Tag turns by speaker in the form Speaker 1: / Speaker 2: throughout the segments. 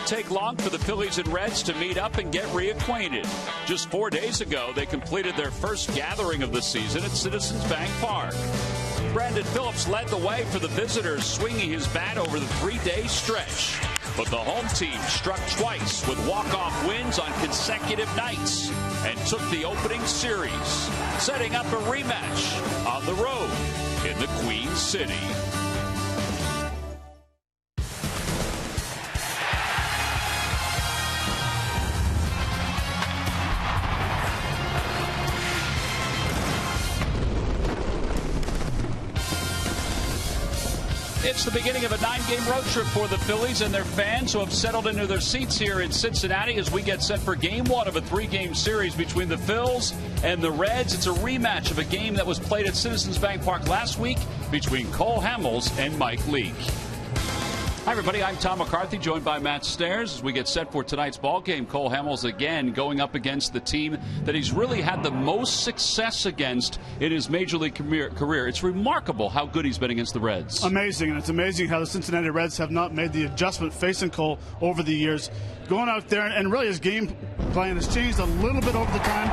Speaker 1: didn't take long for the Phillies and Reds to meet up and get reacquainted. Just 4 days ago, they completed their first gathering of the season at Citizens Bank Park. Brandon Phillips led the way for the visitors, swinging his bat over the 3-day stretch. But the home team struck twice with walk-off wins on consecutive nights and took the opening series, setting up a rematch on the road in the Queen City. It's the beginning of a 9-game road trip for the Phillies and their fans who have settled into their seats here in Cincinnati as we get set for Game 1 of a 3-game series between the Phils and the Reds. It's a rematch of a game that was played at Citizens Bank Park last week between Cole Hamels and Mike Leake. Hi, everybody. I'm Tom McCarthy, joined by Matt Stairs as we get set for tonight's ball game. Cole Hamels again going up against the team that he's really had the most success against in his major league career. It's remarkable how good he's been against the Reds. Amazing, and it's amazing how the Cincinnati Reds have not made the adjustment facing Cole over the years. Going out there, and really his game plan has changed a little bit over the time.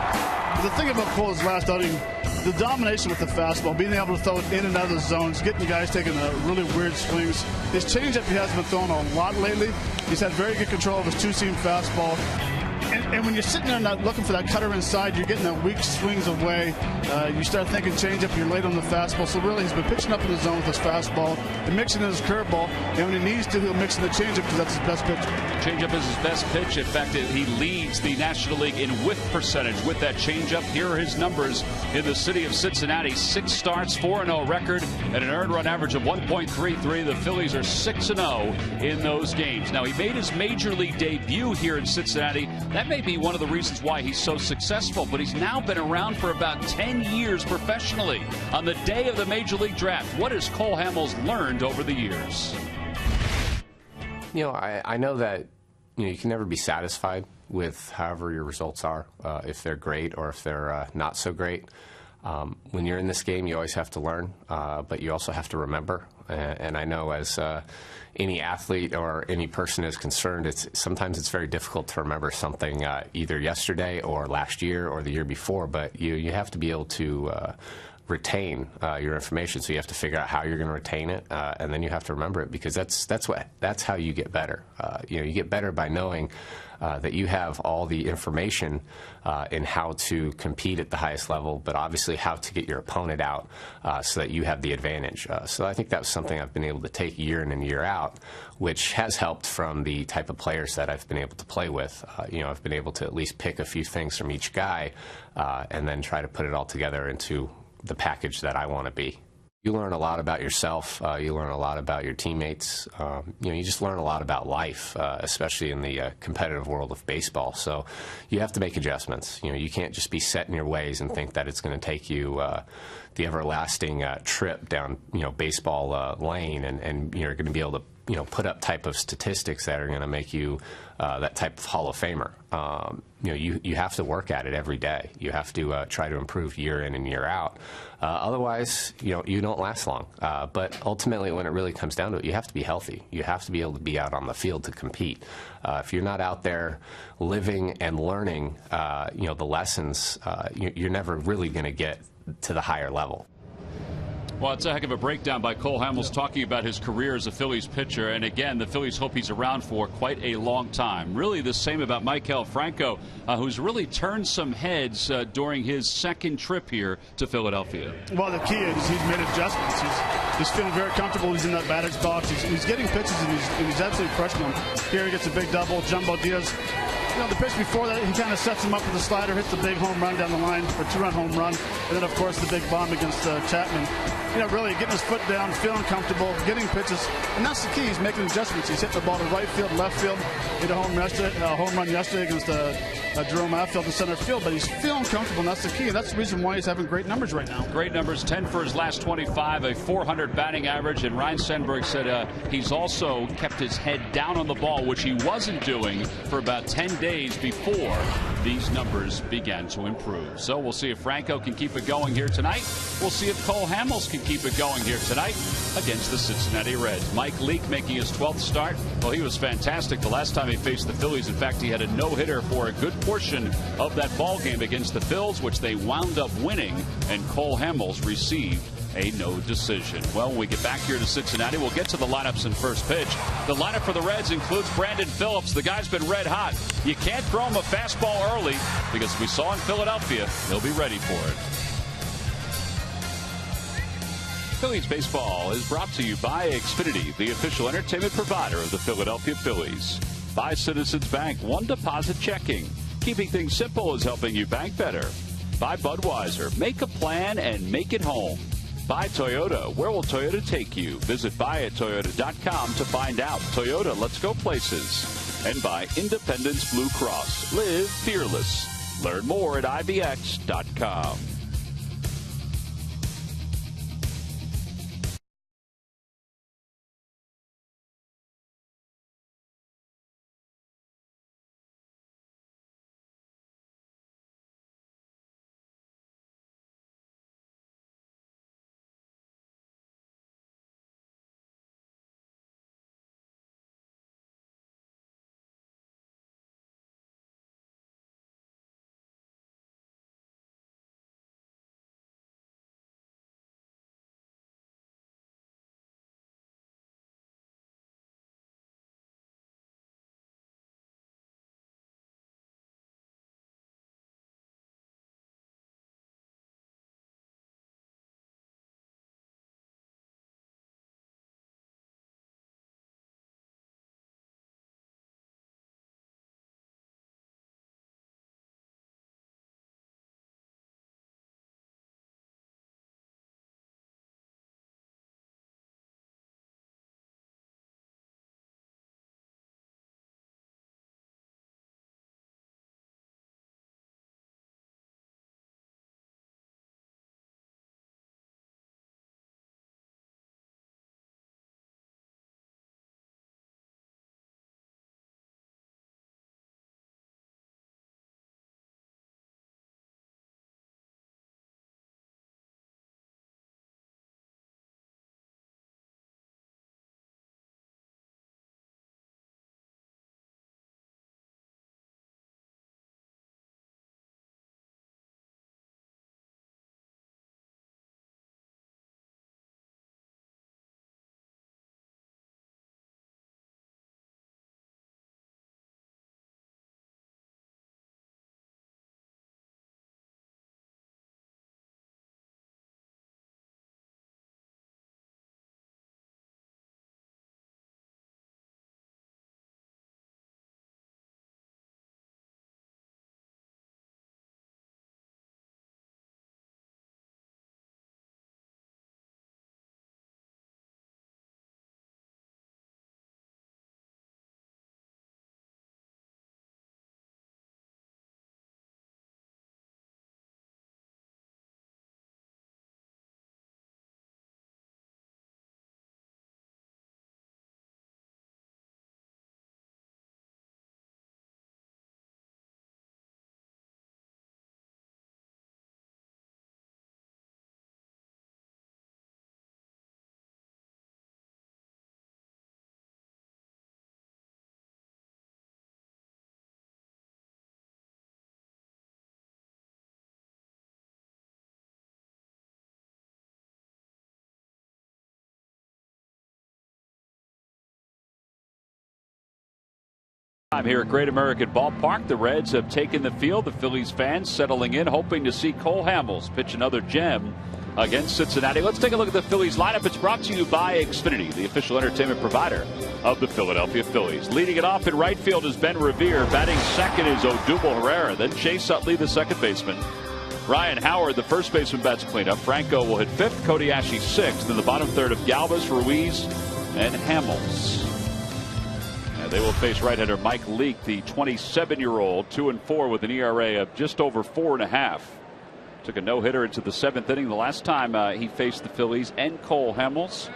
Speaker 1: But the thing about Cole's last outing, the domination with the fastball, being able to throw it in and out of the zones, getting guys taking really weird swings. His changeup, he hasn't been throwing a lot lately. He's had very good control of his two-seam fastball. And when you're sitting there not looking for that cutter inside, you're getting that weak swings away. You start thinking changeup, you're late on the fastball. So really, he's been pitching up in the zone with his fastball and mixing in his curveball. And when he needs to, he'll mix in the changeup because that's his best pitch. Changeup is his best pitch. In fact, he leads the National League in whiff percentage with that changeup. Here are his numbers in the city of Cincinnati. 6 starts, 4-0 record, and an earned run average of 1.33. The Phillies are 6-0 in those games. Now, he made his major league debut here in Cincinnati. That may be one of the reasons why he's so successful, but he's now been around for about 10 years professionally. On the day of the Major League Draft, what has Cole Hamels learned over the years?
Speaker 2: You know, I know that you can never be satisfied with however your results are, if they're great or if they're not so great. When you're in this game, you always have to learn, but you also have to remember. And I know as any athlete or any person is concerned, sometimes it's very difficult to remember something either yesterday or last year or the year before, but you have to be able to retain your information. So you have to figure out how you're going to retain it, and then you have to remember it, because that's how you get better. You get better by knowing that you have all the information in how to compete at the highest level, but obviously how to get your opponent out so that you have the advantage. So I think that was something I've been able to take year in and year out, which has helped from the type of players that I've been able to play with. I've been able to at least pick a few things from each guy and then try to put it all together into the package that I want to be. You learn a lot about yourself. You learn a lot about your teammates. You just learn a lot about life, especially in the competitive world of baseball. So you have to make adjustments. You can't just be set in your ways and think that it's going to take you the everlasting trip down baseball lane, and you're going to be able to put up type of statistics that are going to make you that type of Hall of Famer. You have to work at it every day. You have to try to improve year in and year out. Otherwise, you don't last long. But ultimately, when it really comes down to it, you have to be healthy. You have to be able to be out on the field to compete. If you're not out there living and learning, the lessons, you're never really going to get to the higher level.
Speaker 1: Well, it's a heck of a breakdown by Cole Hamels talking about his career as a Phillies pitcher. And again, the Phillies hope he's around for quite a long time. Really the same about Maikel Franco, who's really turned some heads during his second trip here to Philadelphia. Well, the key is he's made adjustments. He's feeling very comfortable. He's in that batter's box. He's getting pitches, and he's absolutely crushing them. Here he gets a big double. Jumbo Diaz. The pitch before that, he kind of sets him up with a slider, hits the big home run down the line, or 2-run home run, and then, of course, the big bomb against Chapman. Really getting his foot down, feeling comfortable, getting pitches, and that's the key. He's making adjustments. He's hitting the ball to right field, left field. Hit a home run yesterday against Jerome Outfield in center field, but he's feeling comfortable, and that's the key. And that's the reason why he's having great numbers right now. Great numbers, 10 for his last 25, a .400 batting average, and Ryan Stenberg said he's also kept his head down on the ball, which he wasn't doing for about 10 days before these numbers began to improve. So we'll see if Franco can keep it going here tonight. We'll see if Cole Hamels can keep it going here tonight against the Cincinnati Reds. Mike Leake making his 12th start. Well, he was fantastic the last time he faced the Phillies. In fact, he had a no-hitter for a good portion of that ball game against the Phils, which they wound up winning, and Cole Hamels received a no decision. Well, when we get back here to Cincinnati, we'll get to the lineups in first pitch. The lineup for the Reds includes Brandon Phillips. The guy's been red hot. You can't throw him a fastball early because we saw in Philadelphia, he'll be ready for it. Phillies baseball is brought to you by Xfinity, the official entertainment provider of the Philadelphia Phillies. By Citizens Bank, one deposit checking. Keeping things simple is helping you bank better. By Budweiser, make a plan and make it home. By Toyota, where will Toyota take you? Visit buyattoyota.com to find out. Toyota, let's go places. And by Independence Blue Cross. Live fearless. Learn more at IBX.com. I'm here at Great American Ballpark. The Reds have taken the field. The Phillies fans settling in, hoping to see Cole Hamels pitch another gem against Cincinnati. Let's take a look at the Phillies lineup. It's brought to you by Xfinity, the official entertainment provider of the Philadelphia Phillies. Leading it off in right field is Ben Revere. Batting second is Odubel Herrera. Then Chase Utley, the second baseman. Ryan Howard, the first baseman, bats cleanup. Franco will hit fifth. Cody Ashley sixth. In the bottom third of Galvis, Ruiz, and Hamels. They will face right-hander Mike Leake, the 27-year-old, 2-4 with an ERA of just over 4.5. Took a no-hitter into the seventh inning the last time he faced the Phillies and Cole Hamels.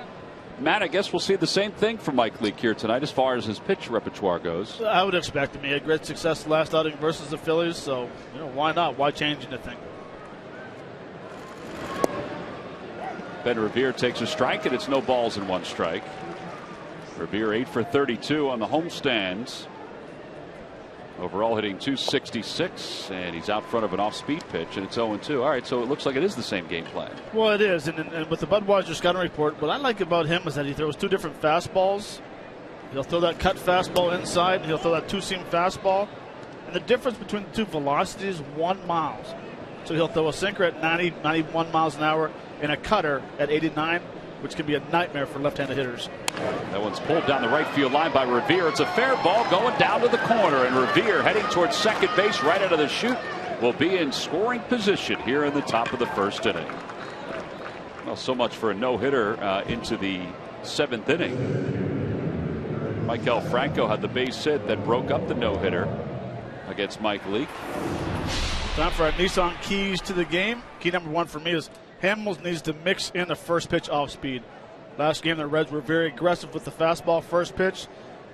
Speaker 1: Matt, I guess we'll see the same thing from Mike Leake here tonight as far as his pitch repertoire goes.
Speaker 3: I would expect him. He had great success last outing versus the Phillies, so why not? Why change anything?
Speaker 1: Ben Revere takes a strike, and it's no balls and 1 strike. Revere 8 for 32 on the homestands. Overall hitting .266, and he's out front of an off-speed pitch, and it's 0-2. All right, so it looks like it is the same game plan.
Speaker 3: Well, it is, and with the Budweiser scouting report, what I like about him is that he throws 2 different fastballs. He'll throw that cut fastball inside, and he'll throw that 2-seam fastball. And the difference between the 2 velocities is 1 mile. So he'll throw a sinker at 90, 91 miles an hour, and a cutter at 89, which can be a nightmare for left-handed hitters.
Speaker 1: That one's pulled down the right field line by Revere. It's a fair ball going down to the corner, and Revere heading towards second base right out of the chute will be in scoring position here in the top of the 1st inning. Well, so much for a no-hitter into the 7th inning. Michael Franco had the base hit that broke up the no-hitter against Mike Leake.
Speaker 3: Time for our Nissan keys to the game. Key number 1 for me is Hamels needs to mix in the first pitch off speed. Last game, the Reds were very aggressive with the fastball first pitch.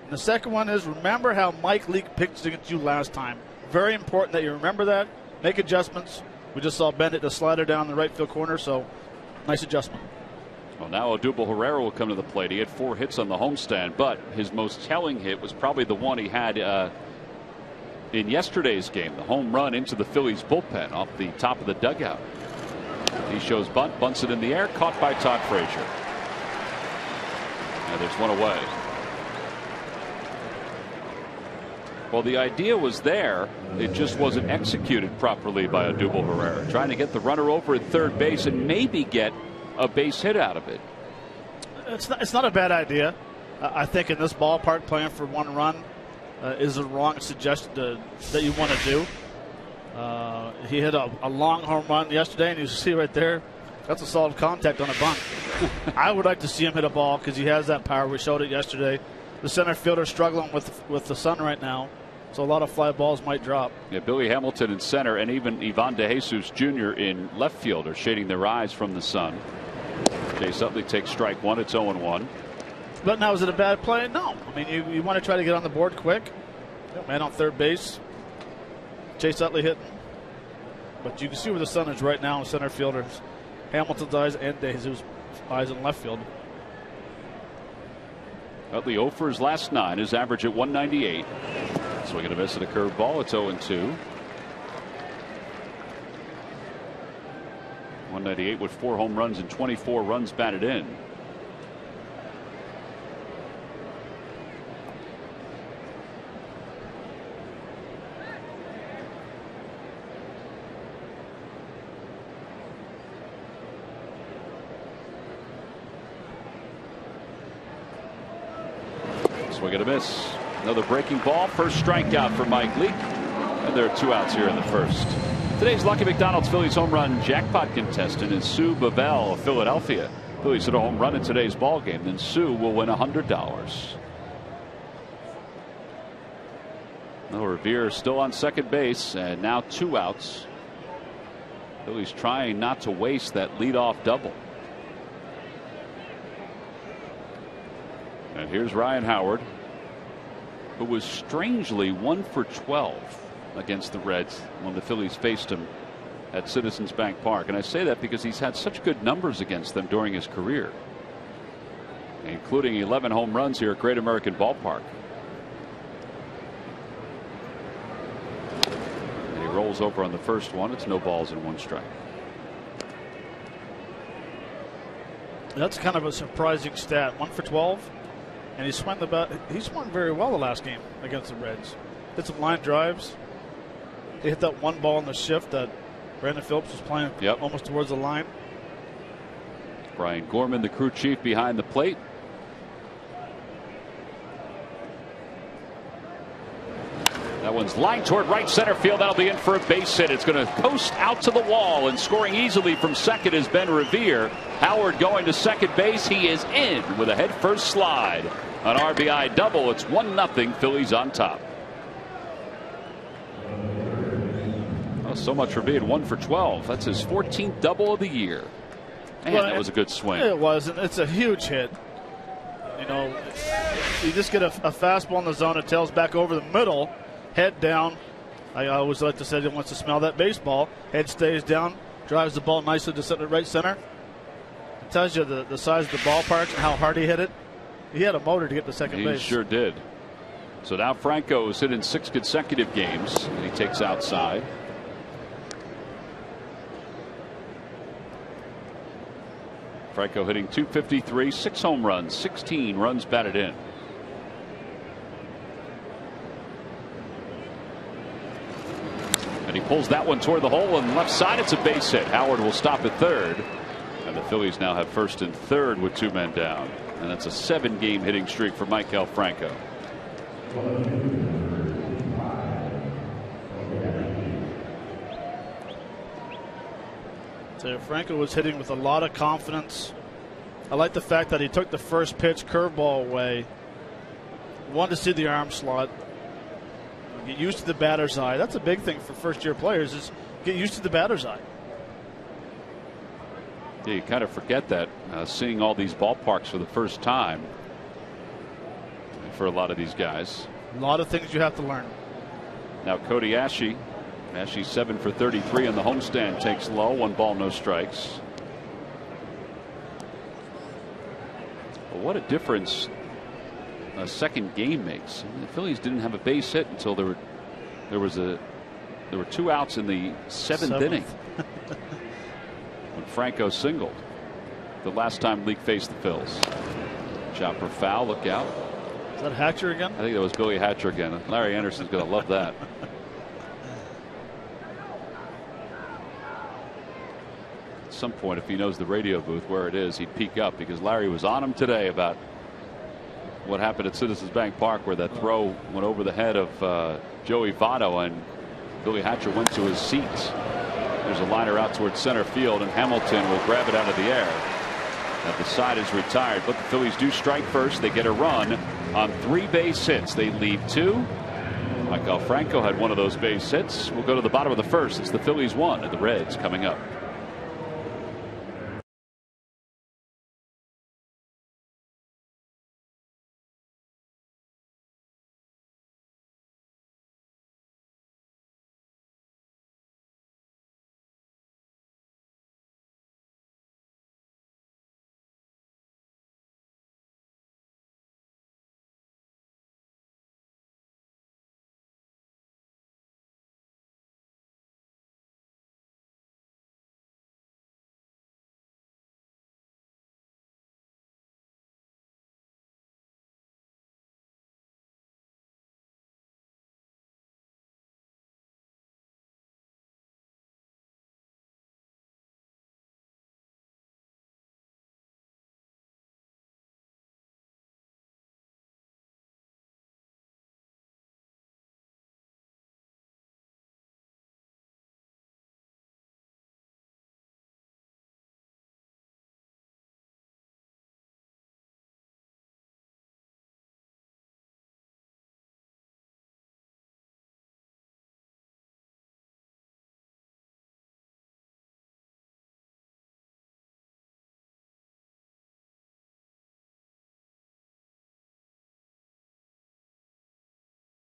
Speaker 3: And the second one is remember how Mike Leake pitched against you last time. Very important that you remember that. Make adjustments. We just saw Bennett the slider down the right field corner, so nice adjustment.
Speaker 1: Well, now Odubel Herrera will come to the plate. He had 4 hits on the homestand, but his most telling hit was probably the one he had in yesterday's game, the home run into the Phillies bullpen off the top of the dugout. He shows bunt, bunts it in the air, caught by Todd Frazier. And there's 1 away. Well, the idea was there. It just wasn't executed properly by Odubel Herrera. Trying to get the runner over at third base and maybe get a base hit out of it.
Speaker 3: It's not a bad idea. I think in this ballpark, playing for 1 run is the wrong suggestion that you want to do. He hit a long home run yesterday, and you see right there, that's a solid contact on a bunt. I would like to see him hit a ball because he has that power. We showed it yesterday. The center fielder struggling with the sun right now, so a lot of fly balls might drop.
Speaker 1: Yeah, Billy Hamilton in center, and even Ivan DeJesus Jr. in left field are shading their eyes from the sun. Chase Utley takes strike 1. It's 0-1.
Speaker 3: But now, is it a bad play? No. I mean, you want to try to get on the board quick. Man on third base. Chase Utley hitting. But you can see where the sun is right now in center fielders. Hamilton's eyes and DeJesus' eyes in left field.
Speaker 1: Utley 0 for his last 9. His average at 198. Swinging a miss at a curveball. It's 0-2. 198 with 4 home runs and 24 runs batted in. Swing and a miss. Another breaking ball. First strikeout for Mike Leake. And there are 2 outs here in the 1st. Today's Lucky McDonald's Phillies home run jackpot contestant is Sue Bavell of Philadelphia. Phillies hit a home run in today's ball game. Then Sue will win $100. No, Revere still on second base, and now 2 outs. Phillies trying not to waste that leadoff double. And here's Ryan Howard, who was strangely 1 for 12 against the Reds when the Phillies faced him at Citizens Bank Park. And I say that because he's had such good numbers against them during his career, including 11 home runs here at Great American Ballpark. And he rolls over on the first one. It's no balls and 1 strike.
Speaker 3: That's kind of a surprising stat. 1 for 12. And he swung very well the last game against the Reds. Hit some line drives. He hit that 1 ball in the shift that Brandon Phillips was playing almost towards the line.
Speaker 1: Brian Gorman, the crew chief, behind the plate. That one's lined toward right center field. That'll be in for a base hit. It's going to coast out to the wall, and scoring easily from second is Ben Revere. Howard going to second base. He is in with a head-first slide. An RBI double. It's 1-0. Phillies on top. Oh, so much for being 1 for 12. That's his 14th double of the year. Man, that was a good swing.
Speaker 3: It was, and it's a huge hit. You know, you just get a fastball in the zone, it tails back over the middle, head down. I always like to say he wants to smell that baseball. Head stays down, drives the ball nicely to right center. It tells you the size of the ballpark and how hard he hit it. He had a motor to get to second base.
Speaker 1: He sure did. So now Franco is hit in 6 consecutive games, and he takes outside. Franco hitting .253, 6 home runs, 16 runs batted in. And he pulls that one toward the hole and left side. It's a base hit. Howard will stop at third. And the Phillies now have first and third with 2 men down. And that's a 7-game hitting streak for Maikel Franco.
Speaker 3: So Franco was hitting with a lot of confidence. I like the fact that he took the first pitch curveball away. Wanted to see the arm slot. Get used to the batter's eye. That's a big thing for first-year players, is get used to the batter's eye.
Speaker 1: Yeah, you kind of forget that seeing all these ballparks for the first time for a lot of these guys.
Speaker 3: A lot of things you have to learn.
Speaker 1: Now Cody Ashe. Ashe 7 for 33 on the homestand, takes low, 1 ball, no strikes. Well, what a difference a second game makes. I mean, the Phillies didn't have a base hit until there were 2 outs in the 7th inning when Franco singled the last time Leake faced the Phils. Chopper foul, look out.
Speaker 3: Is that Hatcher again?
Speaker 1: I think that was Billy Hatcher again. Larry Anderson's going to love that. At some point, if he knows the radio booth where it is, he'd peek up, because Larry was on him today about what happened at Citizens Bank Park, where that throw went over the head of Joey Votto, and Billy Hatcher went to his seat. There's a liner out towards center field, and Hamilton will grab it out of the air. Now the side is retired, but the Phillies do strike first. They get a run on 3 base hits. They lead 2. Maikel Franco had 1 of those base hits. We'll go to the bottom of the first. It's the Phillies 1 and the Reds coming up.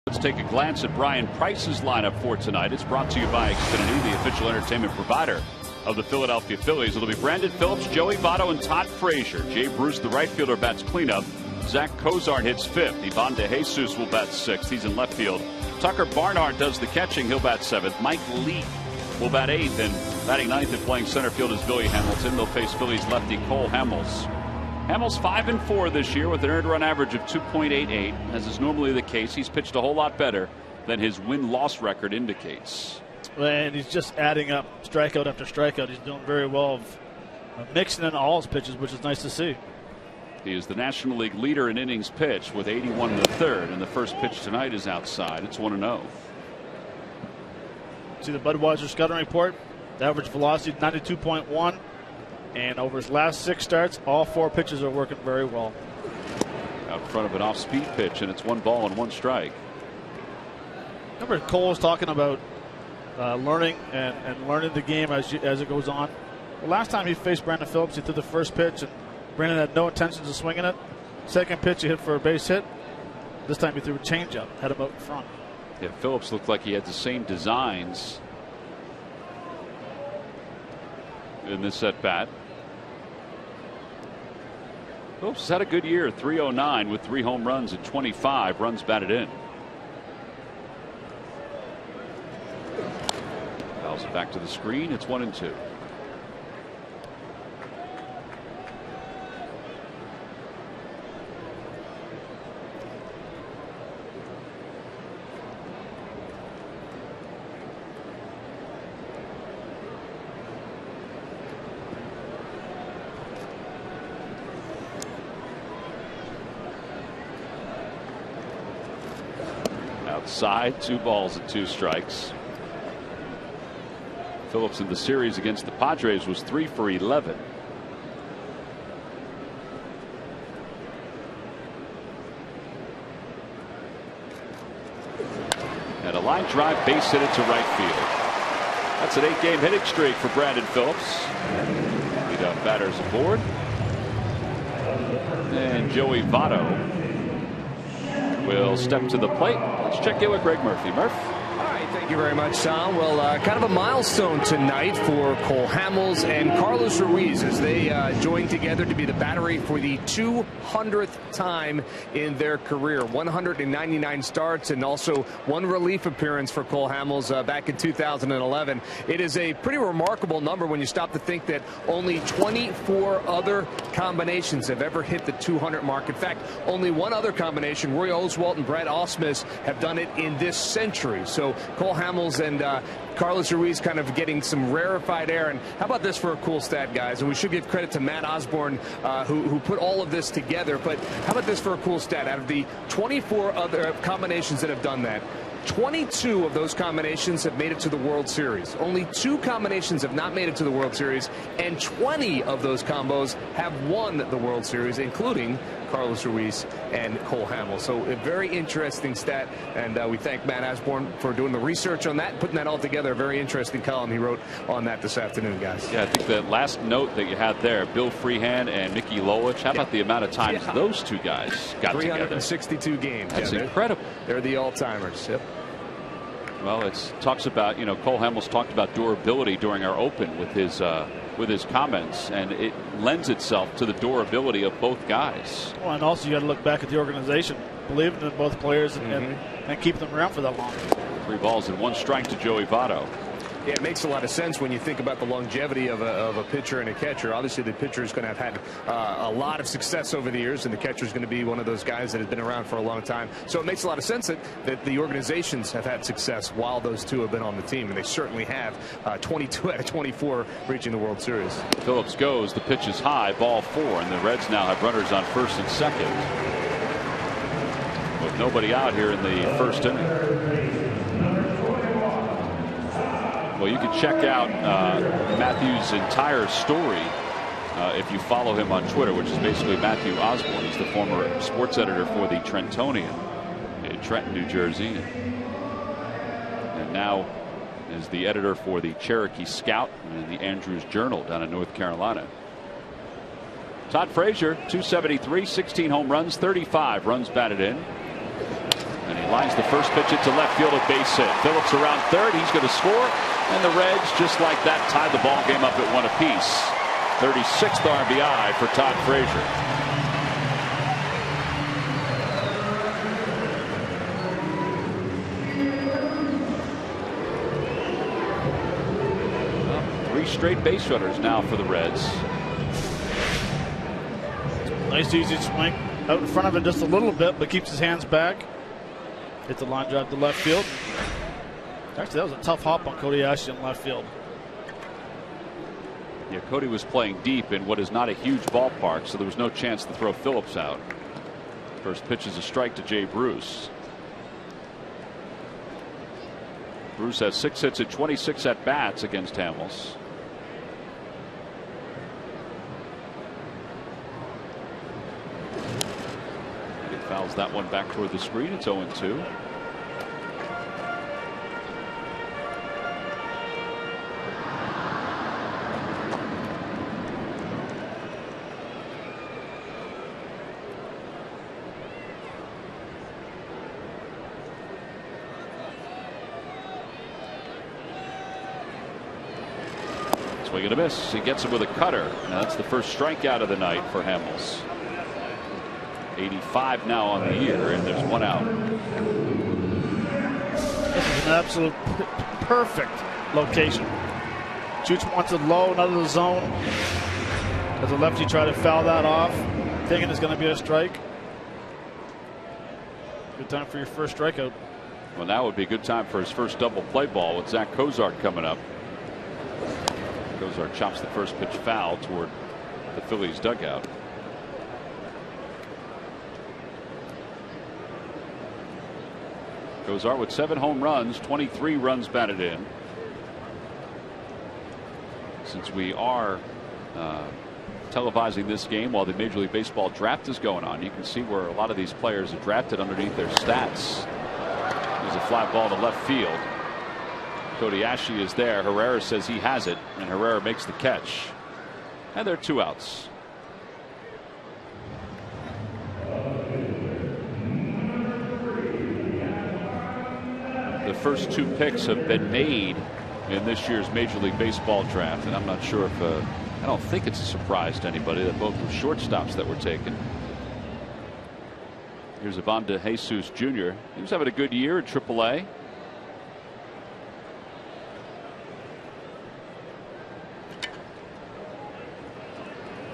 Speaker 1: Let's take a glance at Brian Price's lineup for tonight. It's brought to you by Xfinity, the official entertainment provider of the Philadelphia Phillies. It'll be Brandon Phillips, Joey Votto, and Todd Frazier. Jay Bruce, the right fielder, bats cleanup. Zach Cozart hits 5th. Ivan DeJesus will bat 6th. He's in left field. Tucker Barnhart does the catching. He'll bat 7th. Mike Leake will bat 8th. And batting 9th and playing center field is Billy Hamilton. They'll face Phillies lefty Cole Hamels. Hamels 5-4 this year with an earned run average of 2.88. As is normally the case, he's pitched a whole lot better than his win-loss record indicates.
Speaker 3: And he's just adding up strikeout after strikeout. He's doing very well of mixing in all his pitches, which is nice to see.
Speaker 1: He is the National League leader in innings pitched with 81 in the 3rd, and the first pitch tonight is outside. It's 1-0.
Speaker 3: See the Budweiser scouting report. The average velocity 92.1. And over his last 6 starts, all 4 pitches are working very well.
Speaker 1: Out front of an off-speed pitch, and it's 1 ball and 1 strike.
Speaker 3: Remember Cole was talking about learning and learning the game as it goes on. The last time he faced Brandon Phillips, he threw the first pitch, and Brandon had no intentions of swinging it. Second pitch, he hit for a base hit. This time he threw a changeup, had him out in front.
Speaker 1: Yeah, Phillips looked like he had the same designs in this at bat. Phillips has had a good year, 309 with 3 home runs and 25 runs batted in. Fouls it back to the screen. It's 1-2. Outside, 2 balls and 2 strikes. Phillips in the series against the Padres was 3 for 11. And a line drive base hit it to right field. That's an 8-game hitting streak for Brandon Phillips. Leadoff batters aboard. And Joey Votto will step to the plate. Let's check in with Greg Murphy. Murph.
Speaker 4: Thank you very much, Tom. Well, kind of a milestone tonight for Cole Hamels and Carlos Ruiz as they join together to be the battery for the 200th time in their career. 199 starts and also 1 relief appearance for Cole Hamels back in 2011. It is a pretty remarkable number when you stop to think that only 24 other combinations have ever hit the 200 mark. In fact, only 1 other combination, Roy Oswalt and Brad Ausmus, have done it in this century. So Cole Hamels and Carlos Ruiz kind of getting some rarefied air. And how about this for a cool stat, guys? And we should give credit to Matt Osborne, who put all of this together. But how about this for a cool stat? Out of the 24 other combinations that have done that, 22 of those combinations have made it to the World Series. Only 2 combinations have not made it to the World Series, and 20 of those combos have won the World Series, including Carlos Ruiz and Cole Hamels. So a very interesting stat, and we thank Matt Osborne for doing the research on that, putting that all together. A very interesting column he wrote on that this afternoon, guys.
Speaker 1: Yeah, I think the last note that you had there, Bill Freehan and Mickey Lolich, how about the amount of times those 2 guys got
Speaker 4: 362
Speaker 1: together?
Speaker 4: games.
Speaker 1: That's incredible.
Speaker 4: They're the all-timers. Yep.
Speaker 1: Well, it talks about, Cole Hamels talked about durability during our open with his comments, and it lends itself to the durability of both guys.
Speaker 3: Well, and also you got to look back at the organization, believing in both players and keep them around for that long.
Speaker 1: 3 balls and 1 strike to Joey Votto.
Speaker 4: Yeah, it makes a lot of sense when you think about the longevity of a pitcher and a catcher. Obviously, the pitcher is going to have had a lot of success over the years, and the catcher is going to be one of those guys that has been around for a long time. So it makes a lot of sense that the organizations have had success while those 2 have been on the team, and they certainly have. 22 out of 24 reaching the World Series.
Speaker 1: Phillips goes. The pitch is high, ball 4, and the Reds now have runners on first and second with nobody out here in the first inning. Well, you can check out Matthew's entire story if you follow him on Twitter, which is basically Matthew Osborne. He's the former sports editor for the Trentonian in Trenton, New Jersey, and now is the editor for the Cherokee Scout and the Andrews Journal down in North Carolina. Todd Frazier, 273, 16 home runs, 35 runs batted in. And he lines the first pitch into left field, a base hit. Phillips around third. He's going to score. And the Reds, just like that, tied the ball game up at 1 apiece. 36th RBI for Todd Frazier. Well, 3 straight base runners now for the Reds.
Speaker 3: Nice easy swing. Out in front of it just a little bit, but keeps his hands back. Hits the line drive to left field. Actually, that was a tough hop on Cody Ashley in left field.
Speaker 1: Yeah, Cody was playing deep in what is not a huge ballpark, so there was no chance to throw Phillips out. First pitch is a strike to Jay Bruce. Bruce has 6 hits at 26 at bats against Hamels. And he fouls that one back toward the screen. It's 0-2. Swing and a miss. He gets him with a cutter. Now that's the first strikeout of the night for Hamels. 85 now on the year, and there's one out.
Speaker 3: This is an absolute perfect location. Shoots one to low, another to the zone. As a lefty, try to foul that off, thinking it's going to be a strike. Good time for your first strikeout.
Speaker 1: Well, now would be a good time for his first double play ball with Zach Cozart coming up. Cozart chops the first pitch foul toward the Phillies dugout. Cozart with 7 home runs, 23 runs batted in. Since we are televising this game while the Major League Baseball draft is going on, you can see where a lot of these players are drafted underneath their stats. There's a fly ball to left field. Cody Ashley is there. Herrera says he has it, and Herrera makes the catch. And there are 2 outs. The first 2 picks have been made in this year's Major League Baseball draft, and I'm not sure if I don't think it's a surprise to anybody that both were shortstops that were taken. Here's Ivan De Jesus Jr. He was having a good year at AAA.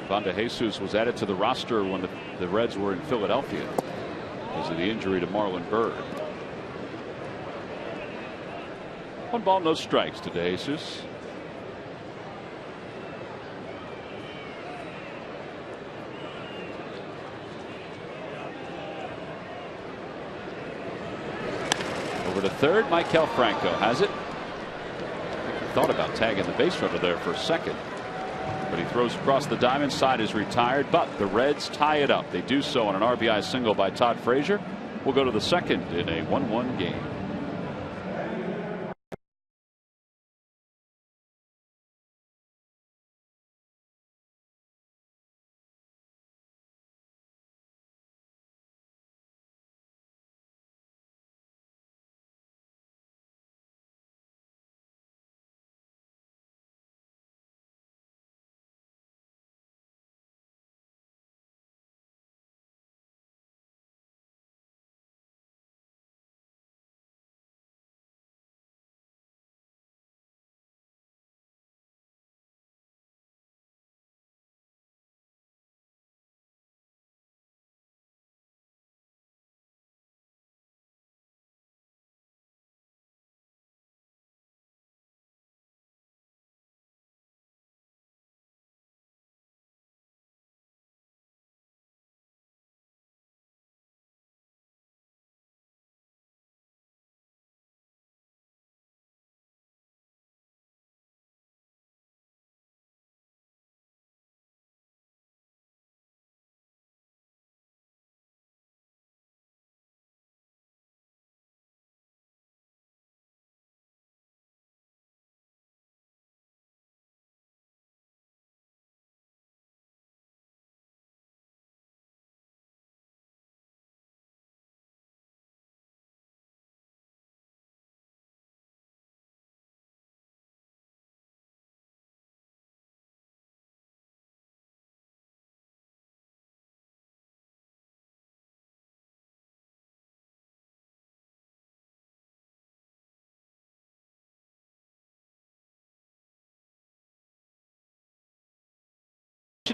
Speaker 1: Ivan De Jesus was added to the roster when the Reds were in Philadelphia because of the injury to Marlon Byrd. 1 ball, no strikes to De Jesus. Over to third, Maikel Franco has it. He thought about tagging the base runner there for a second, but he throws across the diamond. Side is retired, but the Reds tie it up. They do so on an RBI single by Todd Frazier. We'll go to the second in a 1-1 game.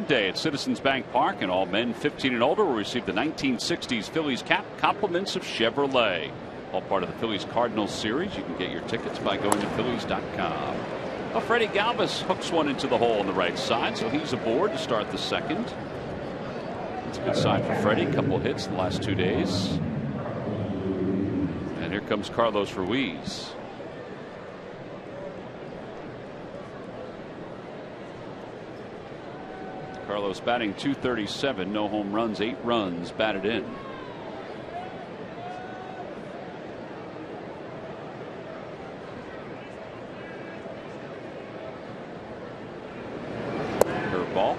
Speaker 1: Day at Citizens Bank Park, and all men 15 and older will receive the 1960s Phillies cap, compliments of Chevrolet. All part of the Phillies Cardinals series. You can get your tickets by going to Phillies.com. Well, Freddie Galvis hooks one into the hole on the right side, so he's aboard to start the second. That's a good sign for Freddie. Couple of hits in the last 2 days. And here comes Carlos Ruiz. Carlos batting .237, no home runs, 8 runs batted in. Curveball.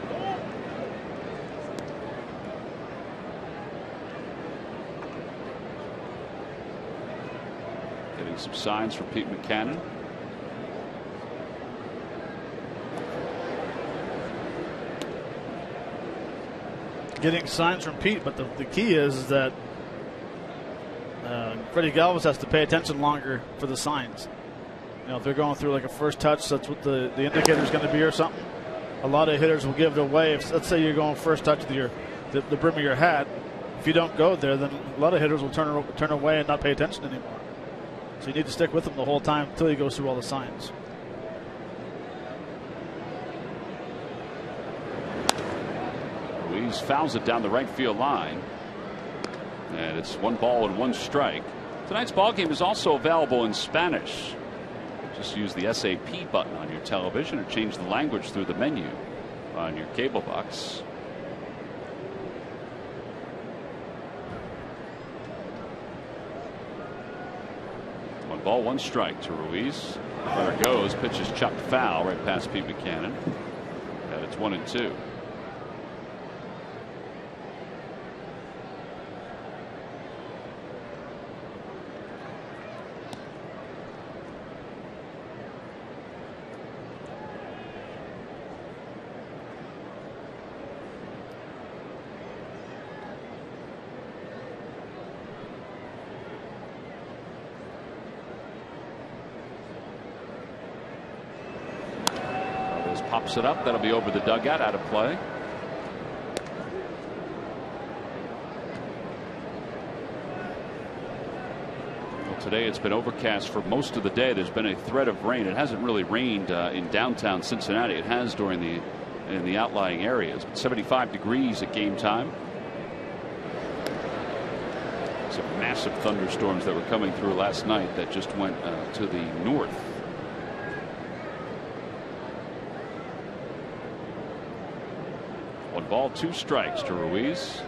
Speaker 1: Getting some signs from Pete Mackanin.
Speaker 3: getting signs from Pete, but the key is that Freddie Galvis has to pay attention longer for the signs. If they're going through like a first touch, that's what the indicator is going to be or something. A lot of hitters will give it away. If, let's say you're going first touch with the brim of your hat, if you don't go there, then a lot of hitters will turn away and not pay attention anymore. So you need to stick with them the whole time until he goes through all the signs.
Speaker 1: Ruiz fouls it down the right field line. And it's 1 ball and 1 strike. Tonight's ball game is also available in Spanish. Just use the SAP button on your television or change the language through the menu on your cable box. One ball, 1 strike to Ruiz. There it goes. Pitch is chopped foul right past Pete Buchanan. And it's 1-2. Pops it up. That'll be over the dugout, out of play. Well, today it's been overcast for most of the day. There's been a threat of rain. It hasn't really rained in downtown Cincinnati. It has in the outlying areas. 75 degrees at game time. Some massive thunderstorms that were coming through last night that just went to the north. 1 ball, 2 strikes to Ruiz.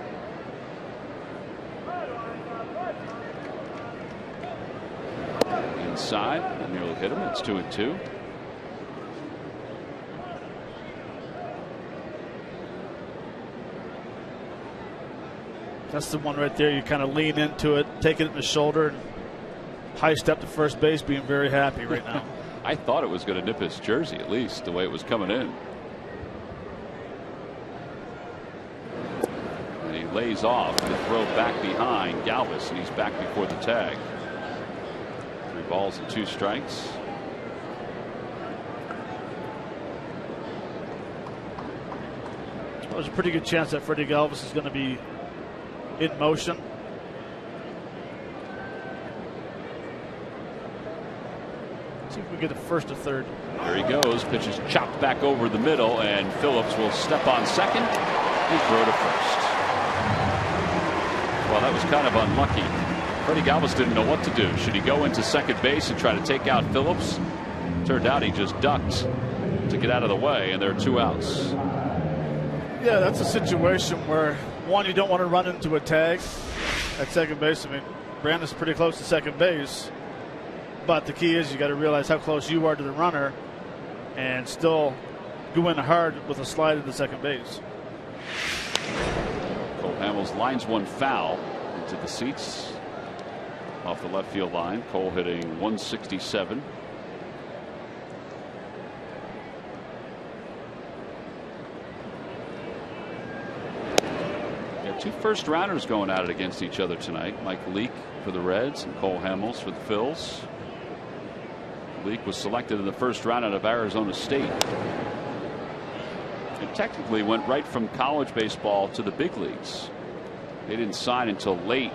Speaker 1: Inside, that nearly hit him. It's 2-2.
Speaker 3: That's the one right there. You kind of lean into it, take it in the shoulder, and high step to first base, being very happy right now.
Speaker 1: I thought it was going to nip his jersey, at least the way it was coming in. Lays off the throw back behind Galvis, and he's back before the tag. 3 balls and 2 strikes.
Speaker 3: Well, there's a pretty good chance that Freddie Galvis is going to be in motion. Let's see if we get a first or third.
Speaker 1: There he goes. Pitch is chopped back over the middle, and Phillips will step on second and throw to first. Well, that was kind of unlucky. Freddie Galvis didn't know what to do. Should he go into second base and try to take out Phillips? Turned out he just ducked to get out of the way, and there are 2 outs.
Speaker 3: Yeah, that's a situation where, one, you don't want to run into a tag at second base. I mean, Brandon's pretty close to second base, but the key is you got to realize how close you are to the runner and still go in hard with a slide into second base.
Speaker 1: Cole Hamels lines 1 foul into the seats off the left field line. Cole hitting 167. Yeah, 2 first rounders going at it against each other tonight. Mike Leake for the Reds and Cole Hamels for the Phils. Leake was selected in the first round out of Arizona State. And technically went right from college baseball to the big leagues. They didn't sign until late,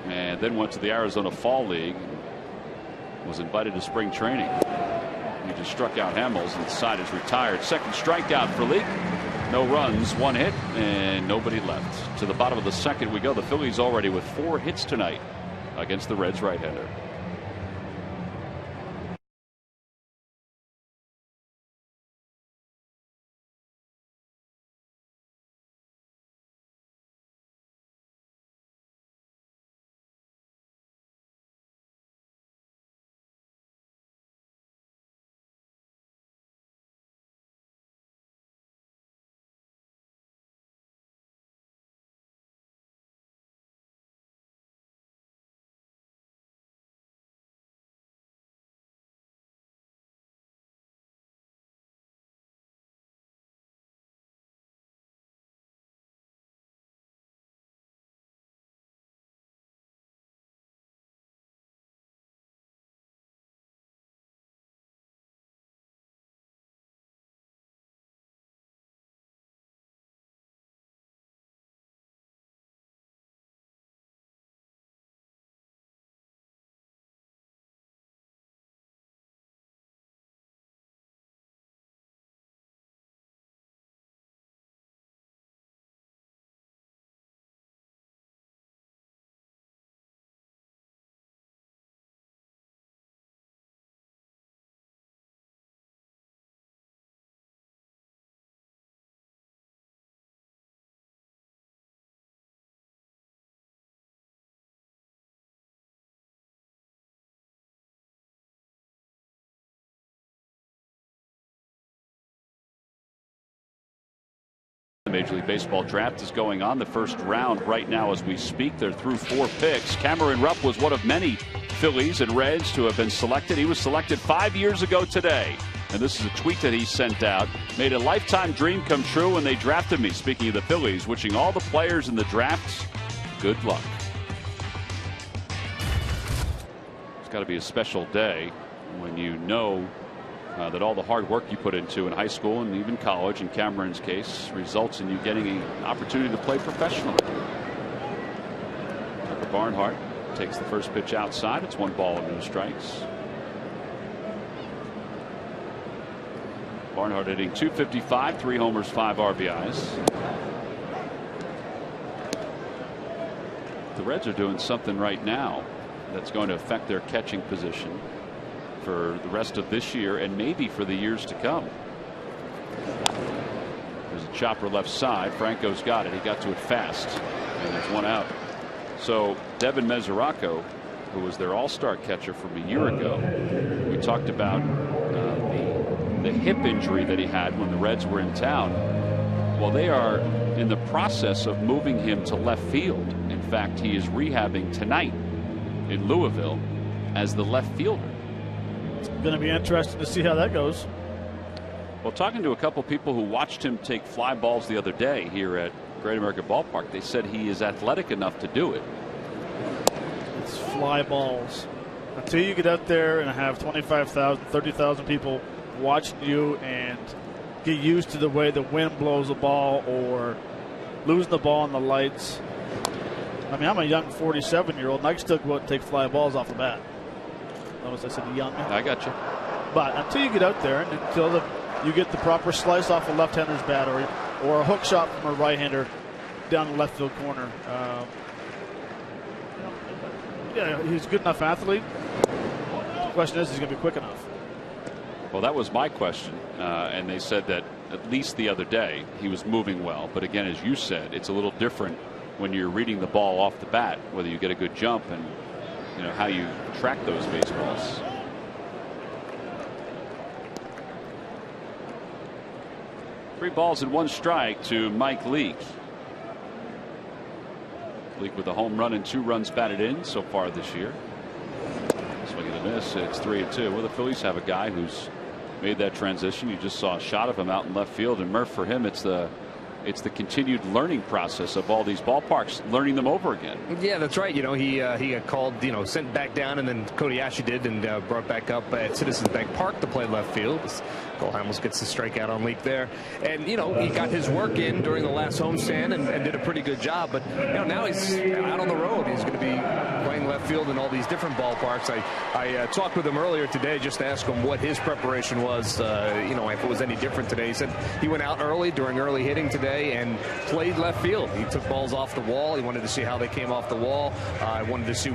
Speaker 1: and then went to the Arizona Fall League and was invited to spring training. He just struck out Hamels and decided he's retired. Second strikeout for Leake. No runs, 1 hit, and nobody left. To the bottom of the second we go. The Phillies already with 4 hits tonight against the Reds right-hander. The Major League Baseball draft is going on. The first round right now as we speak. They're through 4 picks. Cameron Rupp was one of many Phillies and Reds to have been selected. He was selected 5 years ago today. And this is a tweet that he sent out. Made a lifetime dream come true when they drafted me. Speaking of the Phillies, wishing all the players in the drafts good luck. It's got to be a special day when you know that all the hard work you put into in high school and even college, in Cameron's case, results in you getting an opportunity to play professionally. Tucker Barnhart takes the first pitch outside. It's 1 ball and no strikes. Barnhart hitting .255, 3 homers, 5 RBIs. The Reds are doing something right now that's going to affect their catching position for the rest of this year and maybe for the years to come. There's a chopper left side. Franco's got it. He got to it fast, and there's 1 out. So Devin Mesoraco, who was their all-star catcher from a year ago, we talked about the hip injury that he had when the Reds were in town. Well, they are in the process of moving him to left field. In fact, he is rehabbing tonight in Louisville as the left fielder.
Speaker 3: It's going to be interesting to see how that goes.
Speaker 1: Well, talking to a couple people who watched him take fly balls the other day here at Great American Ballpark, they said he is athletic enough to do it.
Speaker 3: It's fly balls. Until you get out there and have 25,000, 30,000 people watching you and get used to the way the wind blows a ball or losing the ball in the lights. I mean, I'm a young 47-year-old, and I can still go out and take fly balls off the bat. Notice I said young.
Speaker 1: I got you.
Speaker 3: But until you get out there and until you get the proper slice off a left-hander's bat or a hook shot from a right-hander down the left field corner, yeah, he's a good enough athlete. The question is, he's going to be quick enough.
Speaker 1: Well, that was my question, and they said that at least the other day he was moving well. But again, as you said, it's a little different when you're reading the ball off the bat, whether you get a good jump and how you track those baseballs. Three balls and 1 strike to Mike Leake. Leake with a home run and 2 runs batted in so far this year. Swing and a miss. It's 3-2. Well, the Phillies have a guy who's made that transition. You just saw a shot of him out in left field, and Murph, for him, it's the continued learning process of all these ballparks, learning them over again.
Speaker 4: Yeah, that's right. He got called, sent back down, and then Cody Ashley did, and brought back up at Citizens Bank Park to play left field. Cole Hamels gets the strikeout on Leake there, and he got his work in during the last homestand and did a pretty good job. But now he's out on the road. He's going to be playing left field in all these different ballparks. I talked with him earlier today just to ask him what his preparation was. If it was any different today. He said he went out early during early hitting today and played left field. He took balls off the wall. He wanted to see how they came off the wall. I wanted to see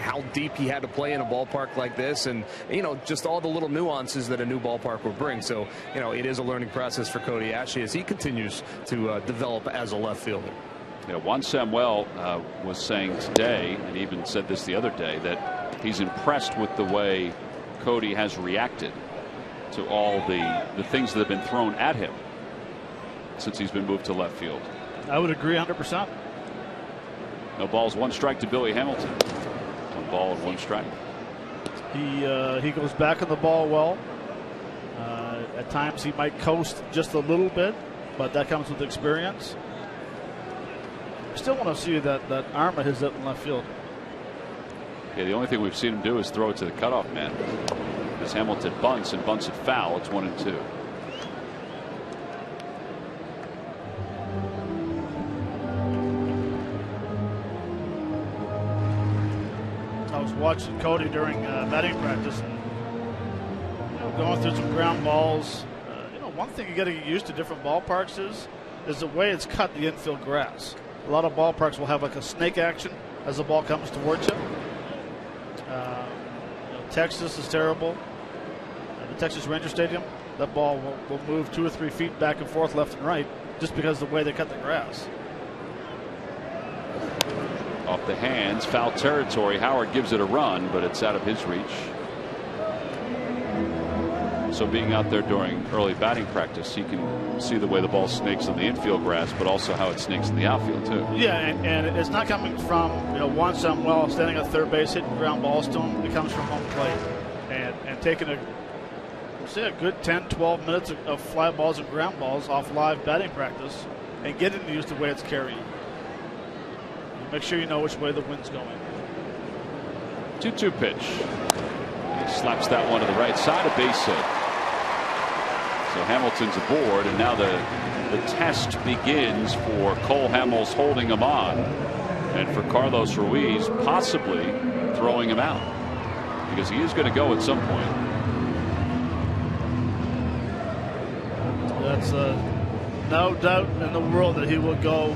Speaker 4: how deep he had to play in a ballpark like this, and just all the little nuances that a new ballpark would bring. So it is a learning process for Cody Ashley as he continues to develop as a left fielder.
Speaker 1: Juan Samuel was saying today, and even said this the other day, that he's impressed with the way Cody has reacted to all the things that have been thrown at him since he's been moved to left field.
Speaker 3: I would agree 100%.
Speaker 1: No balls, 1 strike to Billy Hamilton. 1 ball and 1 strike.
Speaker 3: He goes back on the ball well. At times he might coast just a little bit, but that comes with experience. I still want to see that arm of his in left field.
Speaker 1: Yeah, the only thing we've seen him do is throw it to the cutoff man. As Hamilton bunts and bunts it foul, it's 1-2.
Speaker 3: I was watching Cody during batting practice, and going through some ground balls. One thing you got to get used to different ballparks is the way it's cut the infield grass. A lot of ballparks will have like a snake action as the ball comes towards you. Texas is terrible. The Texas Ranger Stadium, that ball will move 2 or 3 feet back and forth, left and right, just because of the way they cut the grass.
Speaker 1: Off the hands, foul territory. Howard gives it a run, but it's out of his reach. So being out there during early batting practice, he can see the way the ball snakes on the infield grass, but also how it snakes in the outfield too.
Speaker 3: Yeah, and it's not coming from one Samuel standing at third base hitting ground balls to him. It comes from home plate and taking a good 10-12 minutes of fly balls and ground balls off live batting practice and getting used to the way it's carrying. Make sure you know which way the wind's going.
Speaker 1: 2-2 pitch. He slaps that one to the right side, a base hit. So Hamilton's aboard, and now the test begins for Cole Hamels holding him on, and for Carlos Ruiz possibly throwing him out, because he is going to go at some point.
Speaker 3: That's no doubt in the world that he will go.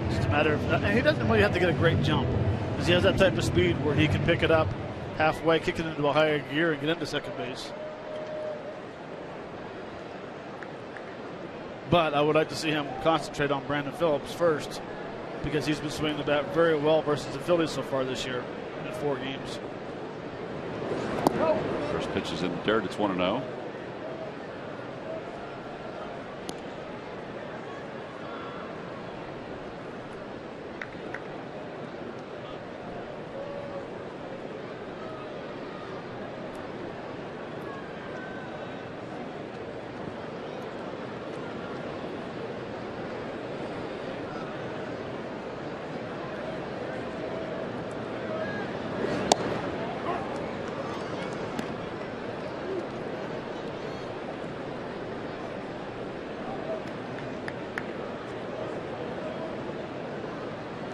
Speaker 3: It's just a matter of, and he doesn't really have to get a great jump, because he has that type of speed where he can pick it up halfway, kick it into a higher gear, and get into second base. But I would like to see him concentrate on Brandon Phillips first, because he's been swinging the bat very well versus the Phillies so far this year in 4 games.
Speaker 1: First pitch is in the dirt. It's 1-0.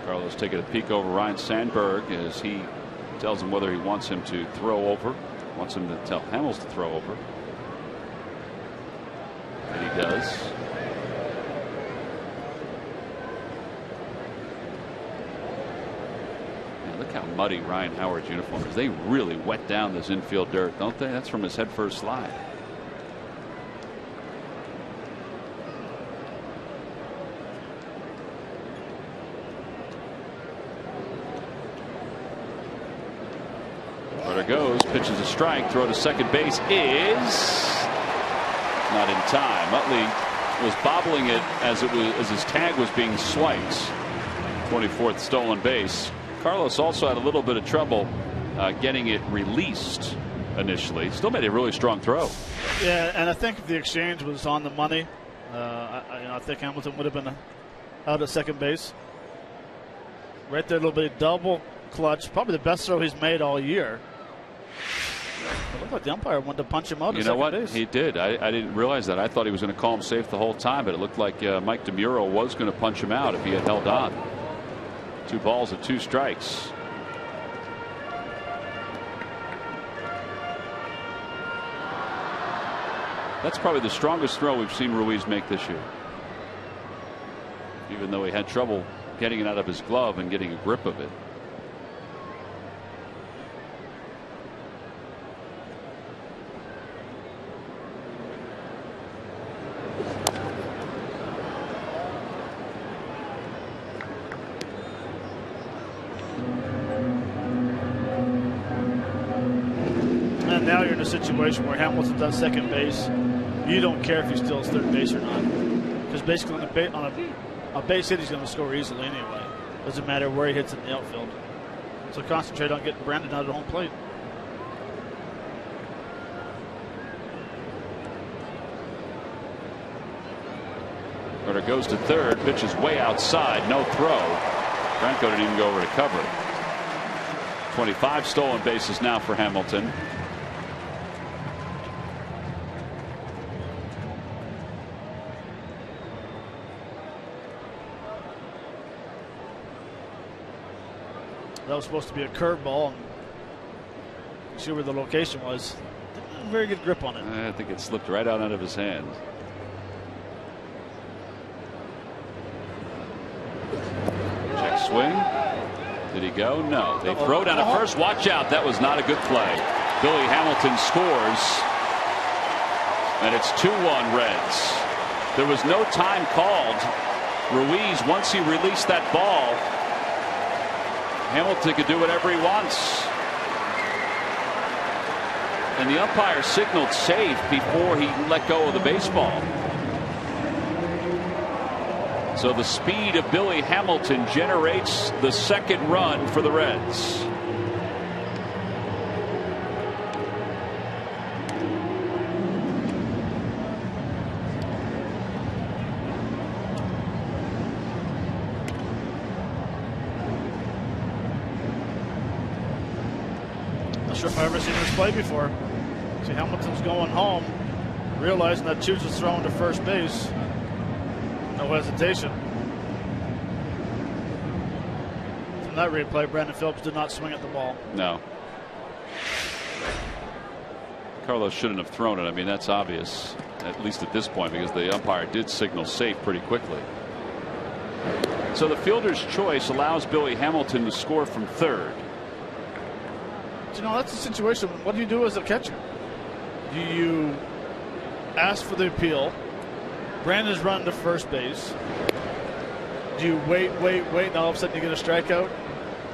Speaker 1: Carlos taking a peek over Ryan Sandberg as he tells him whether he wants him to throw over, wants him to tell Hamels to throw over. And he does. And look how muddy Ryan Howard's uniform is. They really wet down this infield dirt, don't they? That's from his head first slide. Goes, pitches a strike, throw to second base is not in time. Utley was bobbling it as his tag was being swiped. 24th stolen base. Carlos also had a little bit of trouble getting it released initially. Still made a really strong throw.
Speaker 3: Yeah, and I think if the exchange was on the money, I think Hamilton would have been out at second base. Right there, a little bit of double clutch. Probably the best throw he's made all year. It looked like the umpire wanted to punch him out.
Speaker 1: You know what? He did. I didn't realize that. I thought he was going to call him safe the whole time, but it looked like Mike DeMuro was going to punch him out if he had held on. 2 balls and 2 strikes. That's probably the strongest throw we've seen Ruiz make this year. Even though he had trouble getting it out of his glove and getting a grip of it.
Speaker 3: Now you're in a situation where Hamilton's on second base. You don't care if he steals third base or not, because basically on a base hit he's going to score easily anyway. Doesn't matter where he hits it in the outfield. So concentrate on getting Brandon out of home plate.
Speaker 1: Runner goes to third. Pitch is way outside. No throw. Franco didn't even go over to cover. 25 stolen bases now for Hamilton.
Speaker 3: That was supposed to be a curveball. See where the location was. Didn't have a very good grip on it.
Speaker 1: I think it slipped right out of his hand. Check swing. Did he go? No. They throw down at first. Watch out. That was not a good play. Billy Hamilton scores. And it's 2-1 Reds. There was no time called. Ruiz, once he released that ball, Hamilton could do whatever he wants. And the umpire signaled safe before he let go of the baseball. So the speed of Billy Hamilton generates the second run for the Reds.
Speaker 3: Not sure if I've ever seen this play before. See, Hamilton's going home, realizing that Chooch is throwing to first base. No hesitation. From that replay, Brandon Phillips did not swing at the ball.
Speaker 1: No. Carlos shouldn't have thrown it. I mean, that's obvious, at least at this point, because the umpire did signal safe pretty quickly. So the fielder's choice allows Billy Hamilton to score from third.
Speaker 3: But, you know, that's a situation. What do you do as a catcher? Do you ask for the appeal? Brandon's running to first base. Do you wait, and all of a sudden you get a strikeout?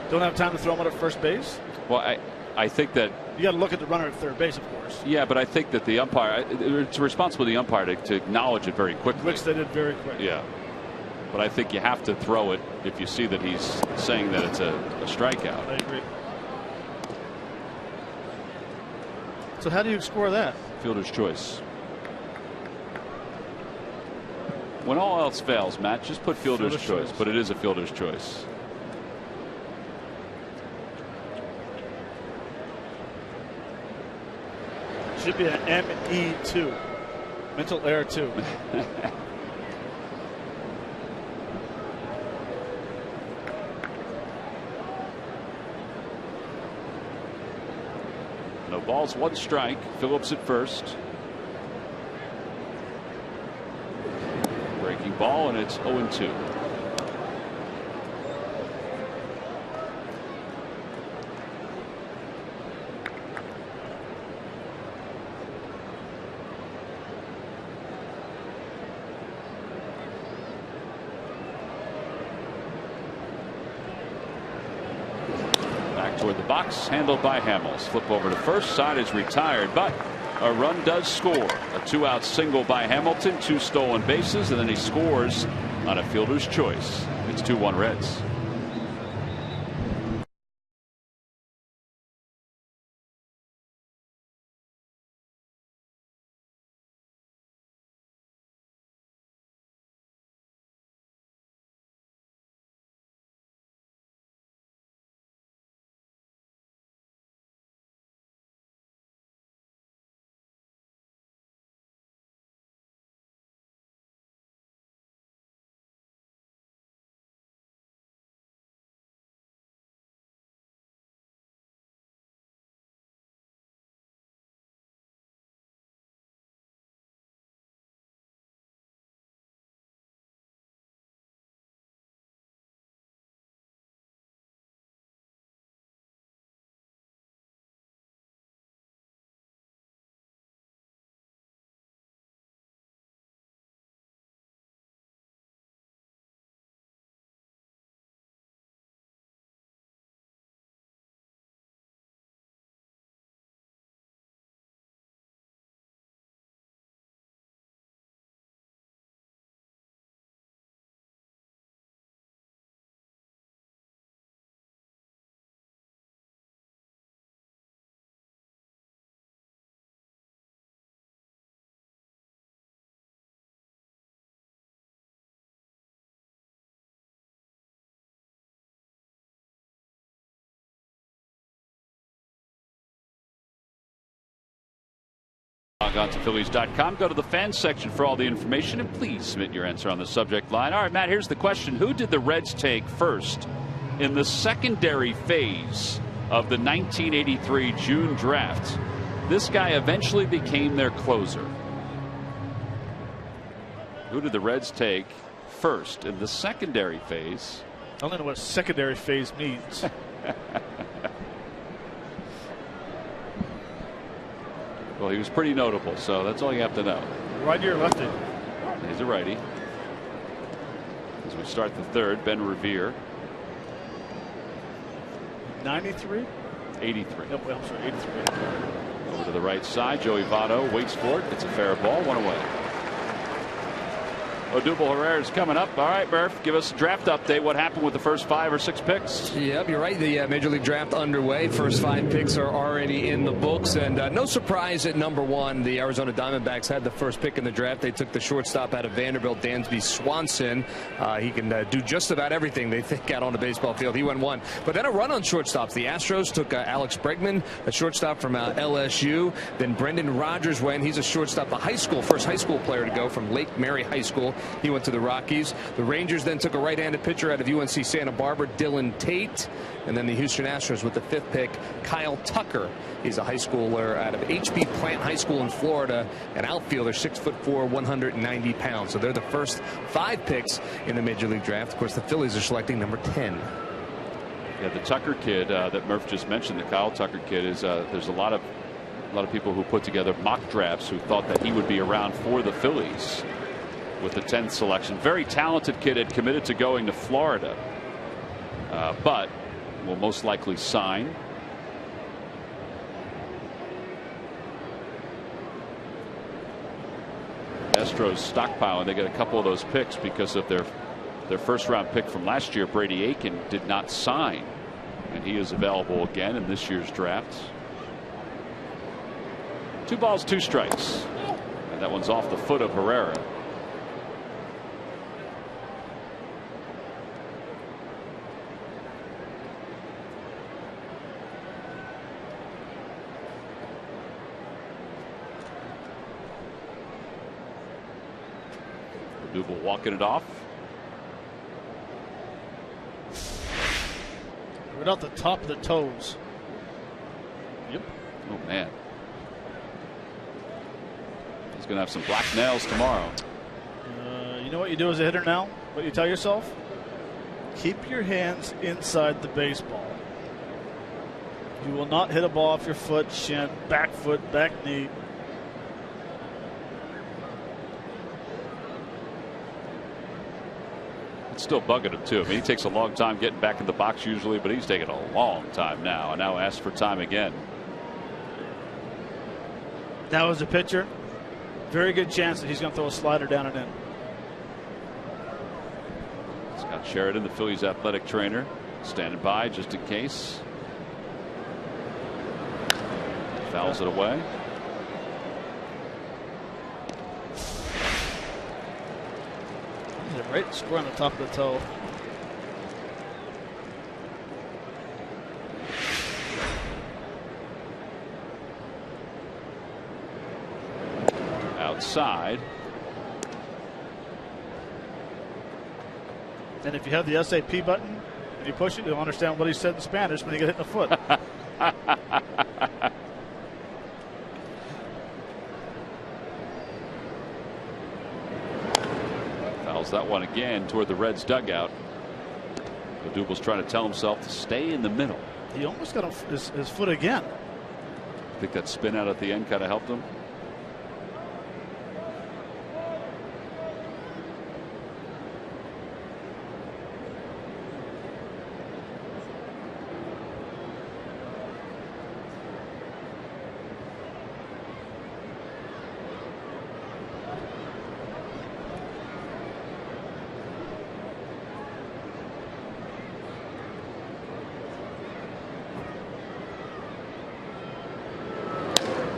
Speaker 3: Don't have time to throw him out at first base?
Speaker 1: Well, I think that
Speaker 3: you got to look at the runner at third base, of course.
Speaker 1: Yeah, but I think that the umpire, it's a responsibility of the umpire to acknowledge it very quickly.
Speaker 3: Which they did very quickly.
Speaker 1: Yeah. But I think you have to throw it if you see that he's saying that it's a strikeout.
Speaker 3: I agree. So how do you score that?
Speaker 1: Fielder's choice. When all else fails, Matt, just put fielder's choice. But it is a fielder's choice.
Speaker 3: Should be an ME2. Mental error 2.
Speaker 1: No balls, one strike. Phillips at first. Breaking ball, and it's 0-2. Toward the box, handled by Hamels. Flip over to first, side is retired, but a run does score. A 2-out single by Hamilton, 2 stolen bases, and then he scores on a fielder's choice. It's 2-1 Reds. Log on to Phillies.com. Go to the fans section for all the information, and please submit your answer on the subject line. All right, Matt, here's the question. Who did the Reds take first in the secondary phase of the 1983 June draft? This guy eventually became their closer. Who did the Reds take first in the secondary phase?
Speaker 3: I don't know what secondary phase means.
Speaker 1: Well, he was pretty notable, so that's all you have to know.
Speaker 3: Righty or lefty?
Speaker 1: He's a righty. As we start the third, Ben Revere.
Speaker 3: 93?
Speaker 1: 83.
Speaker 3: Nope, I'm sorry, 83.
Speaker 1: Over to the right side. Joey Votto waits for it. It's a fair ball. One away. Odubel Herrera's coming up. All right, Murph, give us a draft update. What happened with the first 5 or 6 picks?
Speaker 4: Yep, you're right. The Major League Draft underway. First 5 picks are already in the books. And no surprise at number 1, the Arizona Diamondbacks had the first pick in the draft. They took the shortstop out of Vanderbilt, Dansby Swanson. He can do just about everything they think out on the baseball field. He went 1. But then a run on shortstops. The Astros took Alex Bregman, a shortstop from LSU. Then Brendan Rodgers went. He's a shortstop, first high school player to go from Lake Mary High School. He went to the Rockies. The Rangers then took a right-handed pitcher out of UNC Santa Barbara, Dylan Tate. And then the Houston Astros with the 5th pick, Kyle Tucker. He's a high schooler out of HB Plant High School in Florida, an outfielder, 6'4", 190 pounds. So they're the first 5 picks in the Major League Draft. Of course, the Phillies are selecting number 10.
Speaker 1: Yeah, the Tucker kid that Murph just mentioned, the Kyle Tucker kid, is there's a lot of people who put together mock drafts who thought that he would be around for the Phillies with the 10th selection. Very talented kid, had committed to going to Florida, but will most likely sign. Astros stockpile, and they get a couple of those picks because of their first round pick from last year. Brady Aiken did not sign, and he is available again in this year's draft. 2 balls, 2 strikes, and that one's off the foot of Herrera. Odubel walking it off.
Speaker 3: Right off the top of the toes. Yep.
Speaker 1: Oh, man. He's going to have some black nails tomorrow.
Speaker 3: You know what you do as a hitter now? What you tell yourself? Keep your hands inside the baseball. You will not hit a ball off your foot, shin, back foot, back knee.
Speaker 1: Still bugging him too. I mean, he takes a long time getting back in the box usually, but he's taking a long time now, and now asks for time again.
Speaker 3: Now as a pitcher, very good chance that he's going to throw a slider down and in.
Speaker 1: Scott Sheridan, the Phillies athletic trainer, standing by just in case. Fouls it away.
Speaker 3: Right square on the top of the toe.
Speaker 1: Outside.
Speaker 3: And if you have the SAP button and you push it, you'll understand what he said in Spanish when you get hit in the foot.
Speaker 1: That one again toward the Reds dugout. Odubel's trying to tell himself to stay in the middle.
Speaker 3: He almost got his foot again.
Speaker 1: I think that spin out at the end kind of helped him.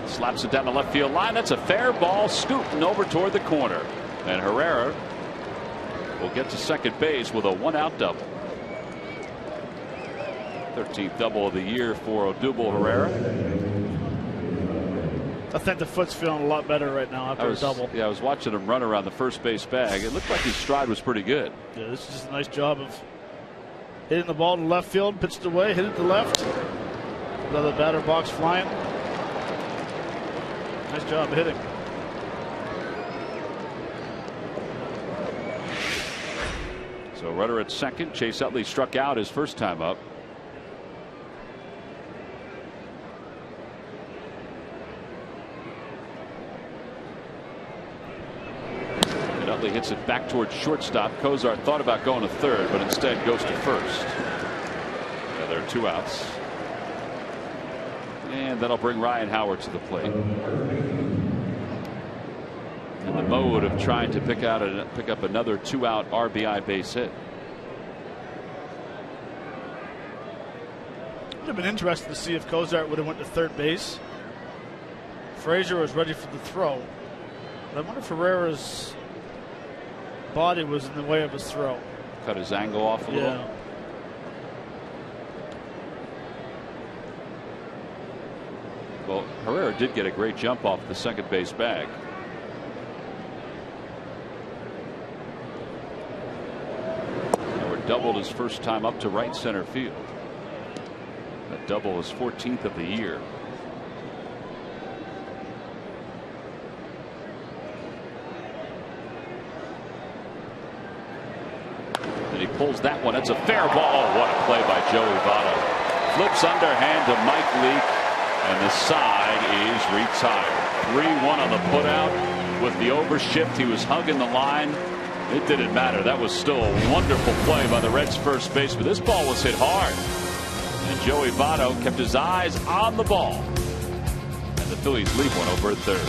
Speaker 1: Slaps it down the left field line. That's a fair ball, scooting over toward the corner. And Herrera will get to second base with a 1-out double. 13th double of the year for Odubel Herrera.
Speaker 3: I think the foot's feeling a lot better right now after a double.
Speaker 1: Yeah, I was watching him run around the first base bag. It looked like his stride was pretty good.
Speaker 3: Yeah, this is just a nice job of hitting the ball to left field, pitched away, hit it to left. Another batter box flying. Nice job hitting.
Speaker 1: So runner at second. Chase Utley struck out his first time up. And Utley hits it back towards shortstop. Kozar thought about going to third, but instead goes to first. Yeah, there are 2 outs. And that'll bring Ryan Howard to the plate. In the mode of trying to pick up another 2-out RBI base hit.
Speaker 3: Would have been interesting to see if Cozart would have went to third base. Frazier was ready for the throw. But I wonder if Herrera's body was in the way of his throw.
Speaker 1: Cut his angle off a little. Well, Herrera did get a great jump off the second base bag. Howard doubled his first time up to right center field. That double is 14th of the year. And he pulls that one. It's a fair ball. Oh, what a play by Joey Votto. Flips underhand to Mike Leake, and the side is retired. 3-1 on the putout. With the overshift, he was hugging the line. It didn't matter. That was still a wonderful play by the Reds' first baseman. This ball was hit hard. And Joey Votto kept his eyes on the ball. And the Phillies leave one over at third.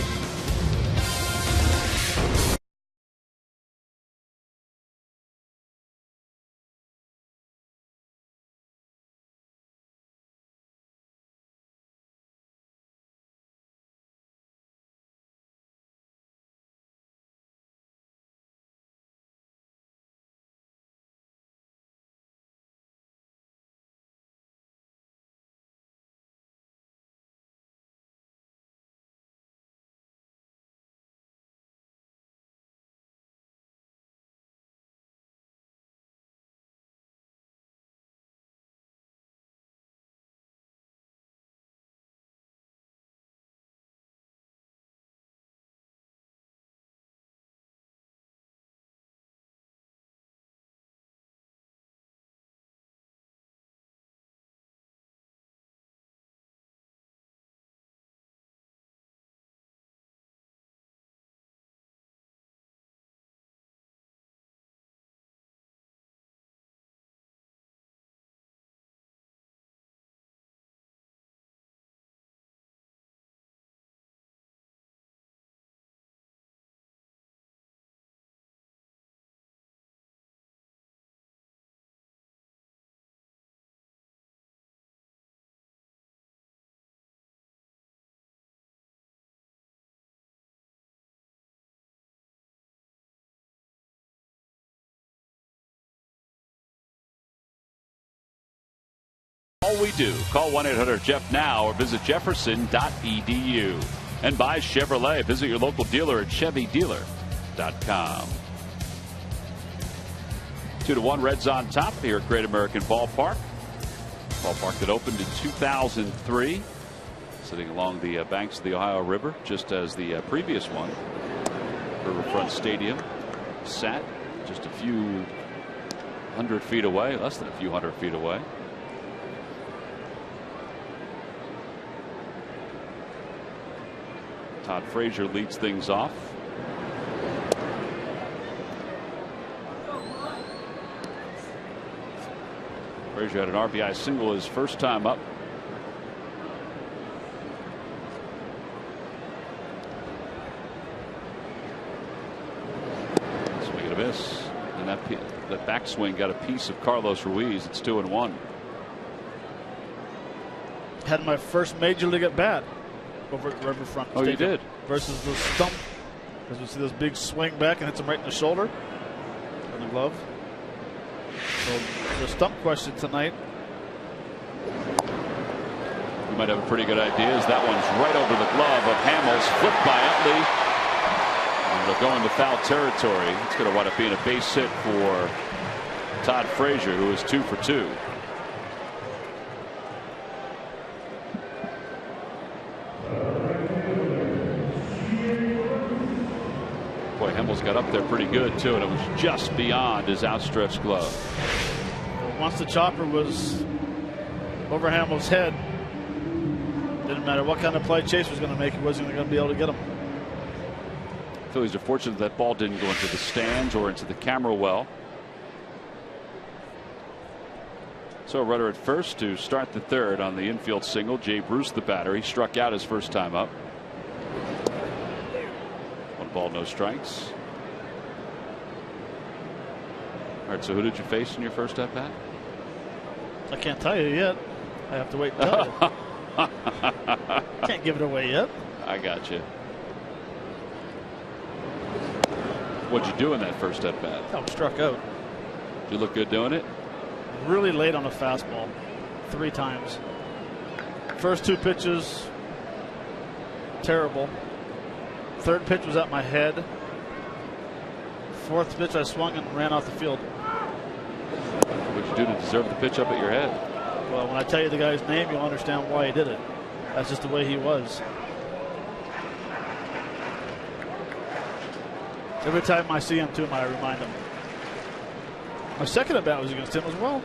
Speaker 1: All we do. Call 1-800-JEFF now or visit jefferson.edu. And buy Chevrolet. Visit your local dealer at chevydealer.com. 2-1 Reds on top here at Great American Ballpark. Ballpark that opened in 2003. Sitting along the banks of the Ohio River, just as the previous one. Riverfront Stadium sat just a few hundred feet away, less than a few hundred feet away. Todd Frazier leads things off. Frazier had an RBI single his first time up. Swing and a miss. And that backswing got a piece of Carlos Ruiz. It's 2-1.
Speaker 3: Had my first major league at bat over at Riverfront Stadium.
Speaker 1: Oh, you did?
Speaker 3: Versus the stump. As we see this big swing back and hits him right in the shoulder. On the glove. So the stump question tonight.
Speaker 1: You might have a pretty good idea as that one's right over the glove of Hamels. Flipped by Utley. And they'll go into foul territory. It's going to wind up being a base hit for Todd Frazier, who is 2 for 2. Hamels got up there pretty good too, and it was just beyond his outstretched glove.
Speaker 3: Once the chopper was over Hamels' head, didn't matter what kind of play Chase was going to make, he wasn't going to be able to get him.
Speaker 1: Phillies are fortunate that ball didn't go into the stands or into the camera well. So a runner at first to start the third on the infield single. Jay Bruce, the batter. He struck out his first time up. 1 ball, no strikes. All right, so who did you face in your first at bat?
Speaker 3: I can't tell you yet. I have to wait and tell you. Can't give it away yet.
Speaker 1: I got you. What'd you do in that first at bat?
Speaker 3: I struck out.
Speaker 1: Did you look good doing it?
Speaker 3: Really late on a fastball. 3 times. First 2 pitches, terrible. Third pitch was at my head. Fourth pitch I swung and ran off the field.
Speaker 1: What'd you do to deserve the pitch up at your head?
Speaker 3: Well, when I tell you the guy's name, you'll understand why he did it. That's just the way he was. Every time I see him, too, I remind him. My second at bat was against him as well.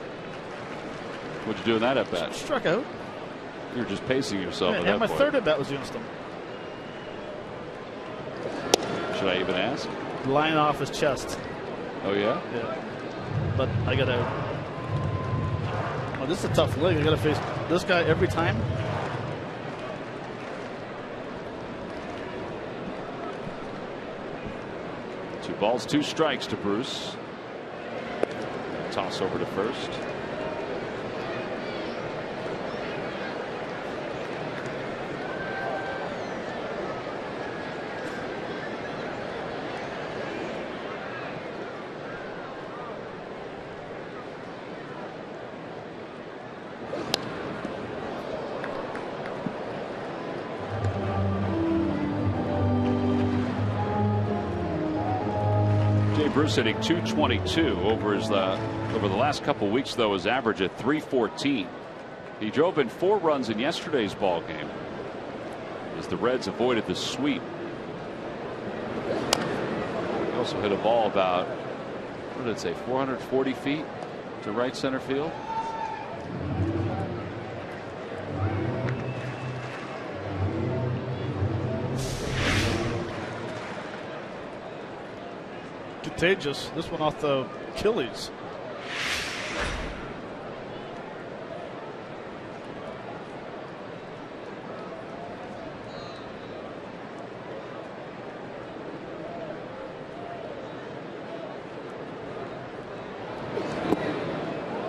Speaker 1: What'd you do in that at bat?
Speaker 3: Struck out.
Speaker 1: You were just pacing yourself.
Speaker 3: Yeah,
Speaker 1: at
Speaker 3: and
Speaker 1: that
Speaker 3: my
Speaker 1: point.
Speaker 3: third at bat was against him.
Speaker 1: Should I even ask?
Speaker 3: Lying off his chest.
Speaker 1: Oh yeah.
Speaker 3: Yeah. But I gotta. Oh, this is a tough league. I gotta face this guy every time.
Speaker 1: Two balls, 2 strikes to Bruce. Toss over to first. Bruce hitting .222 over the last couple weeks, though his average at .314. He drove in 4 runs in yesterday's ball game as the Reds avoided the sweep. He also hit a ball about, what did it say, 440 feet to right center field.
Speaker 3: Contagious. This one off the Achilles.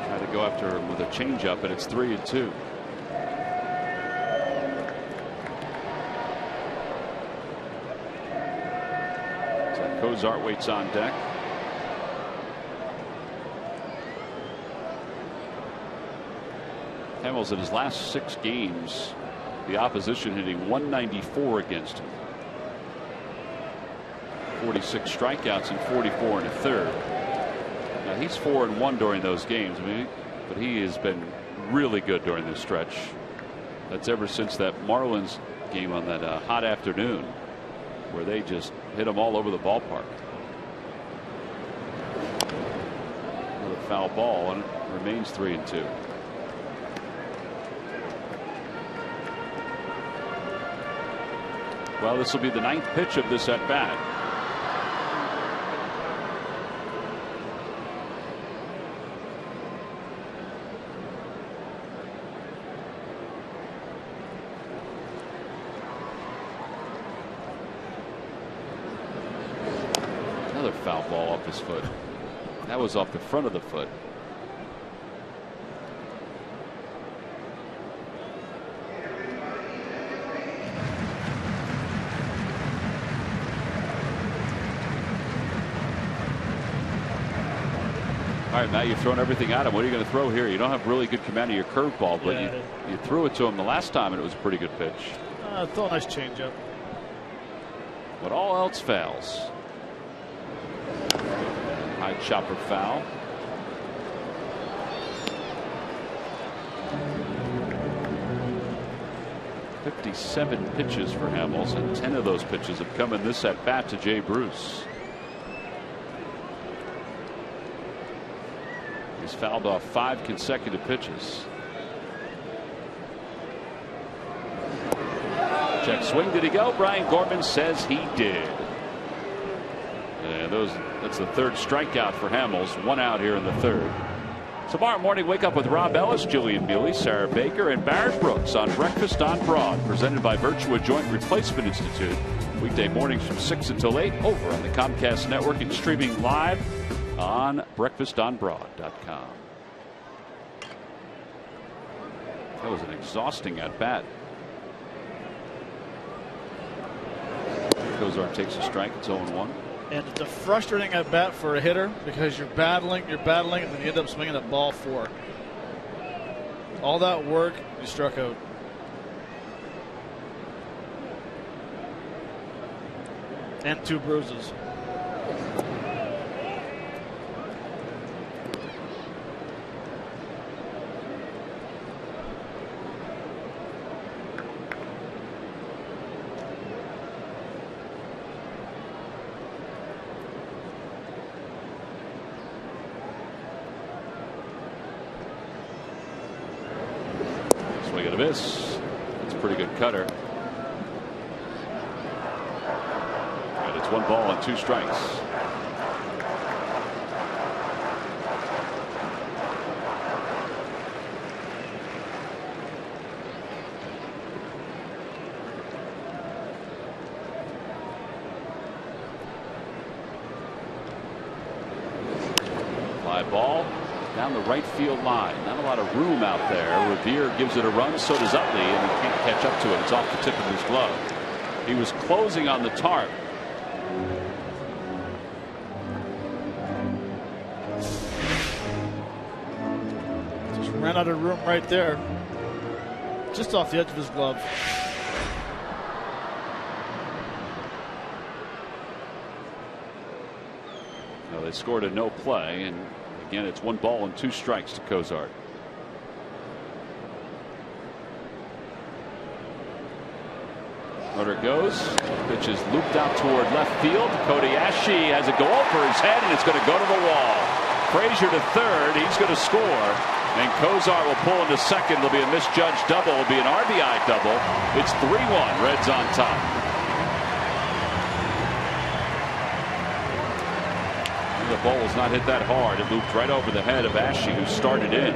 Speaker 1: Try to go after him with a changeup, and it's 3-2. Cozart waits on deck. Hamels in his last 6 games, the opposition hitting .194 against him. 46 strikeouts and 44 1/3. Now he's 4-1 during those games, but he has been really good during this stretch. That's ever since that Marlins game on that hot afternoon, where they just hit him all over the ballpark. Another foul ball, and it remains 3-2. Well, this will be the 9th pitch of this at bat. Another foul ball off his foot. That was off the front of the foot. All right, Matt, you've thrown everything at him. What are you going to throw here? You don't have really good command of your curveball, but you threw it to him the last time, and it was a pretty good pitch.
Speaker 3: Throw a nice changeup.
Speaker 1: But all else fails. High chopper foul. .57 pitches for Hamels, and 10 of those pitches have come in this at bat to Jay Bruce. He's fouled off 5 consecutive pitches. Check swing. Did he go? Brian Gorman says he did. And that's the 3rd strikeout for Hamels. 1 out here in the 3rd. Tomorrow morning, wake up with Rob Ellis, Jillian Mealy, Sarah Baker, and Barrett Brooks on Breakfast on Broad, presented by Virtua Joint Replacement Institute. Weekday mornings from 6 until 8 over on the Comcast Network and streaming live on breakfastonbroad.com. That was an exhausting at-bat. Cozart takes a strike. It's 0-1.
Speaker 3: And it's a frustrating at bat for a hitter because you're battling, and then you end up swinging at ball 4. All that work, you struck out. And 2 bruises.
Speaker 1: Miss. It's a pretty good cutter. And it's 1 ball and 2 strikes. Fly ball down the right field line. Not a lot of room out there. Revere gives it a run. So does Utley, and he can't catch up to it. It's off the tip of his glove. He was closing on the tarp.
Speaker 3: Just ran out of room right there. Just off the edge of his glove.
Speaker 1: Well, they scored a no play, and again, it's 1 ball and 2 strikes to Cozart. Runner goes. Pitch is looped out toward left field. Cody Ashe has it go over his head, and it's going to go to the wall. Frazier to third. He's going to score. And Cozart will pull into second. It'll be a misjudged double. It'll be an RBI double. It's 3-1. Reds on top. The ball was not hit that hard. It looped right over the head of Ashe, who started in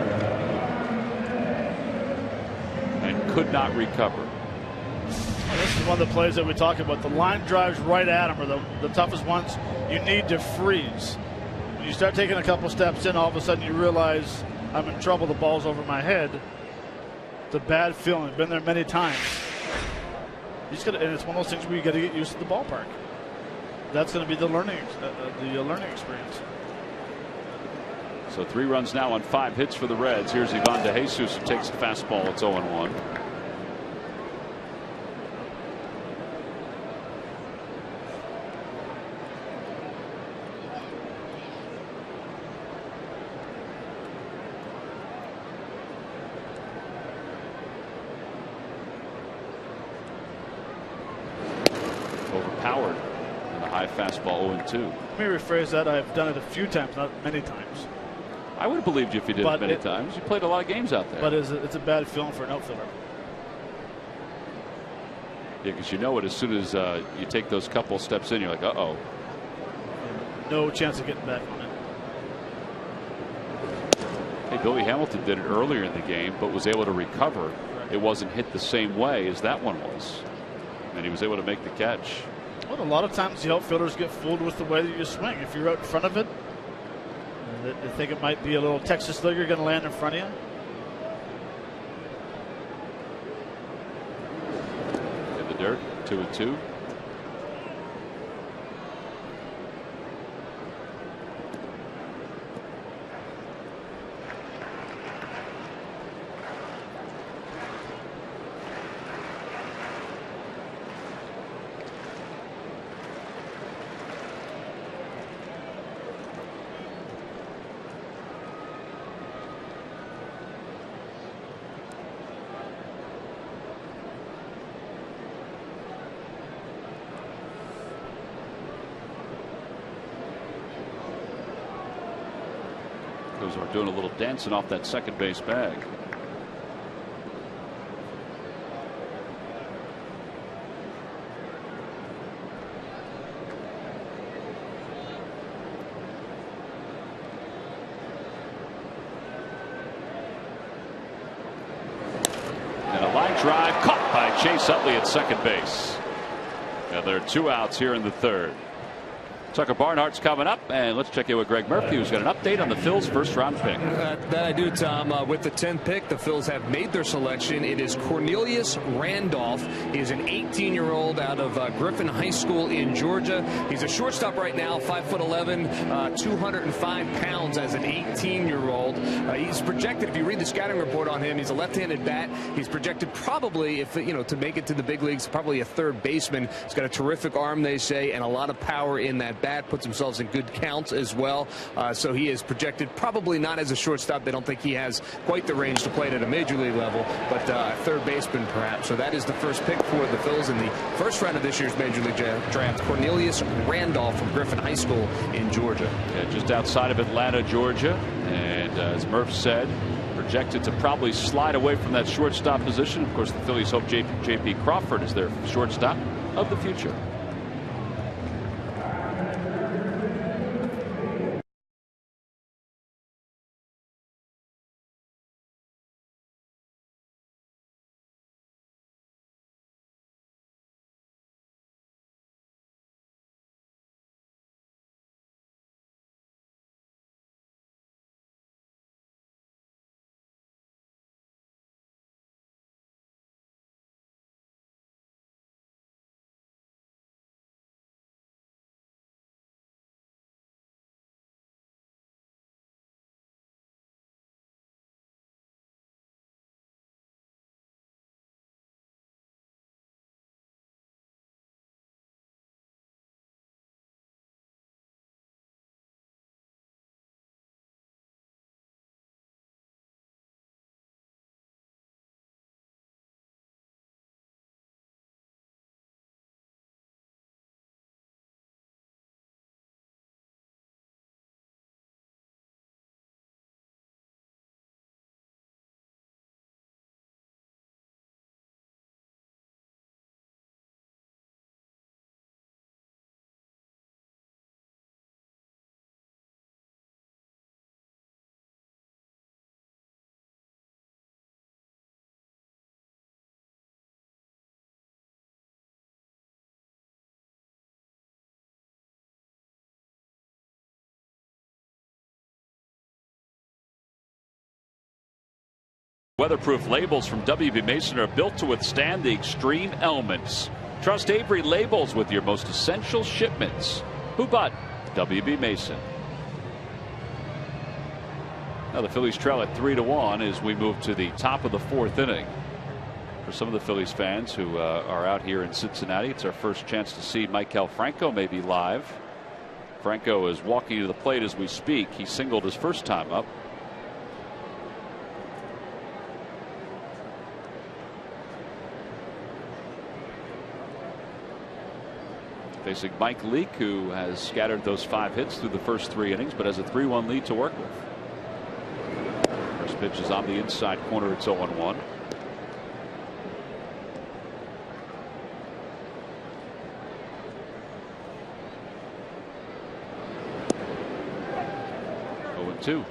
Speaker 1: and could not recover.
Speaker 3: This is one of the plays that we talk about. The line drives right at him are the toughest ones. You need to freeze. When you start taking a couple steps in, all of a sudden you realize I'm in trouble. The ball's over my head. It's a bad feeling. Been there many times. And it's one of those things where you got to get used to the ballpark. That's going to be the learning experience.
Speaker 1: So 3 runs now on 5 hits for the Reds. Here's Ivan DeJesus, who takes a fastball. It's 0-1. Overpowered. High fastball 0-2.
Speaker 3: Let me rephrase that. I've done it a few times, not many times.
Speaker 1: I would have believed you if you did it many times. You played a lot of games out there.
Speaker 3: But it's a bad feeling for an outfielder.
Speaker 1: Yeah, because you know it as soon as you take those couple steps in, you're like, uh-oh.
Speaker 3: No chance of getting back on it.
Speaker 1: Hey, Billy Hamilton did it earlier in the game, but was able to recover. It wasn't hit the same way as that one was. And he was able to make the catch.
Speaker 3: Well, a lot of times the outfielders get fooled with the way that you swing. If you're out in front of it, they think it might be a little Texas slugger going to land in front of you.
Speaker 1: In the dirt, 2-2. Are doing a little dancing off that second base bag. drive caught by Chase Utley at second base. And there are 2 outs here in the third. Tucker Barnhart's coming up, and let's check in with Greg Murphy, who's got an update on the Phils' first-round pick.
Speaker 4: That I do, Tom. With the 10th pick, the Phils have made their selection. It is Cornelius Randolph. He is an 18-year-old out of Griffin High School in Georgia. He's a shortstop right now, 5'11", 205 pounds as an 18-year-old. He's projected, if you read the scouting report on him, he's a left-handed bat. He's projected probably, if to make it to the big leagues, probably a third baseman. He's got a terrific arm, they say, and a lot of power in that bat, puts themselves in good counts as well. So he is projected probably not as a shortstop. They don't think he has quite the range to play it at a major league level, but third baseman perhaps. So that is the first pick for the Phils in the first round of this year's major league draft. Cornelius Randolph from Griffin High School in Georgia.
Speaker 1: Yeah, just outside of Atlanta, Georgia. And as Murph said, projected to probably slide away from that shortstop position. Of course, the Phillies hope J.P. Crawford is their shortstop of the future. Weatherproof labels from W.B. Mason are built to withstand the extreme elements. Trust Avery Labels with your most essential shipments. Who but W.B. Mason? Now the Phillies trail at 3-1 as we move to the top of the 4th inning. For some of the Phillies fans who are out here in Cincinnati, it's our first chance to see Maikel Franco maybe live. Franco is walking to the plate as we speak. He singled his first time up. Facing Mike Leake, who has scattered those 5 hits through the first 3 innings, but has a 3-1 lead to work with. First pitch is on the inside corner. It's 0-1. 0-2.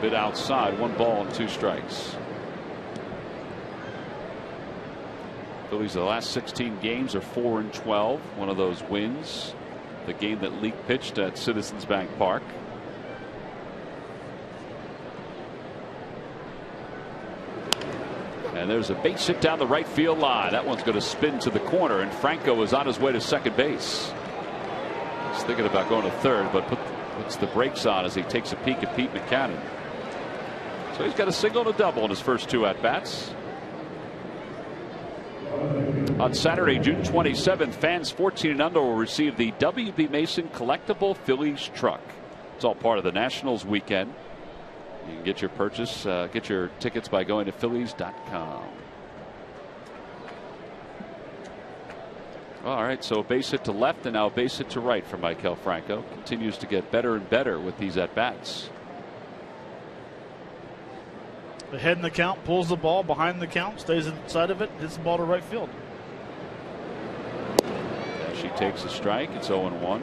Speaker 1: Bit outside, 1 ball and 2 strikes. Phillies, the last 16 games are 4-12. One of those wins, the game that Leake pitched at Citizens Bank Park. And there's a base hit down the right field line. That one's going to spin to the corner, and Franco is on his way to second base. He's thinking about going to third, but puts the brakes on as he takes a peek at Pete Buchanan. So he's got a single and a double in his first 2 at-bats. On Saturday, June 27th, fans 14 and under will receive the W.B. Mason collectible Phillies truck. It's all part of the Nationals weekend. You can get your get your tickets by going to Phillies.com. All right, so a base hit to left and now a base hit to right for Maikel Franco. Continues to get better and better with these at-bats.
Speaker 3: Ahead in the count, pulls the ball behind the count, stays inside of it, hits the ball to right field.
Speaker 1: Kobayashi takes a strike. It's 0-1.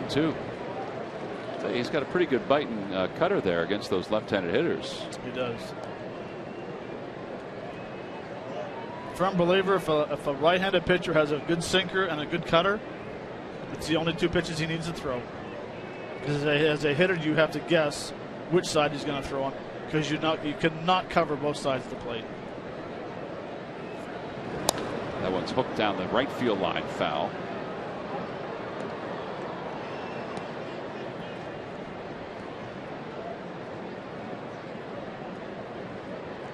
Speaker 1: Two. He's got a pretty good biting cutter there against those left-handed hitters.
Speaker 3: He does. Firm believer, if a right-handed pitcher has a good sinker and a good cutter, it's the only two pitches he needs to throw. Because as a hitter, you have to guess which side he's going to throw on, because you cannot cover both sides of the plate.
Speaker 1: That one's hooked down the right field line, foul.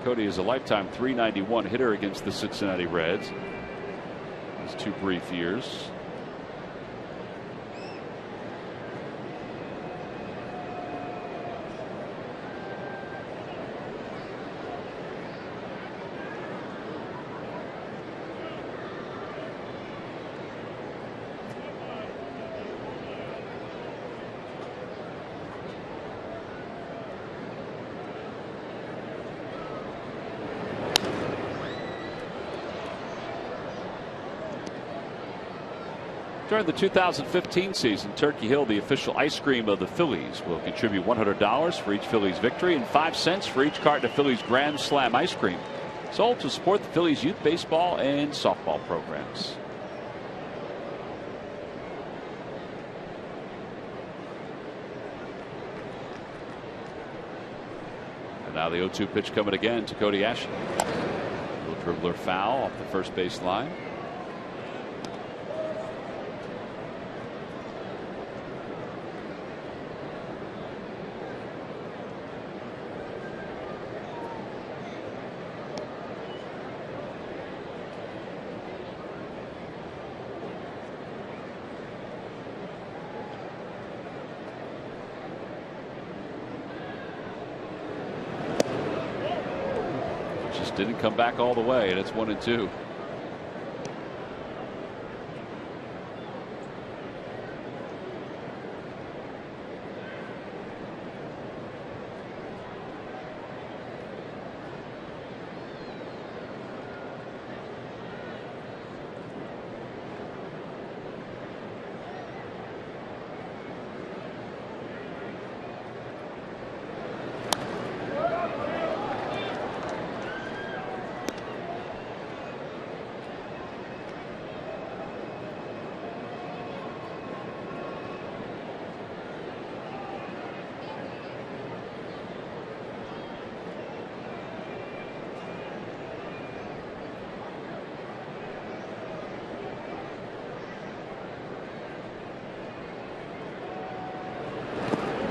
Speaker 1: Cody is a lifetime .391 hitter against the Cincinnati Reds. His 2 brief years. During the 2015 season, Turkey Hill, the official ice cream of the Phillies, will contribute $100 for each Phillies victory and 5 cents for each carton of Phillies Grand Slam ice cream, sold to support the Phillies youth baseball and softball programs. And now the 0-2 pitch coming again to Kobayashi. Little dribbler foul off the first base line. Didn't come back all the way, and it's 1-2.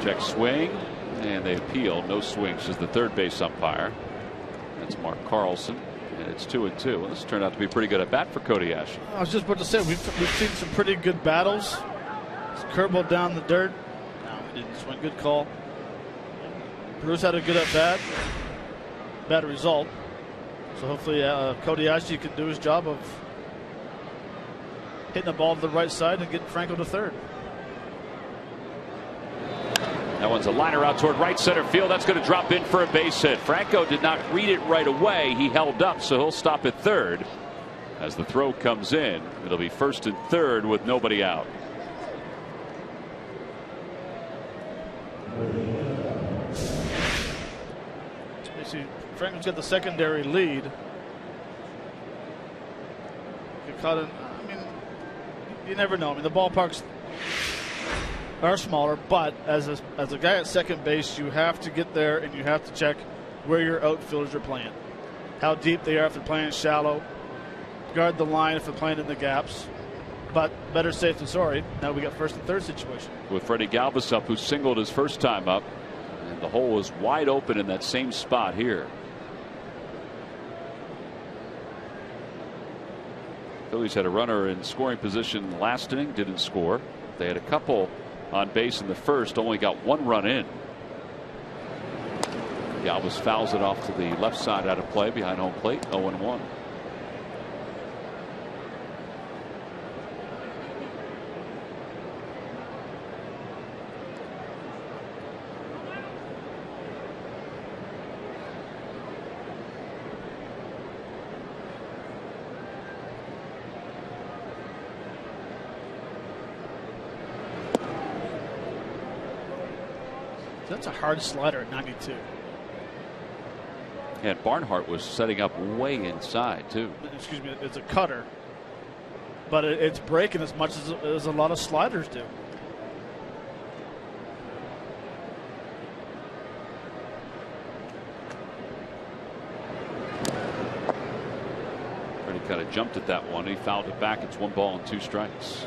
Speaker 1: Check swing, and they appeal. No swing, says the third base umpire. That's Mark Carlson, and it's 2-2. Well, this turned out to be pretty good at bat for Kobayashi.
Speaker 3: I was just about to say, we've seen some pretty good battles. Curveball down the dirt. No, he didn't swing. Good call. Bruce had a good at bat. Bad result. So hopefully Kobayashi can do his job of hitting the ball to the right side and getting Franco to third.
Speaker 1: That one's a liner out toward right center field. That's going to drop in for a base hit. Franco did not read it right away. He held up, so he'll stop at third. As the throw comes in, it'll be first and third with nobody out.
Speaker 3: You see, Franco's got the secondary lead. Get caught in, I mean, you never know. I mean, the ballparks are smaller, but as a guy at second base, you have to get there and you have to check where your outfielders are playing, how deep they are if they're playing shallow, guard the line if they're playing in the gaps. But better safe than sorry. Now we got first and third situation
Speaker 1: with Freddie Galvis up, who singled his first time up, and the hole was wide open in that same spot here. Phillies had a runner in scoring position last inning, didn't score. They had a couple on base in the first, only got one run in. Galvis fouls it off to the left side out of play behind home plate. 0-1.
Speaker 3: That's a hard slider at 92.
Speaker 1: And Barnhart was setting up way inside, too.
Speaker 3: Excuse me, it's a cutter. But it's breaking as much as a lot of sliders do.
Speaker 1: Freddie kind of jumped at that one. He fouled it back. It's 1 ball and 2 strikes.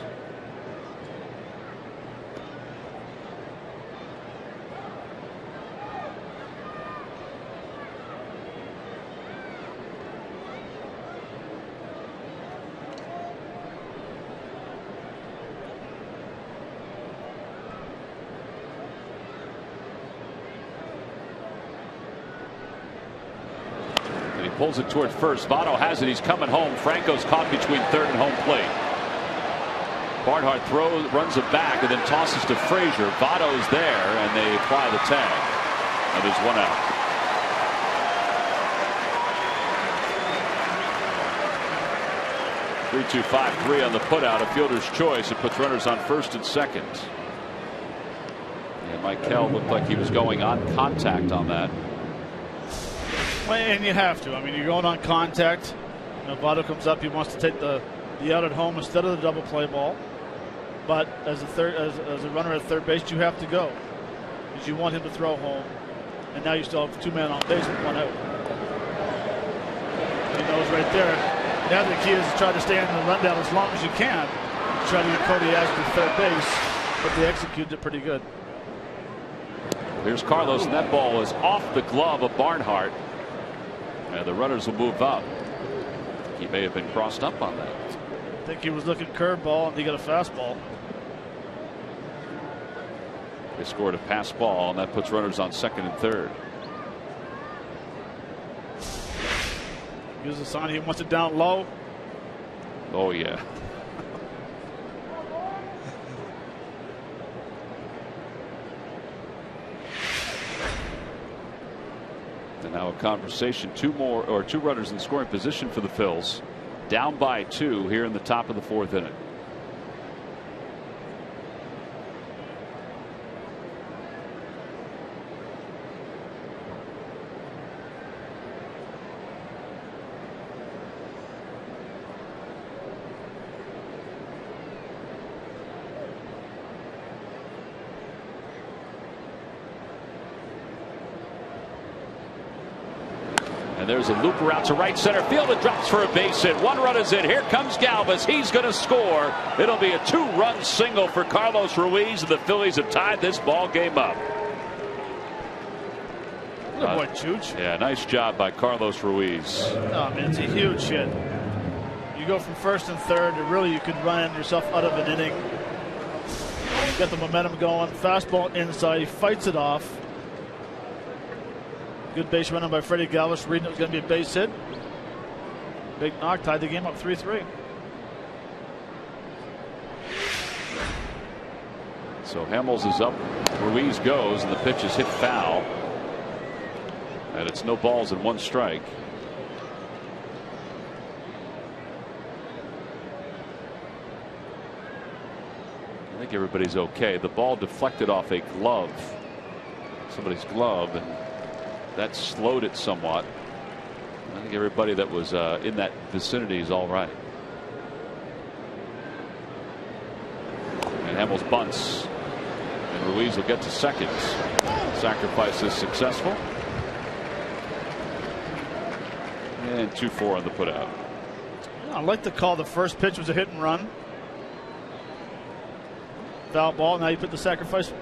Speaker 1: Pulls it towards first. Votto has it. He's coming home. Franco's caught between third and home plate. Barnhart runs it back and then tosses to Frazier. Votto's there, and they apply the tag. And there's 1 out. Three, 2-5-3 on the putout. A fielder's choice. It puts runners on first and second. And Michael looked like he was going on contact on that.
Speaker 3: And you have to. I mean, you're going on contact. Votto comes up. He wants to take the out at home instead of the double play ball. But as a runner at third base, you have to go because you want him to throw home. And now you still have 2 men on base with 1 out. He knows right there. Now the key is to try to stay in the rundown as long as you can. Try to get Cody Ash to third base, but they executed it pretty good.
Speaker 1: Here's Carlos, and that ball is off the glove of Barnhart. And the runners will move up. He may have been crossed up on that.
Speaker 3: I think he was looking curveball, and he got a fastball.
Speaker 1: They scored a pass ball, and that puts runners on second and third.
Speaker 3: Gives a sign he wants it down low.
Speaker 1: Oh, yeah. And now a conversation. 2 runners in scoring position for the Phils. Down by 2 here in the top of the 4th inning. There's a looper out to right center field. It drops for a base hit. 1 run is in. Here comes Galvis. He's going to score. It'll be a 2-run single for Carlos Ruiz, and the Phillies have tied this ball game up.
Speaker 3: Good boy, Chooch.
Speaker 1: Yeah, nice job by Carlos Ruiz.
Speaker 3: Oh, man, it's a huge hit. You go from first and third, and really you could run yourself out of an inning. You get the momentum going. Fastball inside. He fights it off. Good base running by Freddie Galvis, reading it was going to be a base hit. Big knock, tied the game up 3-3.
Speaker 1: So Hamels is up. Ruiz goes, and the pitch is hit foul. And it's no balls and 1 strike. I think everybody's okay. The ball deflected off a glove, somebody's glove, and that slowed it somewhat. I think everybody that was in that vicinity is all right. And Hamels bunts, and Ruiz will get to second. Sacrifice is successful. And 2-4 on the putout.
Speaker 3: I like the call. The first pitch was a hit and run. Foul ball. Now you put the sacrifice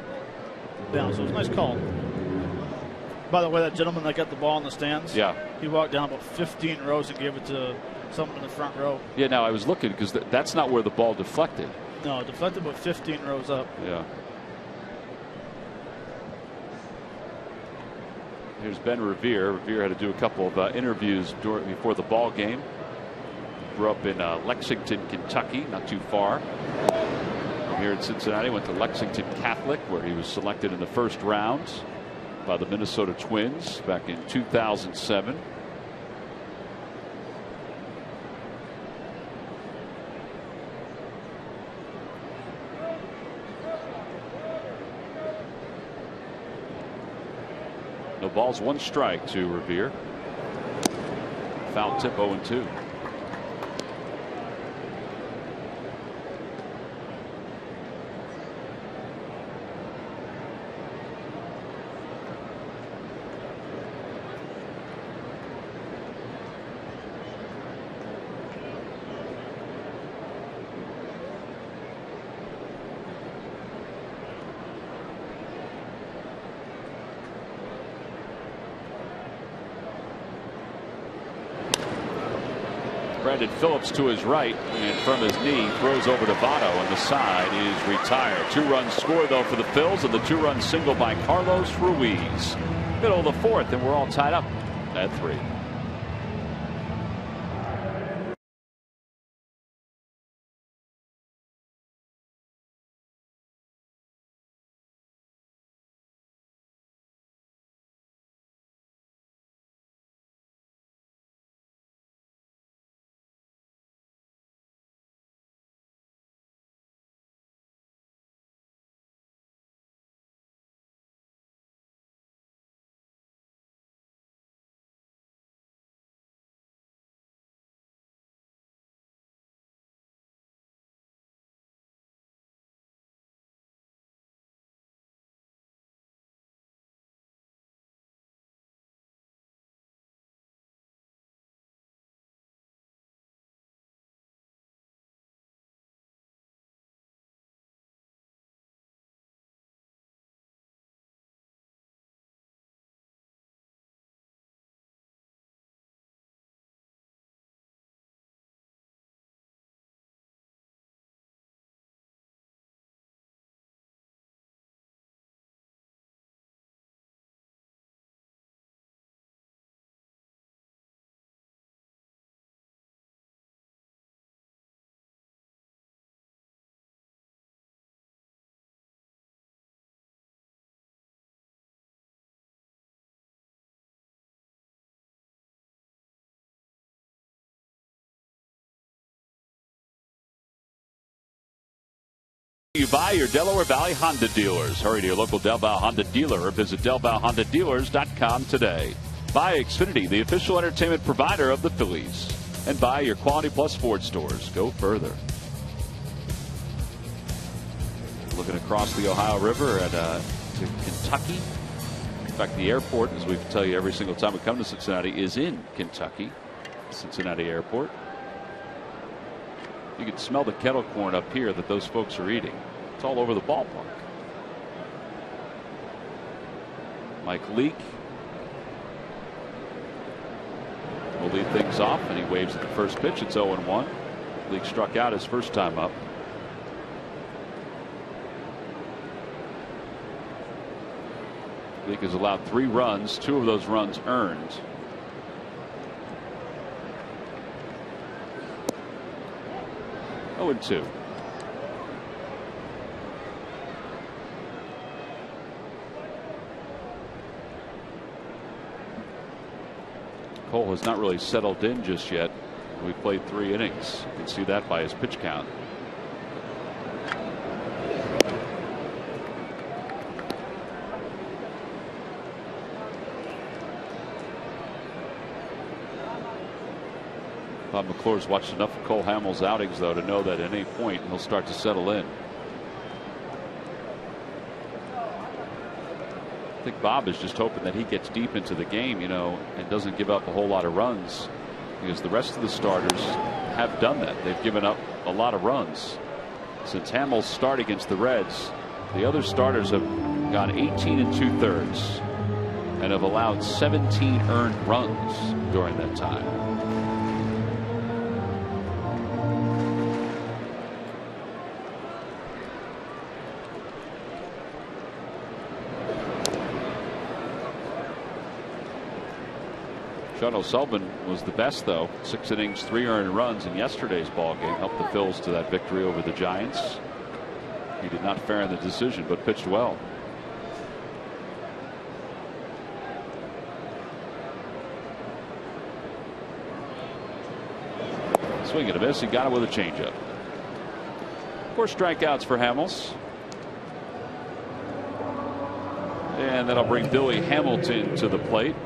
Speaker 3: down. So it was a nice call. By the way, that gentleman that got the ball in the stands,
Speaker 1: yeah,
Speaker 3: he walked down about 15 rows and gave it to someone in the front row.
Speaker 1: Yeah, now I was looking because that's not where the ball deflected.
Speaker 3: No, it deflected about 15 rows up.
Speaker 1: Yeah. Here's Ben Revere. Revere had to do a couple of interviews before the ball game. Grew up in Lexington, Kentucky, not too far from here in Cincinnati. Went to Lexington Catholic, where he was selected in the first round by the Minnesota Twins back in 2007. No balls, 1 strike to Revere. Foul tip, 0-2. Brandon Phillips to his right, and from his knee throws over to Votto, and the side is retired. 2 runs scored though for the Phils, and the 2-run single by Carlos Ruiz. Middle of the 4th, and we're all tied up at 3. You buy your Delaware Valley Honda dealers. Hurry to your local Del Val Honda dealer or visit DelValHondaDealers.com today. Buy Xfinity, the official entertainment provider of the Phillies. And buy your Quality Plus Ford stores. Go further. Looking across the Ohio River to Kentucky. In fact, the airport, as we tell you every single time we come to Cincinnati, is in Kentucky. Cincinnati Airport. You can smell the kettle corn up here that those folks are eating. It's all over the ballpark. Mike Leake will lead things off, and he waves at the first pitch. It's 0-1. Leake struck out his first time up. Leake has allowed 3 runs, 2 of those runs earned. Oh, and 2. Cole has not really settled in just yet. We played 3 innings. You can see that by his pitch count. Bob McClure's watched enough of Cole Hamels' outings, though, to know that at any point he'll start to settle in. I think Bob is just hoping that he gets deep into the game, and doesn't give up a whole lot of runs, because the rest of the starters have done that. They've given up a lot of runs. Since Hamels' start against the Reds, the other starters have gone 18 2/3 and have allowed 17 earned runs during that time. Sean O'Sullivan was the best, though. 6 innings, 3 earned runs in yesterday's ball game. Helped the Phils to that victory over the Giants. He did not fare in the decision, but pitched well. Swing and a miss. He got it with a changeup. 4 strikeouts for Hamels. And that'll bring Billy Hamilton to the plate.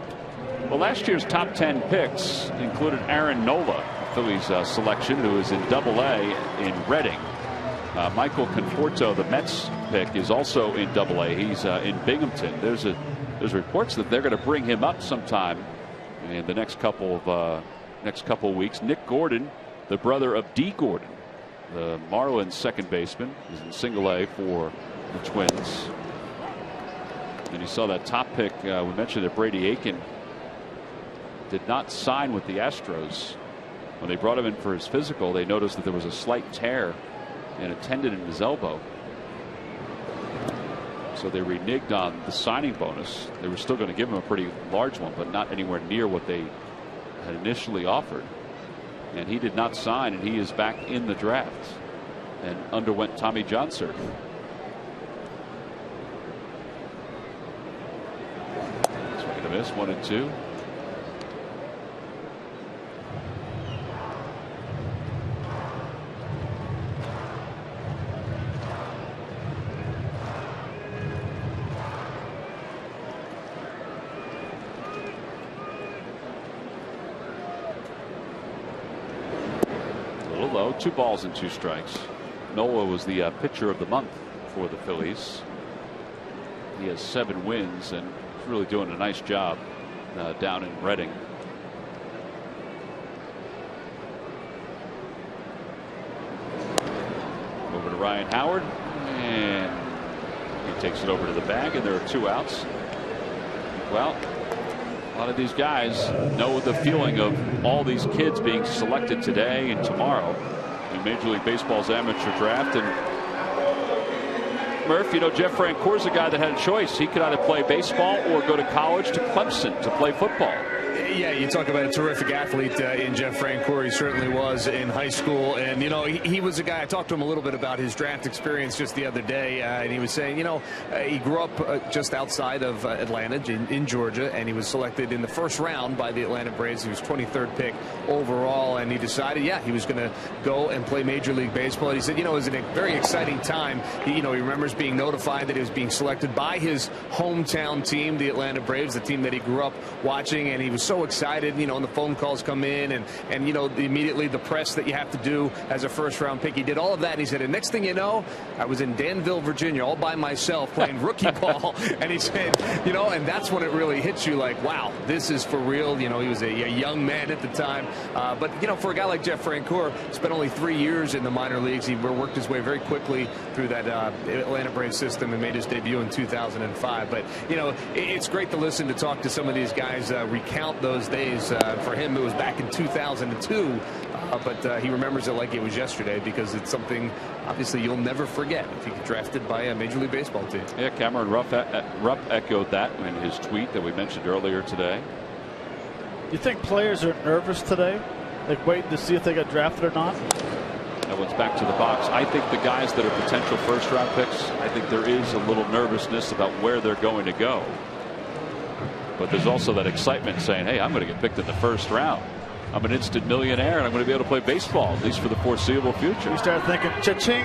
Speaker 1: Well, last year's top 10 picks included Aaron Nola, Phillies selection, who is in Double-A in Reading. Michael Conforto, the Mets pick, is also in Double-A. He's in Binghamton. There's reports that they're going to bring him up sometime in the next couple of weeks. Nick Gordon, the brother of Dee Gordon, the Marlins second baseman, is in Single-A for the Twins. And you saw that top pick. We mentioned that Brady Aiken did not sign with the Astros. When they brought him in for his physical, they noticed that there was a slight tear in a tendon in his elbow. So they reneged on the signing bonus. They were still going to give him a pretty large one, but not anywhere near what they had initially offered. And he did not sign, and he is back in the draft and underwent Tommy John surgery. Swing and a miss, 1-2. Low, 2 balls and 2 strikes. Nola was the pitcher of the month for the Phillies. He has 7 wins and is really doing a nice job down in Reading. Over to Ryan Howard, and he takes it over to the bag, and there are 2 outs. Well, a lot of these guys know the feeling of all these kids being selected today and tomorrow in Major League Baseball's amateur draft. And Murph, you know, Jeff Francoeur's a guy that had a choice. He could either play baseball or go to college to Clemson to play football.
Speaker 4: Yeah, you talk about a terrific athlete in Jeff Francoeur. He certainly was in high school. And, you know, he was a guy, I talked to him a little bit about his draft experience just the other day. And he was saying, you know, he grew up just outside of Atlanta in Georgia. And he was selected in the first round by the Atlanta Braves. He was 23rd pick overall. And he decided, yeah, he was going to go and play Major League Baseball. And he said, you know, it was a very exciting time. He remembers being notified that he was being selected by his hometown team, the Atlanta Braves, the team that he grew up watching. And he was so excited, you know, and the phone calls come in and you know, immediately the press that you have to do as a first-round pick. He did all of that, and he said, and next thing you know, I was in Danville, Virginia, all by myself playing rookie ball. And he said, you know, and that's when it really hits you like, wow, this is for real. You know, he was a young man at the time. But, you know, for a guy like Jeff Francoeur, spent only 3 years in the minor leagues. He worked his way very quickly through that Atlanta Braves system and made his debut in 2005. But, you know, it's great to listen to talk to some of these guys recount those days. For him, it was back in 2002, but he remembers it like it was yesterday because it's something obviously you'll never forget if you get drafted by a Major League Baseball team.
Speaker 1: Yeah, Cameron Rupp echoed that in his tweet that we mentioned earlier today.
Speaker 3: You think players are nervous today, like waiting to see if they got drafted or not?
Speaker 1: That one's back to the box. I think the guys that are potential first-round picks, I think there is a little nervousness about where they're going to go. But there's also that excitement saying, hey, I'm going to get picked in the first round. I'm an instant millionaire, and I'm going to be able to play baseball, at least for the foreseeable future.
Speaker 3: You start thinking, cha-ching.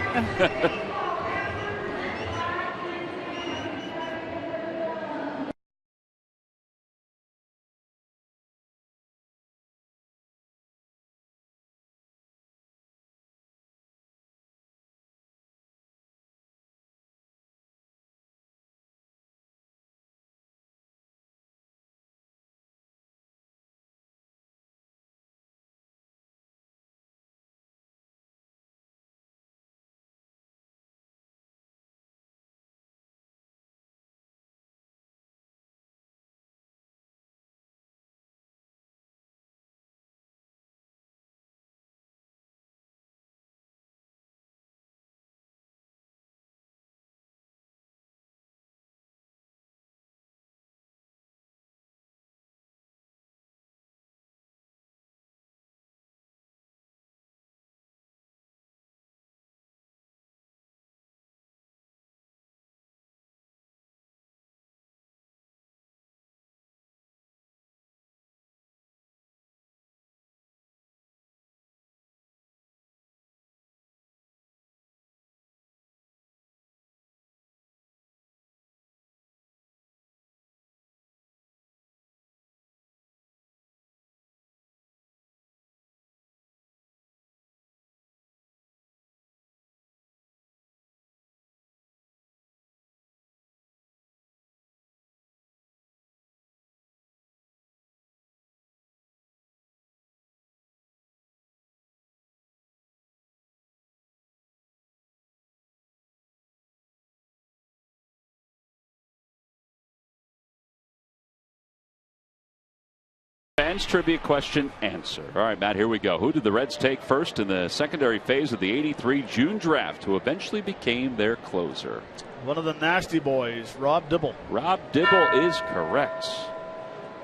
Speaker 1: Fans trivia question answer. All right, Matt, here we go. Who did the Reds take first in the secondary phase of the '83 June draft, who eventually became their closer?
Speaker 3: One of the nasty boys, Rob Dibble.
Speaker 1: Rob Dibble is correct.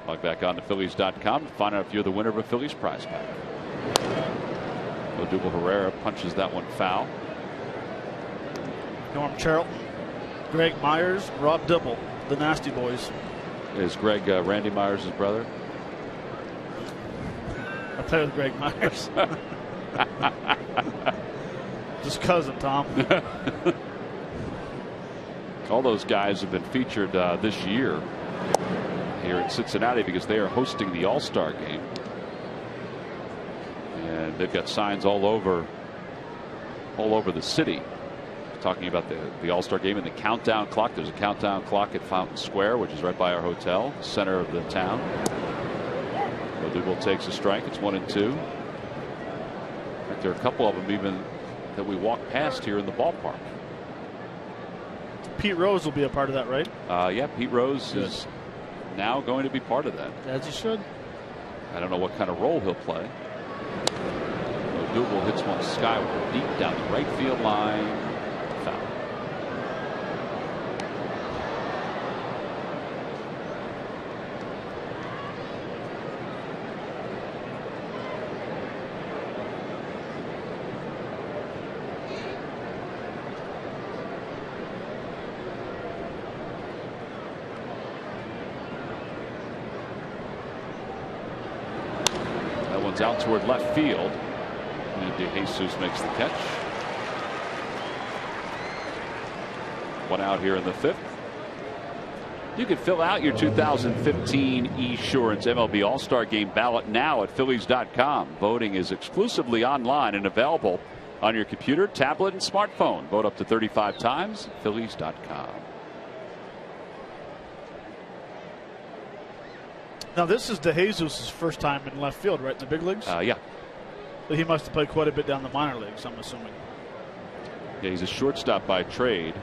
Speaker 1: Log back on to Phillies.com to find out if you're the winner of a Phillies prize pack. Odubel Herrera punches that one foul.
Speaker 3: Norm Charlton, Greg Myers, Rob Dibble, the nasty boys.
Speaker 1: Is Greg Randy Myers' brother?
Speaker 3: I play with Greg Myers. Just cousin, Tom.
Speaker 1: All those guys have been featured this year here in Cincinnati because they are hosting the All-Star game. And they've got signs all over the city talking about the All-Star game and the countdown clock. There's a countdown clock at Fountain Square, which is right by our hotel, center of the town. Odubel takes a strike. It's 1-2. In fact, there are a couple of them even that we walk past here in the ballpark.
Speaker 3: Pete Rose will be a part of that, right?
Speaker 1: Yeah, Pete Rose is now going to be part of that.
Speaker 3: As he should.
Speaker 1: I don't know what kind of role he'll play. Odubel hits one skyward, deep down the right field line. Foul. Out toward left field, and DeJesus makes the catch. One out here in the fifth. You can fill out your 2015 Esurance MLB All-Star Game ballot now at Phillies.com. Voting is exclusively online and available on your computer, tablet, and smartphone. Vote up to 35 times at Phillies.com.
Speaker 3: Now, this is DeJesus' first time in left field, right, in the big leagues?
Speaker 1: Yeah.
Speaker 3: But he must have played quite a bit down the minor leagues, I'm assuming.
Speaker 1: Yeah, he's a shortstop by trade.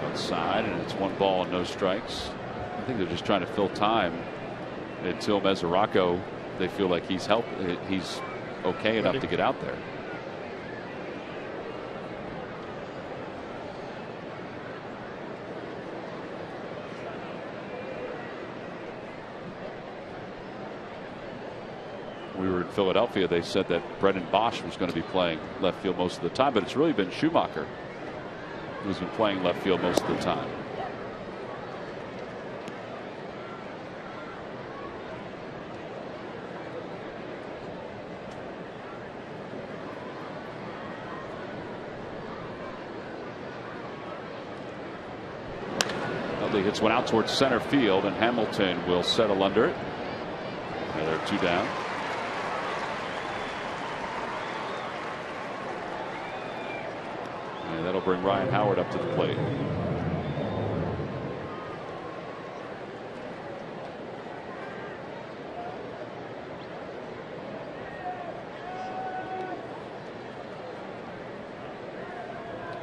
Speaker 1: Outside, and it's 1 ball and no strikes. I think they're just trying to fill time until Mesoraco, they feel like he's okay enough to get out there. We were in Philadelphia. They said that Brendan Bosch was going to be playing left field most of the time, but it's really been Schumacher who's been playing left field most of the time. Dudley hits one out towards center field, and Hamilton will settle under it. And they're 2 down. And that'll bring Ryan Howard up to the plate.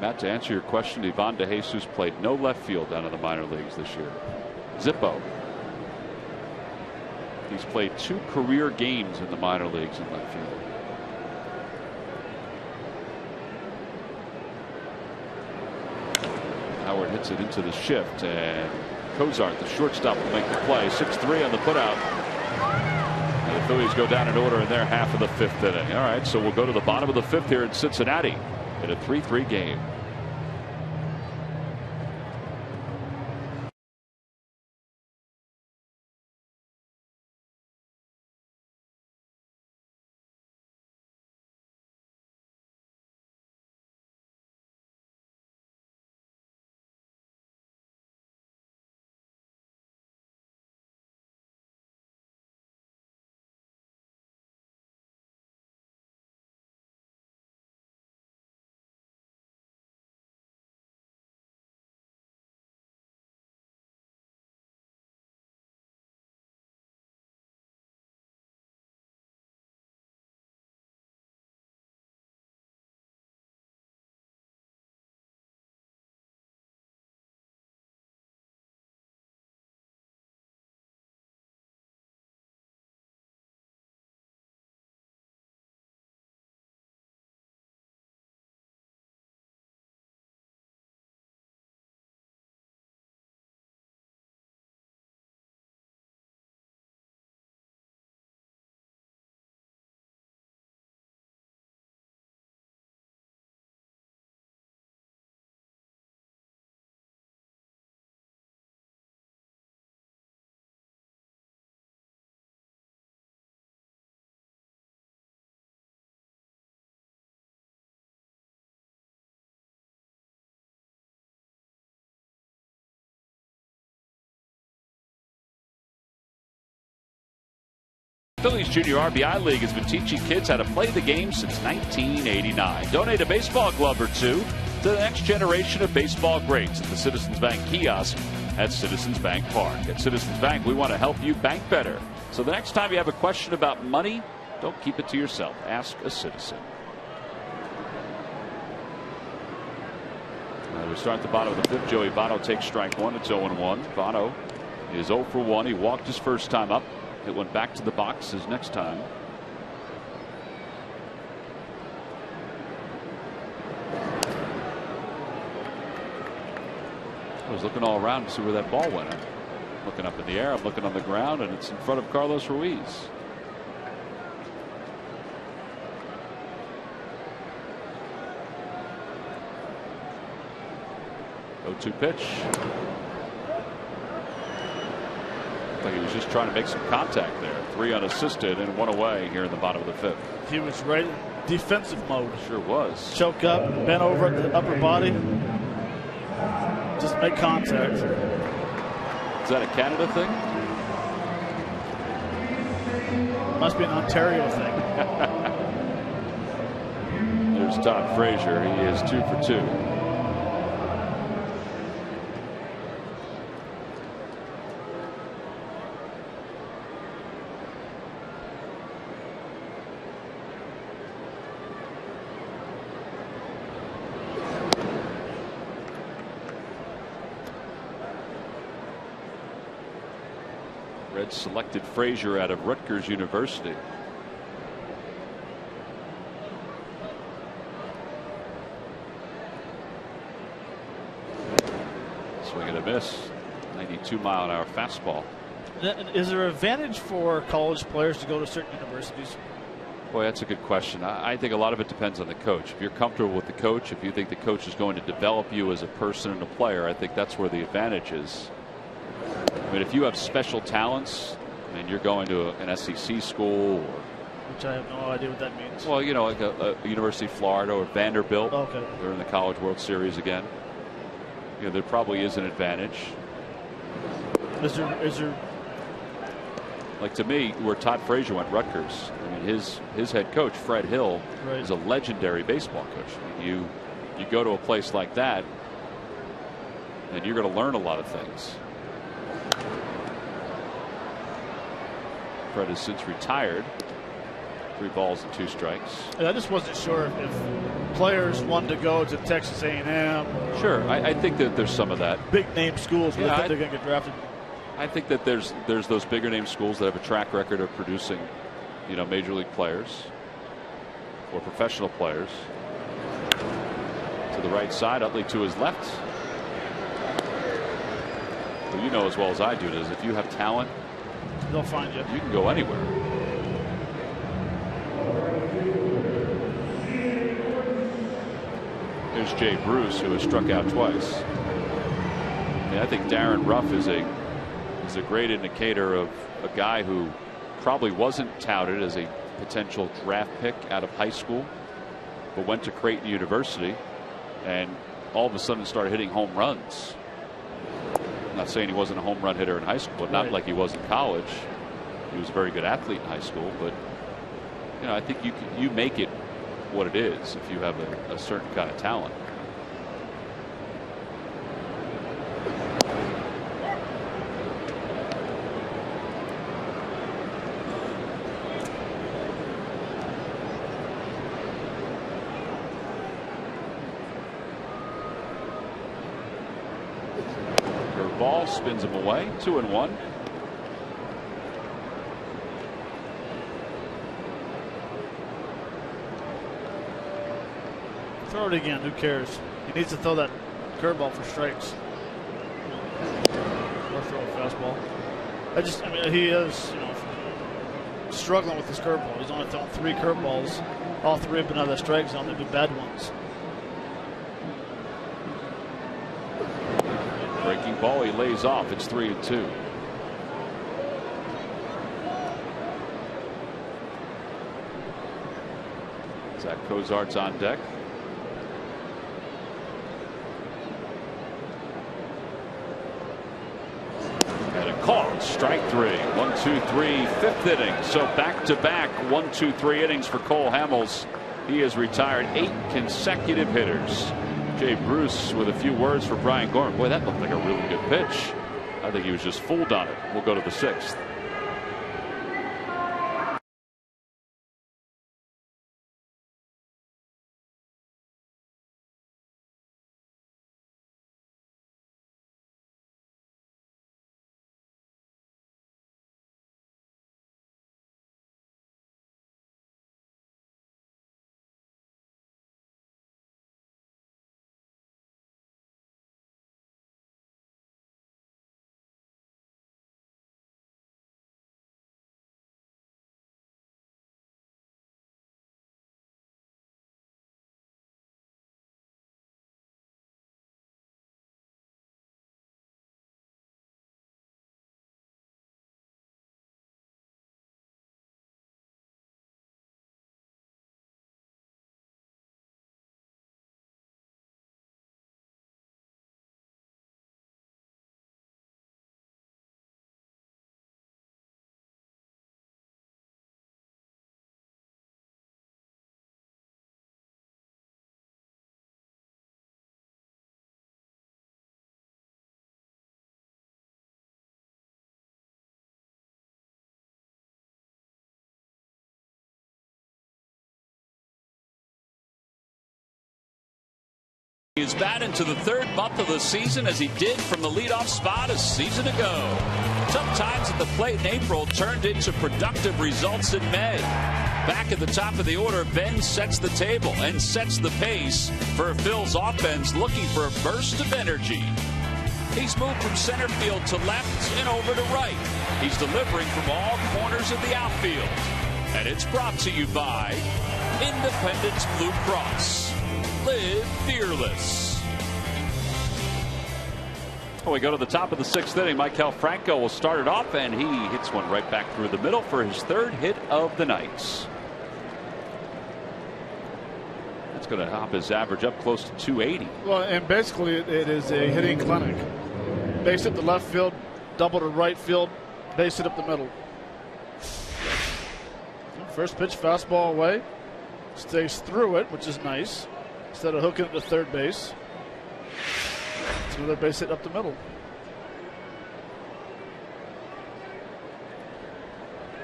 Speaker 1: Matt, to answer your question, Ivan DeJesus played no left field down in the minor leagues this year. Zippo. He's played 2 career games in the minor leagues in left field. Howard hits it into the shift, and Cozart, the shortstop, will make the play. 6-3 on the putout. And the Phillies go down in order in their half of the 5th inning. All right, so we'll go to the bottom of the 5th here in Cincinnati in a 3-3 game. Phillies Junior RBI League has been teaching kids how to play the game since 1989. Donate a baseball glove or two to the next generation of baseball greats at the Citizens Bank kiosk at Citizens Bank Park. At Citizens Bank, we want to help you bank better. So the next time you have a question about money, don't keep it to yourself. Ask a citizen. We start at the bottom of the fifth. Joey Votto takes strike one. It's 0-1. Votto is 0 for 1. He walked his first time up. It went back to the box his next time. I was looking all around to see where that ball went. I'm looking up in the air. I'm looking on the ground, and it's in front of Carlos Ruiz. 0-2 pitch. Looked like he was just trying to make some contact there. 3 unassisted and 1 away here in the bottom of the fifth.
Speaker 3: He was right in defensive mode.
Speaker 1: Sure was.
Speaker 3: Choke up, bent over at the upper body. Just make contact.
Speaker 1: Is that a Canada thing?
Speaker 3: Must be an Ontario thing.
Speaker 1: There's Todd Frazier. He is 2 for 2. Reds selected Frazier out of Rutgers University. Swing and a miss. 92-mile-an-hour fastball.
Speaker 3: Is there an advantage for college players to go to certain universities?
Speaker 1: Boy, that's a good question. I think a lot of it depends on the coach. If you're comfortable with the coach, if you think the coach is going to develop you as a person and a player, I think that's where the advantage is. I mean, if you have special talents and you're going to an SEC school,
Speaker 3: which I have no idea what that means.
Speaker 1: Well, you know, like a University of Florida or Vanderbilt.
Speaker 3: Okay.
Speaker 1: They're in the College World Series again. You know, there probably is an advantage.
Speaker 3: Is there?
Speaker 1: Like, to me, where Todd Frazier went, Rutgers. I mean, his head coach Fred Hill is a legendary baseball coach. I mean, you go to a place like that, and you're going to learn a lot of things. Fred has since retired. 3 balls and 2 strikes.
Speaker 3: And I just wasn't sure if players wanted to go to Texas A&M.
Speaker 1: Sure, I think that there's some of that.
Speaker 3: Big name schools where they're going to get drafted.
Speaker 1: I think that there's those bigger name schools that have a track record of producing, you know, major league players or professional players. To the right side, Utley to his left. Well, you know as well as I do is if you have talent,
Speaker 3: they'll find you.
Speaker 1: You can go anywhere. There's Jay Bruce, who has struck out twice. Yeah, I think Darren Ruff is a great indicator of a guy who probably wasn't touted as a potential draft pick out of high school, but went to Creighton University and all of a sudden started hitting home runs. I'm not saying he wasn't a home run hitter in high school, but not like he was in college. He was a very good athlete in high school, but you know, I think you make it what it is if you have a certain kind of talent. Ball spins him away. 2-1.
Speaker 3: Throw it again. Who cares? He needs to throw that curveball for strikes. Or throw a fastball. I mean, he is, you know, struggling with his curveball. He's only thrown 3 curveballs. All 3 have been out of the strike zone. They've been bad ones.
Speaker 1: Breaking ball, he lays off. It's 3-2. Zach Cozart's on deck. caught. Strike three. 1, 2, 3, fifth inning. So back-to-back 1, 2, 3 innings for Cole Hamels. He has retired 8 consecutive hitters. Jay Bruce with a few words for Brian Gorman. Boy, that looked like a really good pitch. I think he was just fooled on it. We'll go to the 6th. He is batting to the 3rd month of the season as he did from the leadoff spot a season ago. Tough times at the plate in April turned into productive results in May. Back at the top of the order, Ben sets the table and sets the pace for a Phil's offense looking for a burst of energy. He's moved from center field to left and over to right. He's delivering from all corners of the outfield. And it's brought to you by Independence Blue Cross. Live fearless. Well, we go to the top of the 6th inning. Maikel Franco will start it off, and he hits one right back through the middle for his 3rd hit of the night. That's going to hop his average up close to 280.
Speaker 3: Well, and basically it is a hitting clinic. Base hit to left field, double to right field, base hit up the middle. First pitch, fastball away. Stays through it, which is nice. Instead of hooking it to third base. It's another base hit up the middle.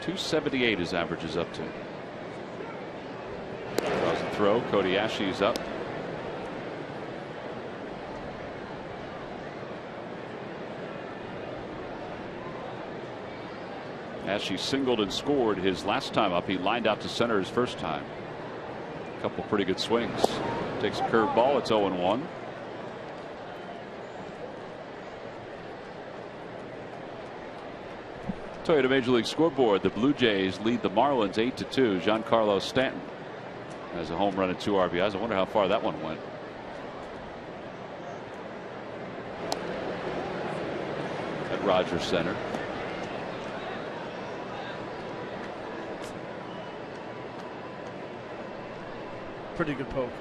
Speaker 1: 278 his average is up to. Draws the throw. Cody Ashley's up. Ashley singled and scored his last time up. He lined out to center his first time. A couple pretty good swings. Takes a curveball. It's 0-1. Toyota Major League Scoreboard. The Blue Jays lead the Marlins 8-2. Giancarlo Stanton has a home run and 2 RBIs. I wonder how far that one went. At Rogers Center.
Speaker 3: Pretty good poke.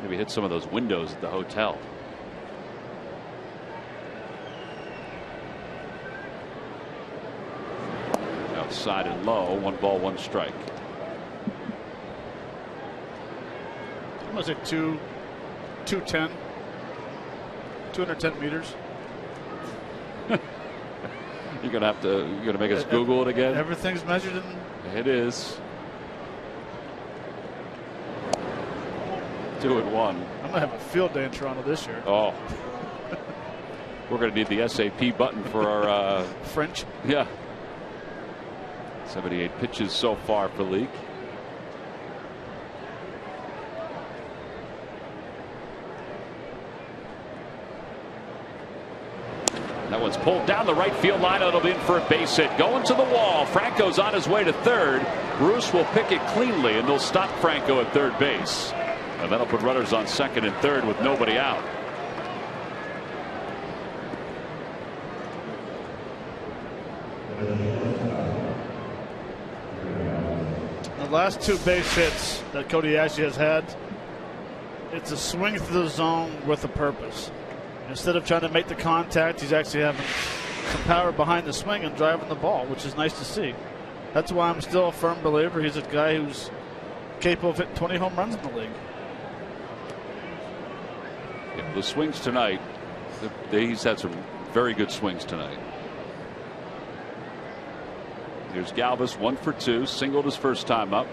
Speaker 1: Maybe hit some of those windows at the hotel. Outside and low. 1 ball, 1 strike.
Speaker 3: What was it? 210? 210 meters.
Speaker 1: You're gonna make us Google it again.
Speaker 3: Everything's measured in.
Speaker 1: It is. 2-1.
Speaker 3: I'm gonna have a field day in Toronto this year.
Speaker 1: Oh. We're gonna need the SAP button for our
Speaker 3: French.
Speaker 1: Yeah. 78 pitches so far for Leake. That one's pulled down the right field line. It'll be in for a base hit. Going to the wall. Franco's on his way to third. Bruce will pick it cleanly, and they'll stop Franco at third base. And that'll put runners on second and third with nobody out.
Speaker 3: The last 2 base hits that Cody Ashley has had, it's a swing through the zone with a purpose. Instead of trying to make the contact, he's actually having some power behind the swing and driving the ball, which is nice to see. That's why I'm still a firm believer he's a guy who's capable of hitting 20 home runs in the league.
Speaker 1: Yeah, the swings tonight, he's had some very good swings tonight. Here's Galvis, 1 for 2, singled his first time up.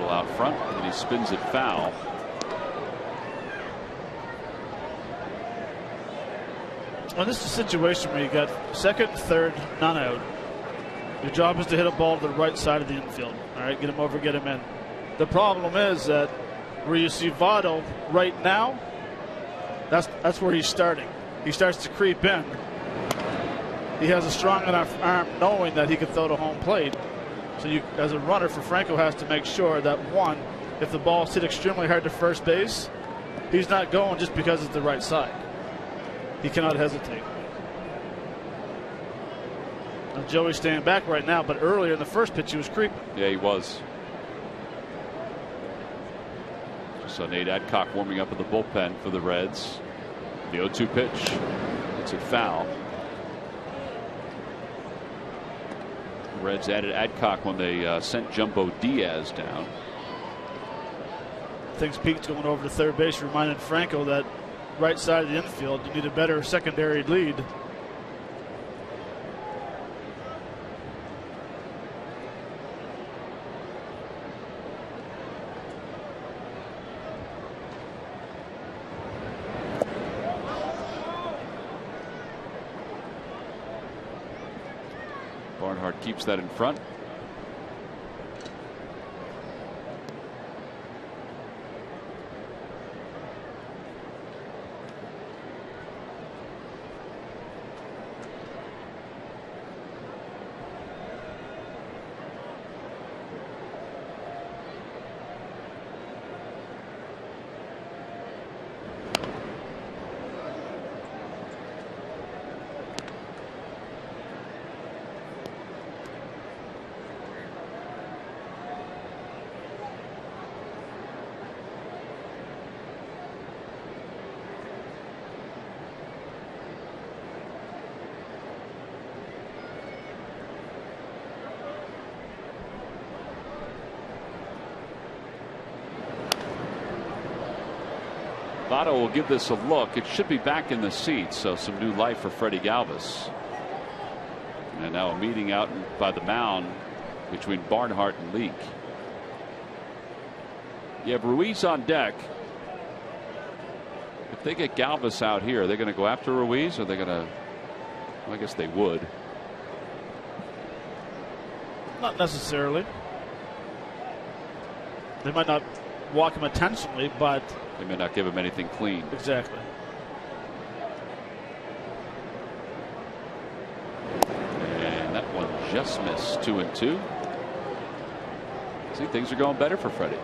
Speaker 1: Out front, and he spins it foul.
Speaker 3: Well, this is a situation where you got second, third, none out. Your job is to hit a ball to the right side of the infield. All right, get him over, get him in. The problem is that where you see Votto right now, that's where he's starting. He starts to creep in. He has a strong enough arm knowing that he can throw to home plate. So you, as a runner, for Franco, has to make sure that, one, if the ball's hit extremely hard to first base, he's not going just because it's the right side. He cannot hesitate. Now Joey's staying back right now, but earlier in the first pitch he was creeping.
Speaker 1: Yeah, he was. Just saw Nate Adcock warming up in the bullpen for the Reds. The 0-2 pitch. It's a foul. Reds added Adcock when they sent Jumbo Diaz down.
Speaker 3: Thinks Pete's going over to third base, reminded Franco that right side of the infield, you need a better secondary lead.
Speaker 1: Barnhart keeps that in front. Votto will give this a look. It should be back in the seats, so some new life for Freddie Galvis. And now a meeting out by the mound between Barnhart and Leake. You have Ruiz on deck. If they get Galvis out here, are they going to go after Ruiz, or are they going to? Well, I guess they would.
Speaker 3: Not necessarily. They might not walk him intentionally, but
Speaker 1: they may not give him anything clean.
Speaker 3: Exactly.
Speaker 1: And that one just missed. 2-2. See, things are going better for Freddie.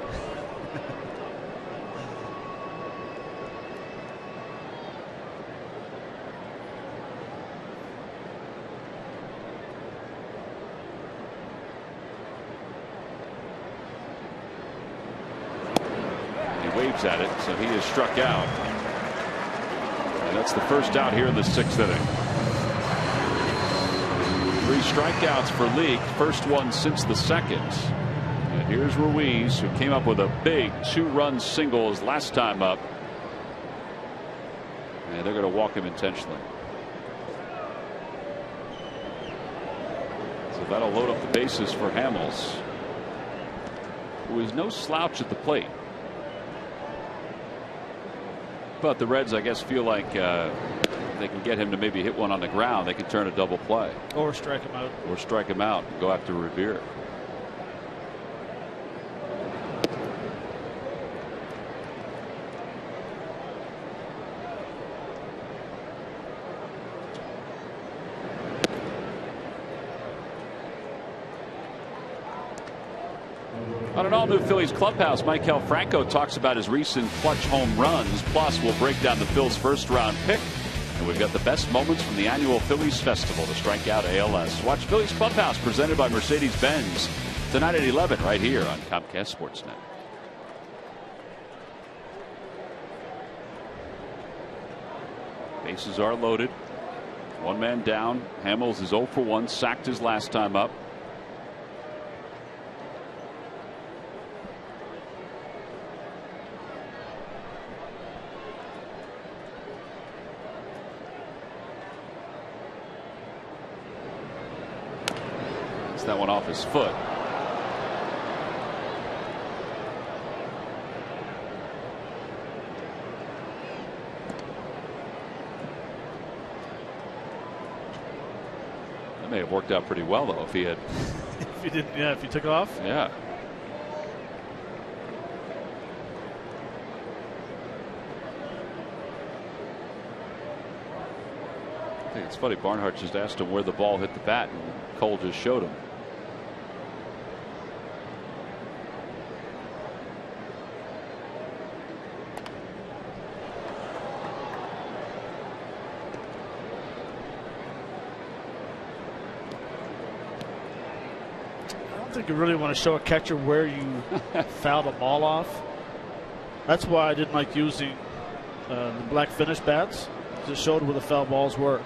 Speaker 1: At it, so he is struck out, and that's the first out here in the 6th inning. 3 strikeouts for Leake, first one since the 2nd. And here's Ruiz, who came up with a big 2-run single his last time up, and they're going to walk him intentionally. So that'll load up the bases for Hamels, who is no slouch at the plate. But the Reds, I guess, feel like they can get him to maybe hit one on the ground. They can turn a double play.
Speaker 3: Or strike him out.
Speaker 1: Or strike him out and go after Revere. On an all-new Phillies clubhouse, Maikel Franco talks about his recent clutch home runs. Plus, we'll break down the Phils' first-round pick. And we've got the best moments from the annual Phillies Festival to strike out ALS. Watch Phillies Clubhouse presented by Mercedes-Benz tonight at 11 right here on Comcast Sportsnet. Bases are loaded. One man down. Hamels is 0 for 1. Sacked his last time up. That one off his foot. That may have worked out pretty well though if he had.
Speaker 3: If he did, yeah, if he took off.
Speaker 1: Yeah. I think it's funny. Barnhart just asked him where the ball hit the bat, and Cole just showed him.
Speaker 3: I don't think you really want to show a catcher where you fouled a ball off. That's why I didn't like using the black finish bats. It showed where the foul balls were.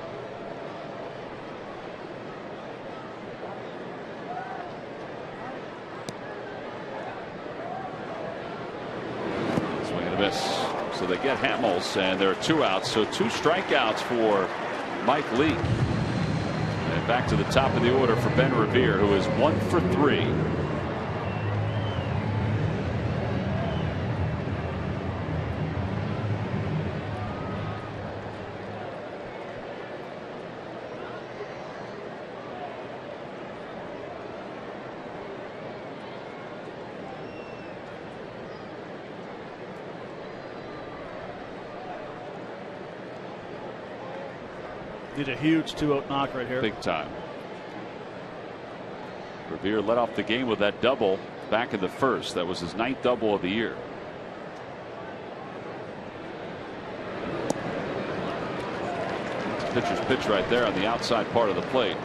Speaker 1: Miss. So they get Hamels, and there are 2 outs. So 2 strikeouts for Mike Leake. And back to the top of the order for Ben Revere, who is 1 for 3.
Speaker 3: Did a huge 2-0 knock right here.
Speaker 1: Big time. Revere led off the game with that double back in the first. That was his 9th double of the year. Pitcher's pitch right there on the outside part of the plate.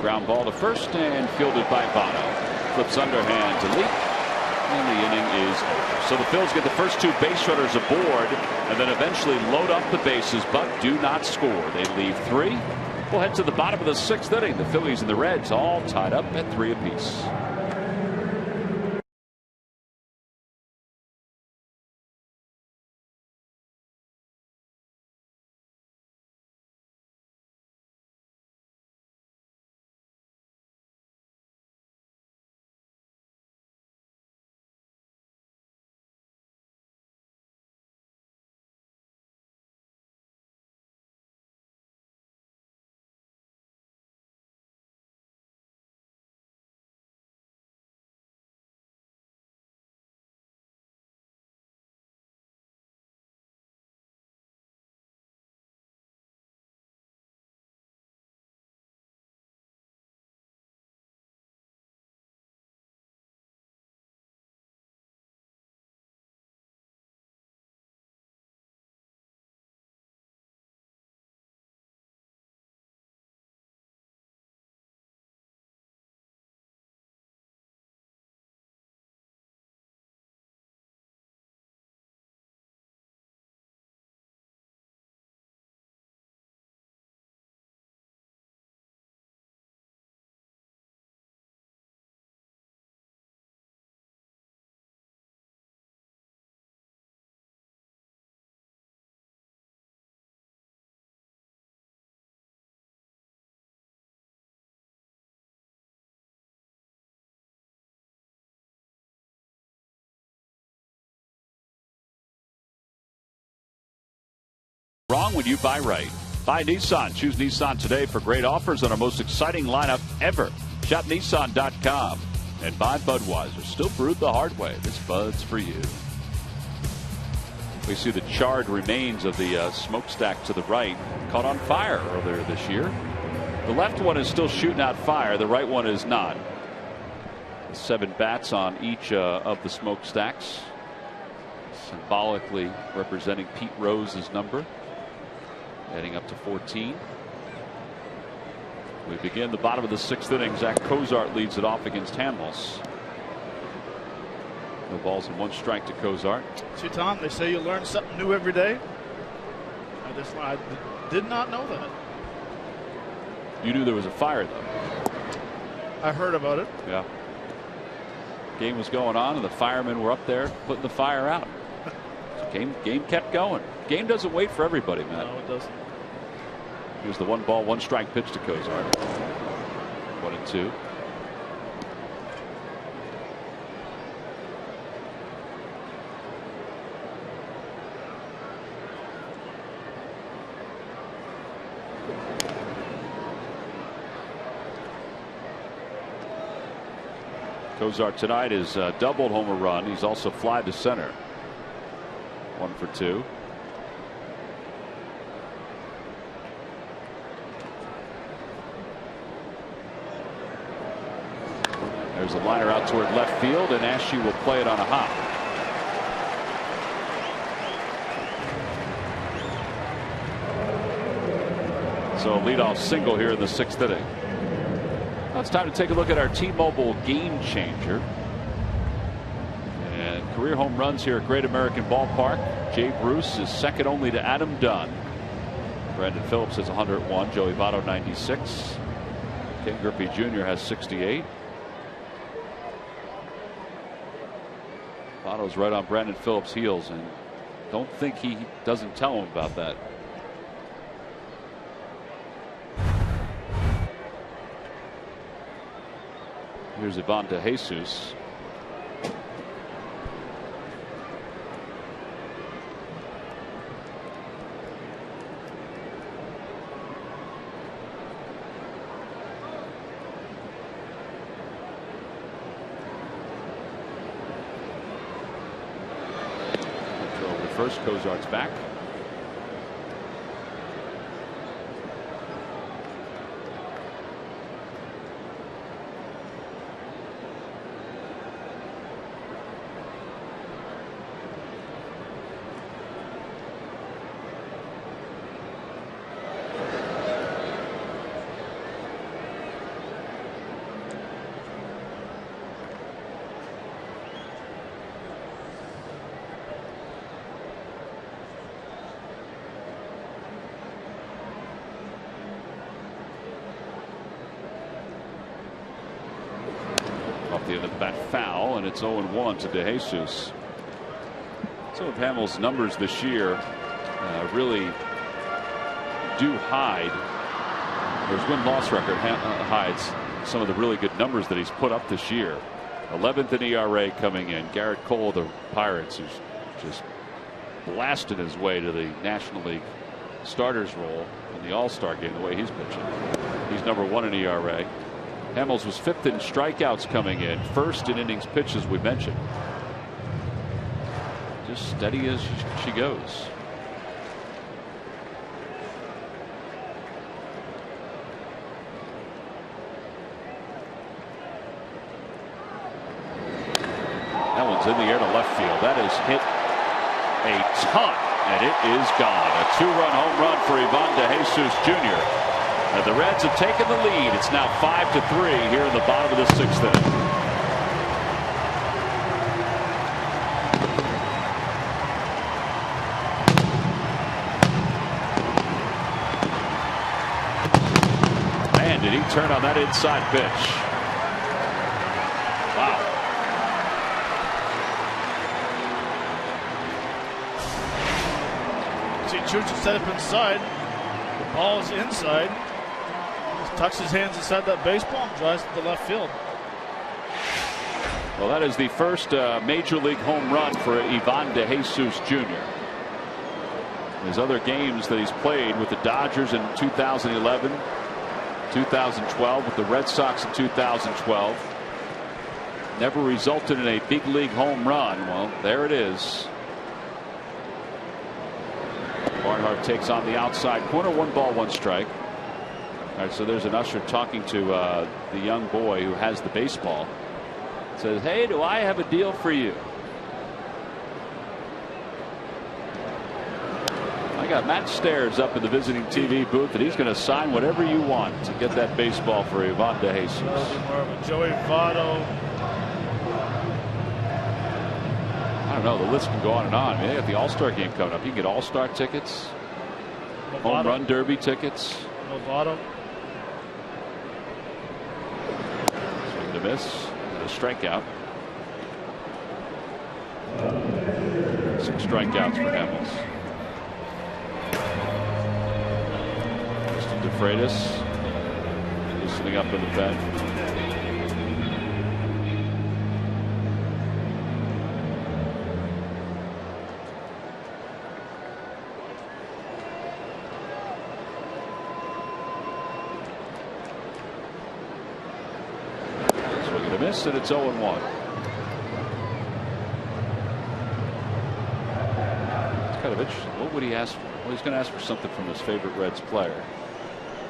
Speaker 1: Ground ball to first and fielded by Bono. Flips underhand to Leake, and the inning is over. So the Phils get the first 2 base runners aboard and then eventually load up the bases but do not score. They leave 3. We'll head to the bottom of the 6th inning. The Phillies and the Reds all tied up at 3 apiece. Wrong when you buy right. Buy Nissan. Choose Nissan today for great offers on our most exciting lineup ever. Shop Nissan.com. And by Budweiser, still brewed the hard way. This Bud's for you. We see the charred remains of the smokestack to the right caught on fire earlier this year. The left one is still shooting out fire. The right one is not. 7 bats on each of the smokestacks, symbolically representing Pete Rose's number, heading up to 14. We begin the bottom of the 6th inning. Zach Cozart leads it off against Hamels. No balls and 1 strike to Cozart.
Speaker 3: See, Tom, they say you learn something new every day. I did not know that.
Speaker 1: You knew there was a fire, though.
Speaker 3: I heard about it.
Speaker 1: Yeah. Game was going on, and the firemen were up there putting the fire out. So game kept going. Game doesn't wait for everybody, man.
Speaker 3: No, it doesn't.
Speaker 1: Here's the 1 ball, 1 strike pitch to Cozart. 1-2. Cozart tonight is doubled home run. He's also fly to center. 1 for 2. There's a liner out toward left field, and Ashe will play it on a hop. So a leadoff single here in the 6th inning. Now it's time to take a look at our T-Mobile game changer. And career home runs here at Great American Ballpark. Jay Bruce is second only to Adam Dunn. Brandon Phillips has 101. Joey Votto 96. Ken Griffey Jr. has 68. Votto's right on Brandon Phillips' heels, and don't think he doesn't tell him about that. Here's Ivan De Jesus. First, Cozart's back. The end of the bat foul, and it's 0-1 to De Jesus. Some of Hamels' numbers this year really do hide, or his win-loss record hides some of the really good numbers that he's put up this year. 11th in ERA coming in. Garrett Cole of the Pirates, who's just blasted his way to the National League starters role in the All-Star game the way he's pitching. He's number 1 in ERA. Hamels was 5th in strikeouts coming in, 1st in innings pitched, as we mentioned. Just steady as she goes. That one's in the air to left field. That is hit a ton, and it is gone. A 2-run home run for Ivan De Jesus Jr. And the Reds have taken the lead. It's now 5-3 here in the bottom of the 6th inning. Man, did he turn on that inside pitch. Wow.
Speaker 3: See, Church set up inside. The ball is inside. Tucks his hands inside that baseball and drives to the left field.
Speaker 1: Well, that is the first major league home run for Ivan De Jesus Jr. His other games that he's played with the Dodgers in 2011, 2012, with the Red Sox in 2012, never resulted in a big league home run. Well, there it is. Barnhart takes on the outside corner. 1 ball, 1 strike. All right, so there's an usher talking to the young boy who has the baseball. Says, "Hey, do I have a deal for you?" I got Matt Stairs up in the visiting TV booth, and he's going to sign whatever you want to get that baseball for Ivan De Jesus.
Speaker 3: More of a Joey Votto.
Speaker 1: I don't know. The list can go on and on. I mean, they got the All-Star game coming up. You can get All-Star tickets, Home Run Derby tickets.
Speaker 3: Votto.
Speaker 1: Swing and a miss. And a strikeout. 6 strikeouts for Hamels. Mr. DeFreitas loosening up in the pen. Miss, and it's 0-1. It's kind of interesting. What would he ask for? Well, he's going to ask for something from his favorite Reds player.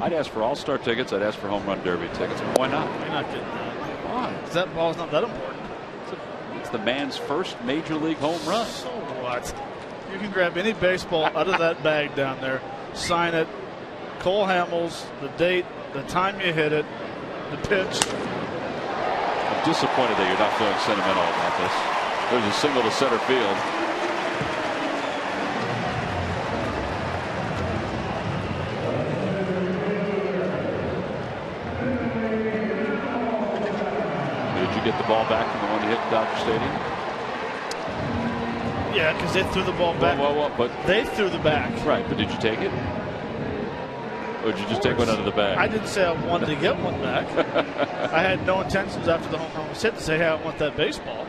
Speaker 1: I'd ask for All-Star tickets. I'd ask for Home Run Derby tickets. Why not?
Speaker 3: You're not getting that.
Speaker 1: Why?
Speaker 3: Because that ball's not that important.
Speaker 1: It's the man's first major league home run.
Speaker 3: So what? You can grab any baseball out of that bag down there, sign it, Cole Hamels, the date, the time you hit it, the pitch.
Speaker 1: Disappointed that you're not feeling sentimental about this. There's a single to center field. Did you get the ball back from the one you hit in Dodger Stadium?
Speaker 3: Yeah, because they threw the ball back.
Speaker 1: But
Speaker 3: they threw the back.
Speaker 1: Right, but did you take it? Or did you just take one out of the bag?
Speaker 3: I didn't say I wanted to get one back. I had no intentions after the home run was hit to say, "Hey, I want that baseball."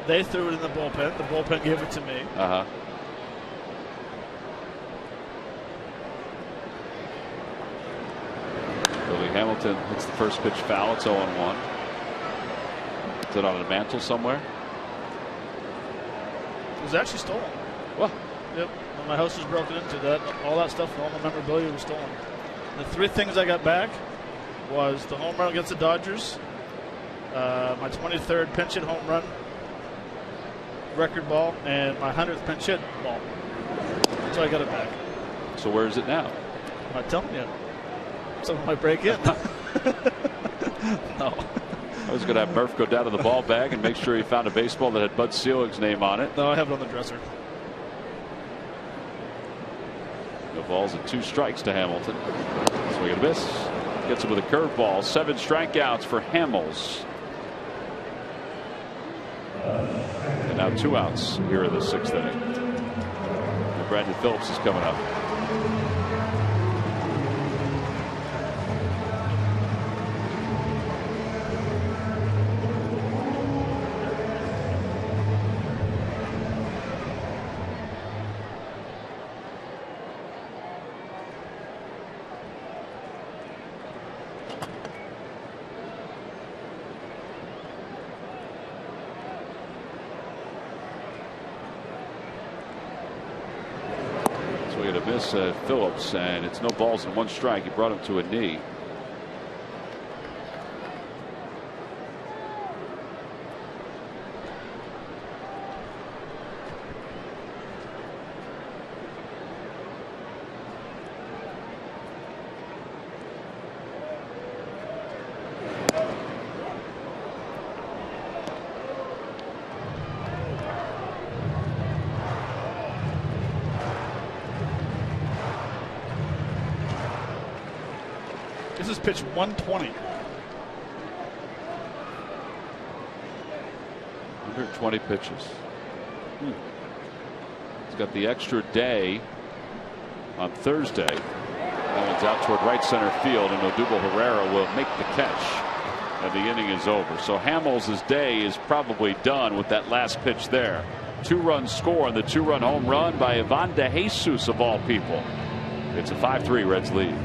Speaker 3: They threw it in the bullpen. The bullpen gave it to me.
Speaker 1: Billy Hamilton hits the first pitch foul. It's 0-1. Is it on a mantle somewhere?
Speaker 3: It was actually stolen.
Speaker 1: What?
Speaker 3: Yep. When my house was broken into, all that stuff, all the memorabilia was stolen. The 3 things I got back was the home run against the Dodgers, my 23rd pinch hit home run record ball, and my 100th pinch hit ball. So I got it back.
Speaker 1: So where is it now?
Speaker 3: I'm not telling you. Someone might break in. No.
Speaker 1: I was going to have Murph go down to the ball bag and make sure he found a baseball that had Bud Selig's name on it.
Speaker 3: No, I have it on the dresser.
Speaker 1: No balls and 2 strikes to Hamilton. Swing and a miss. Gets him with a curveball. 7 strikeouts for Hamels. And now 2 outs here in the 6th inning. And Brandon Phillips is coming up. Miss Phillips, and it's no balls and 1 strike. He brought him to a knee.
Speaker 3: This is pitch 120.
Speaker 1: 120 pitches. He's got the extra day on Thursday. That one's out toward right center field, and Odubel Herrera will make the catch. And the inning is over. So Hamels' day is probably done with that last pitch there. 2-run score and the 2-run home run by Ivan De Jesus of all people. It's a 5-3 Reds lead.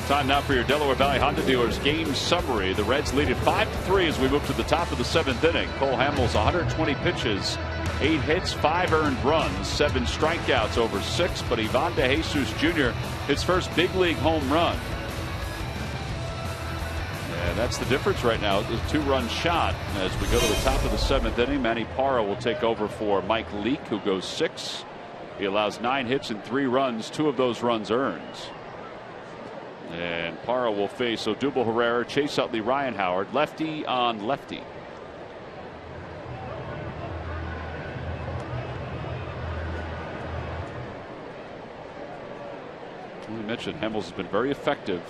Speaker 1: Time now for your Delaware Valley Honda dealers game summary. The Reds lead it 5-3 as we move to the top of the 7th inning. Cole Hamels 120 pitches, 8 hits, 5 earned runs, 7 strikeouts over 6. But Ivan De Jesus Jr. his first big league home run. And that's the difference right now. The 2-run shot as we go to the top of the 7th inning. Manny Parra will take over for Mike Leake, who goes 6. He allows 9 hits and 3 runs. 2 of those runs earned. And Parra will face Odubel Herrera, Chase Utley, Ryan Howard, lefty on lefty. We mentioned Hamels has been very effective,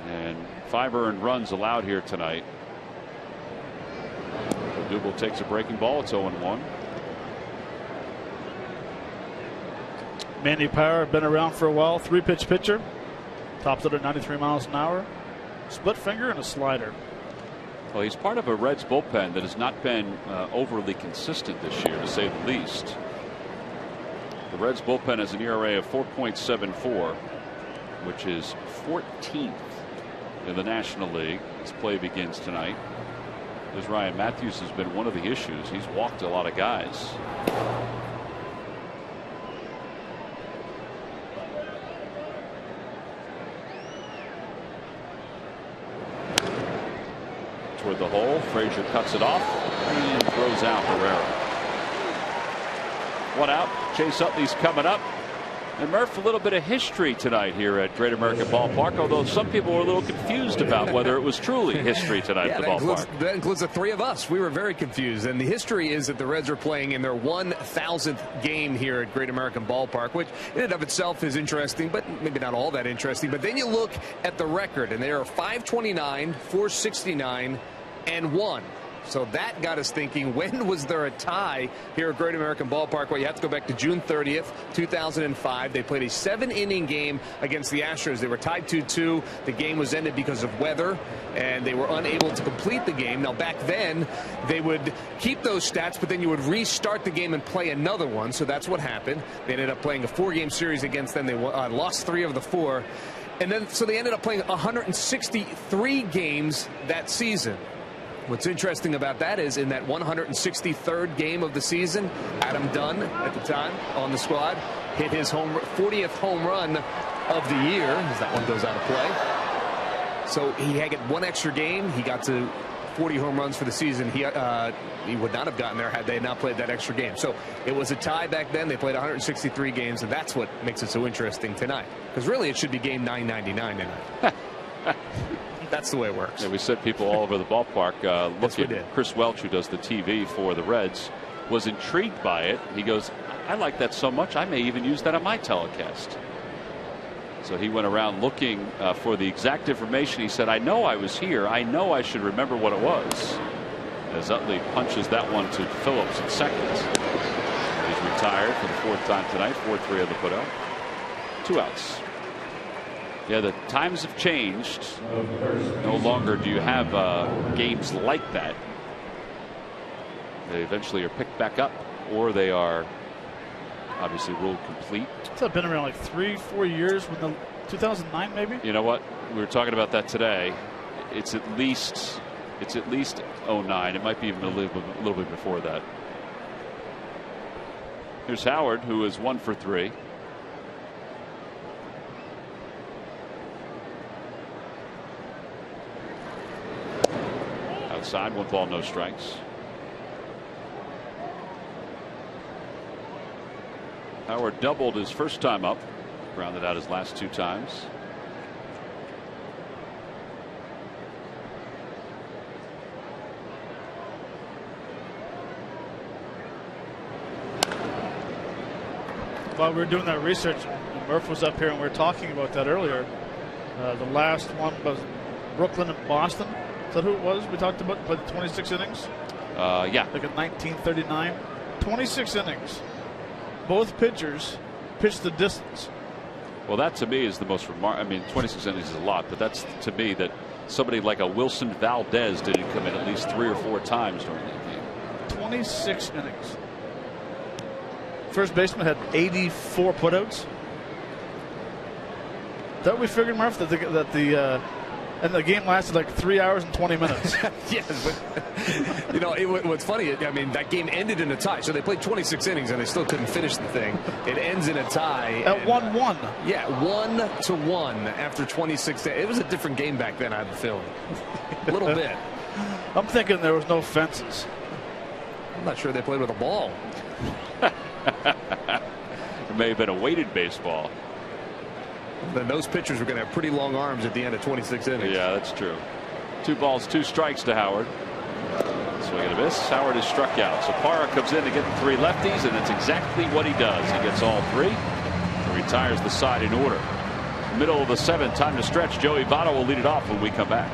Speaker 1: and 5 earned runs allowed here tonight. Odubel takes a breaking ball. It's 0-1.
Speaker 3: Manny Parra, been around for a while. 3-pitch pitcher. Tops it at 93 miles an hour. Split finger and a slider.
Speaker 1: Well, he's part of a Reds bullpen that has not been overly consistent this year, to say the least. The Reds bullpen has an ERA of 4.74, which is 14th in the National League. This play begins tonight. As Ryan Matthews has been one of the issues. He's walked a lot of guys. Toward the hole. Frazier cuts it off and throws out Herrera. 1 out. Chase Utley's coming up. And Murph, a little bit of history tonight here at Great American Ballpark, although some people were a little confused about whether it was truly history tonight at the ballpark.
Speaker 4: That includes the 3 of us. We were very confused. And the history is that the Reds are playing in their 1,000th game here at Great American Ballpark, which in and of itself is interesting, but maybe not all that interesting. But then you look at the record, and they are 529, 469, and 1. So that got us thinking, when was there a tie here at Great American Ballpark? Well, you have to go back to June 30th, 2005. They played a 7-inning game against the Astros. They were tied 2-2. The game was ended because of weather, and they were unable to complete the game. Now, back then, they would keep those stats, but then you would restart the game and play another one. So that's what happened. They ended up playing a 4-game series against them. They lost 3 of the 4. And then, so they ended up playing 163 games that season. What's interesting about that is in that 163rd game of the season, Adam Dunn at the time on the squad hit his 40th home run of the year as that one goes out of play. So he had 1 extra game. He got to 40 home runs for the season. He would not have gotten there had they not played that extra game. So it was a tie back then. They played 163 games, and that's what makes it so interesting tonight. Because really it should be game 999 tonight. That's the way it works.
Speaker 1: Yeah, we said people all over the ballpark look at Chris Welch, who does the TV for the Reds, was intrigued by it. He goes, I like that so much I may even use that on my telecast. So he went around looking for the exact information. He said, I know I was here. I know I should remember what it was. As Utley punches that one to Phillips in second. He's retired for the 4th time tonight. 4-3 on the putout. 2 outs. Yeah, the times have changed. No longer do you have games like that. They eventually are picked back up, or they are obviously ruled complete. It's
Speaker 3: been around like 3-4 years, when the 2009 maybe.
Speaker 1: You know what? We were talking about that today. It's at least 09. It might be even a little bit before that. Here's Howard, who is 1 for 3. Outside, 1 ball, no strikes. Howard doubled his first time up, grounded out his last 2 times.
Speaker 3: While we were doing that research, Murph was up here and we were talking about that earlier. The last one was Brooklyn and Boston. Is that who it was we talked about? Played 26 innings?
Speaker 1: Yeah.
Speaker 3: Like in 1939. 26 innings. Both pitchers pitched the distance.
Speaker 1: Well, that to me is the most remarkable. I mean, 26 innings is a lot, but that's to me that somebody like a Wilson Valdez didn't come in at least 3 or 4 times during that game.
Speaker 3: 26 innings. First baseman had 84 putouts. Don't we figure, Murph, that and the game lasted like 3 hours and 20 minutes.
Speaker 4: Yes, but, you know, what's funny, I mean, that game ended in a tie. So they played 26 innings, and they still couldn't finish the thing. It ends in a tie.
Speaker 3: At 1-1.
Speaker 4: Yeah, 1-1 after 26. It was a different game back then, I have a feeling. A little bit.
Speaker 3: I'm thinking there was no fences.
Speaker 4: I'm not sure they played with a ball.
Speaker 1: It may have been a weighted baseball.
Speaker 4: Then those pitchers were going to have pretty long arms at the end of 26 innings.
Speaker 1: Yeah, that's true. 2 balls, 2 strikes to Howard. Swing and a miss. Howard is struck out. So Parra comes in to get the 3 lefties, and that's exactly what he does. He gets all 3. He retires the side in order. Middle of the 7th, time to stretch. Joey Votto will lead it off when we come back.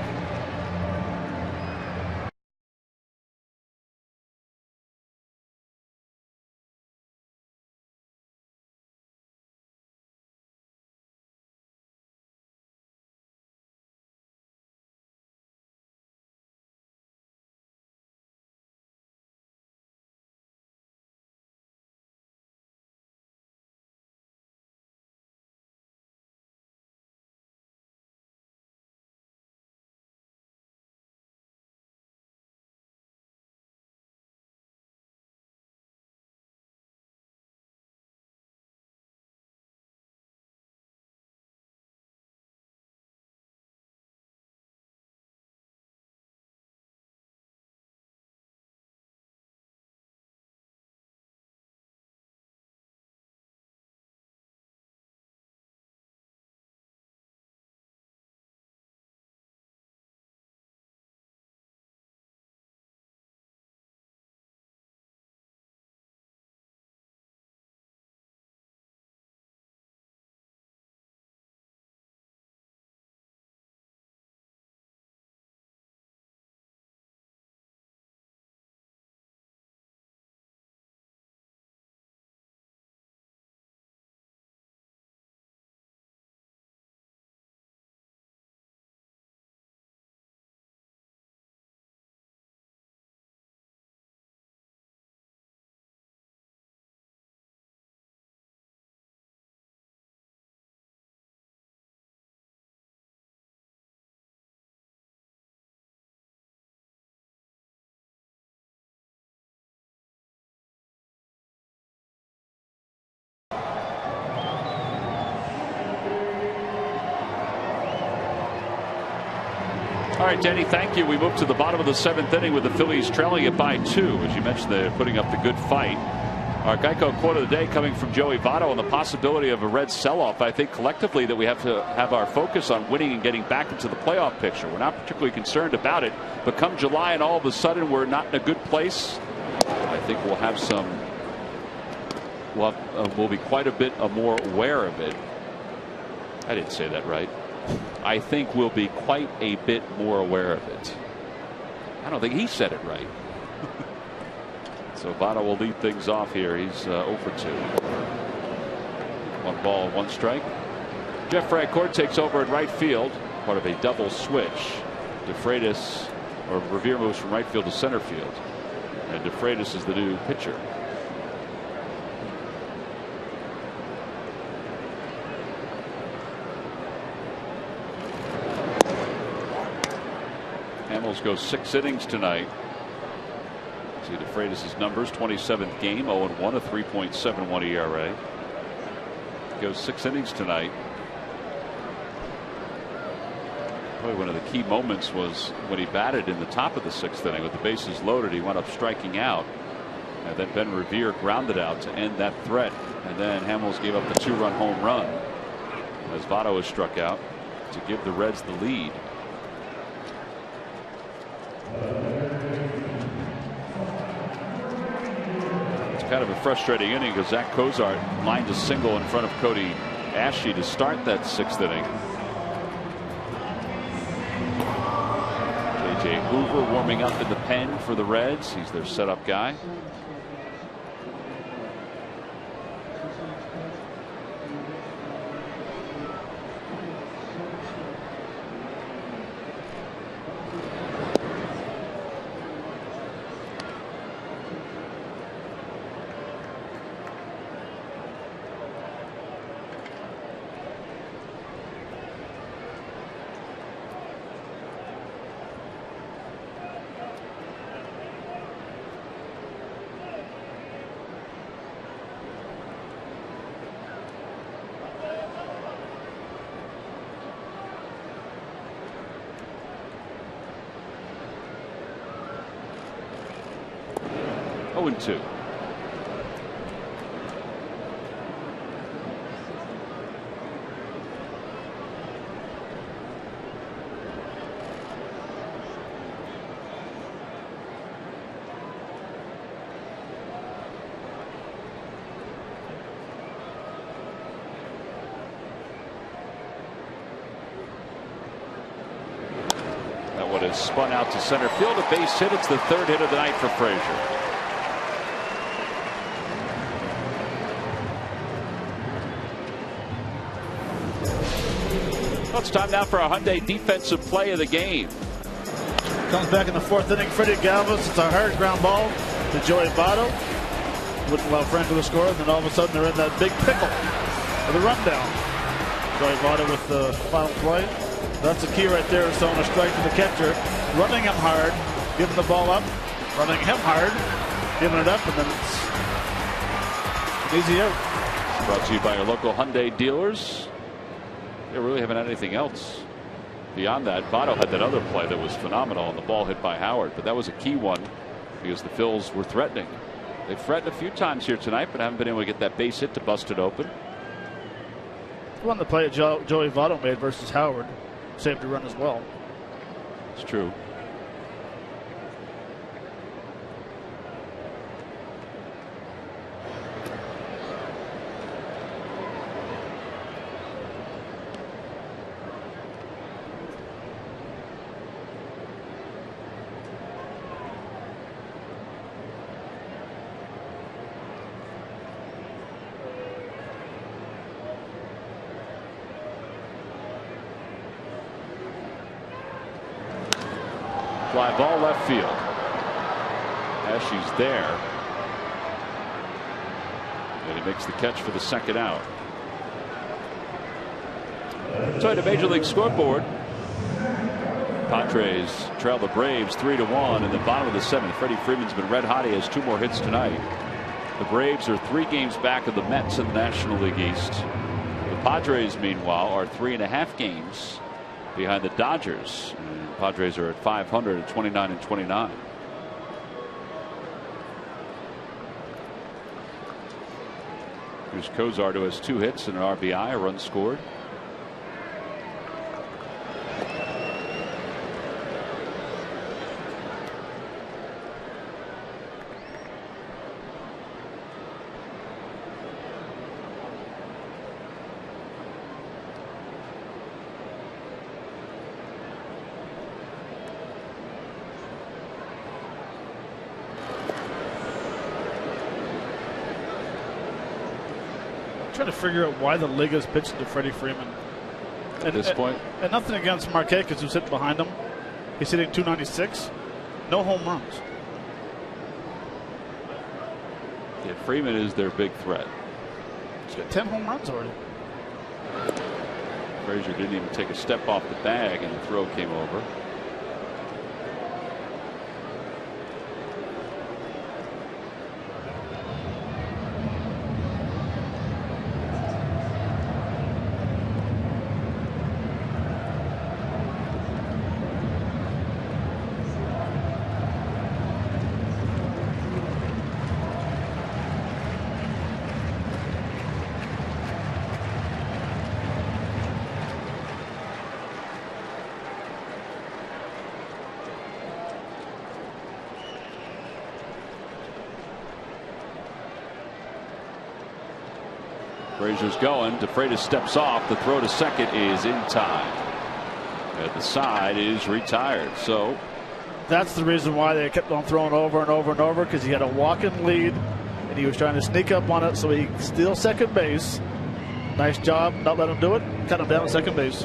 Speaker 1: All right, Denny, thank you. We move to the bottom of the 7th inning with the Phillies trailing it by 2. As you mentioned, they're putting up the good fight. Our Geico quote of the day coming from Joey Votto on the possibility of a Reds sell-off. I think collectively that we have to have our focus on winning and getting back into the playoff picture. We're not particularly concerned about it, but come July and all of a sudden we're not in a good place, I think we'll have some, we'll be quite a bit more aware of it. I didn't say that right. I think we'll be quite a bit more aware of it. I don't think he said it right. So Votto will lead things off here. He's 0 for 2. 1 ball, 1 strike. Jeff Francoeur takes over at right field, part of a double switch. DeFreitas, or Revere moves from right field to center field. And DeFreitas is the new pitcher. Hamels goes 6 innings tonight. See DeFreitas' numbers: 27th game, 0-1, a 3.71 ERA. Goes 6 innings tonight. Probably one of the key moments was when he batted in the top of the 6th inning with the bases loaded. He wound up striking out, and then Ben Revere grounded out to end that threat. And then Hamels gave up the 2-run home run as Votto was struck out to give the Reds the lead. It's kind of a frustrating inning because Zach Cozart lined a single in front of Cody Ashley to start that 6th inning. J.J. Hoover warming up in the pen for the Reds. He's their setup guy. 0-2. What is spun out to center field, a base hit. It's the third hit of the night for Frazier. Well, it's time now for a Hyundai defensive play of the game.
Speaker 3: Comes back in the fourth inning. Freddie Galvis. It's a hard ground ball to Joey Votto. Wouldn't allow Franco to score. And then all of a sudden they're in that big pickle of the rundown. Joey Votto with the final play. That's the key right there. So on a strike to the catcher, running him hard, giving the ball up, running him hard, giving it up, and then it's an easy out.
Speaker 1: Brought to you by your local Hyundai dealers. They really haven't had anything else beyond that. Votto had that other play that was phenomenal, and the ball hit by Howard, but that was a key one because the Phils were threatening. They've threatened a few times here tonight, but haven't been able to get that base hit to bust it open.
Speaker 3: One the play that Joey Votto made versus Howard. Saved a run as well.
Speaker 1: It's true. Fly ball left field. She's there. And he makes the catch for the second out. So at a Major League scoreboard, Padres trail the Braves 3-1 in the bottom of the seventh. Freddie Freeman's been red hot. He has 2 more hits tonight. The Braves are 3 games back of the Mets in the National League East. The Padres, meanwhile, are 3.5 games behind the Dodgers. And Padres are at 500 at 29-29. Here's Cozart, who has 2 hits and an RBI, a run scored.
Speaker 3: Trying to figure out why the league is pitching to Freddie Freeman
Speaker 1: At this point.
Speaker 3: And nothing against Marquez, who's sitting behind him. He's hitting 296. No home runs.
Speaker 1: Yeah, Freeman is their big threat.
Speaker 3: He's got 10 home runs already.
Speaker 1: Frazier didn't even take a step off the bag, and the throw came over. Frazier's going. DeFreitas steps off. The throw to second is in time. At the side is retired. So
Speaker 3: that's the reason why they kept on throwing over and over and over, because he had a walk-in lead and he was trying to sneak up on it, so he steals second base. Nice job. Not let him do it. Cut him down at second base.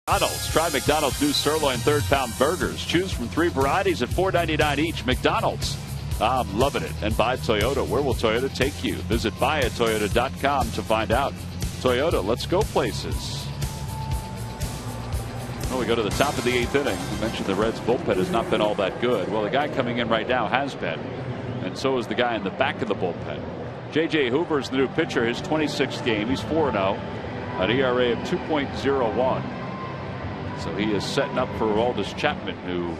Speaker 1: McDonald's. Try McDonald's new sirloin third-pound burgers. Choose from 3 varieties at $4.99 each. McDonald's. I'm loving it. And by Toyota. Where will Toyota take you? Visit buyatoyota.com to find out. Toyota, let's go places. Well, we go to the top of the 8th inning. We mentioned the Reds' bullpen has not been all that good. Well, the guy coming in right now has been. And so is the guy in the back of the bullpen. J.J. Hoover is the new pitcher. His 26th game. He's 4-0. An ERA of 2.01. So he is setting up for Aroldis Chapman, who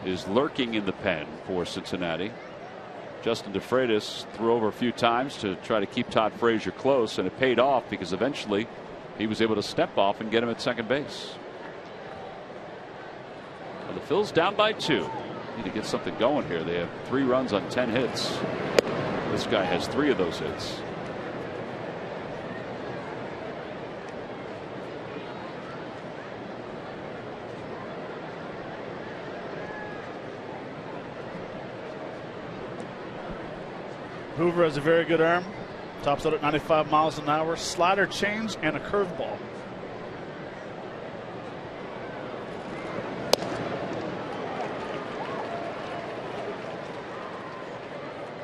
Speaker 1: is lurking in the pen for Cincinnati. Justin DeFreitas threw over a few times to try to keep Todd Frazier close, and it paid off because eventually he was able to step off and get him at second base. Well, the Phils down by 2. Need to get something going here. They have 3 runs on 10 hits. This guy has 3 of those hits.
Speaker 3: Hoover has a very good arm. Tops out at 95 miles an hour. Slider, change, and a curveball.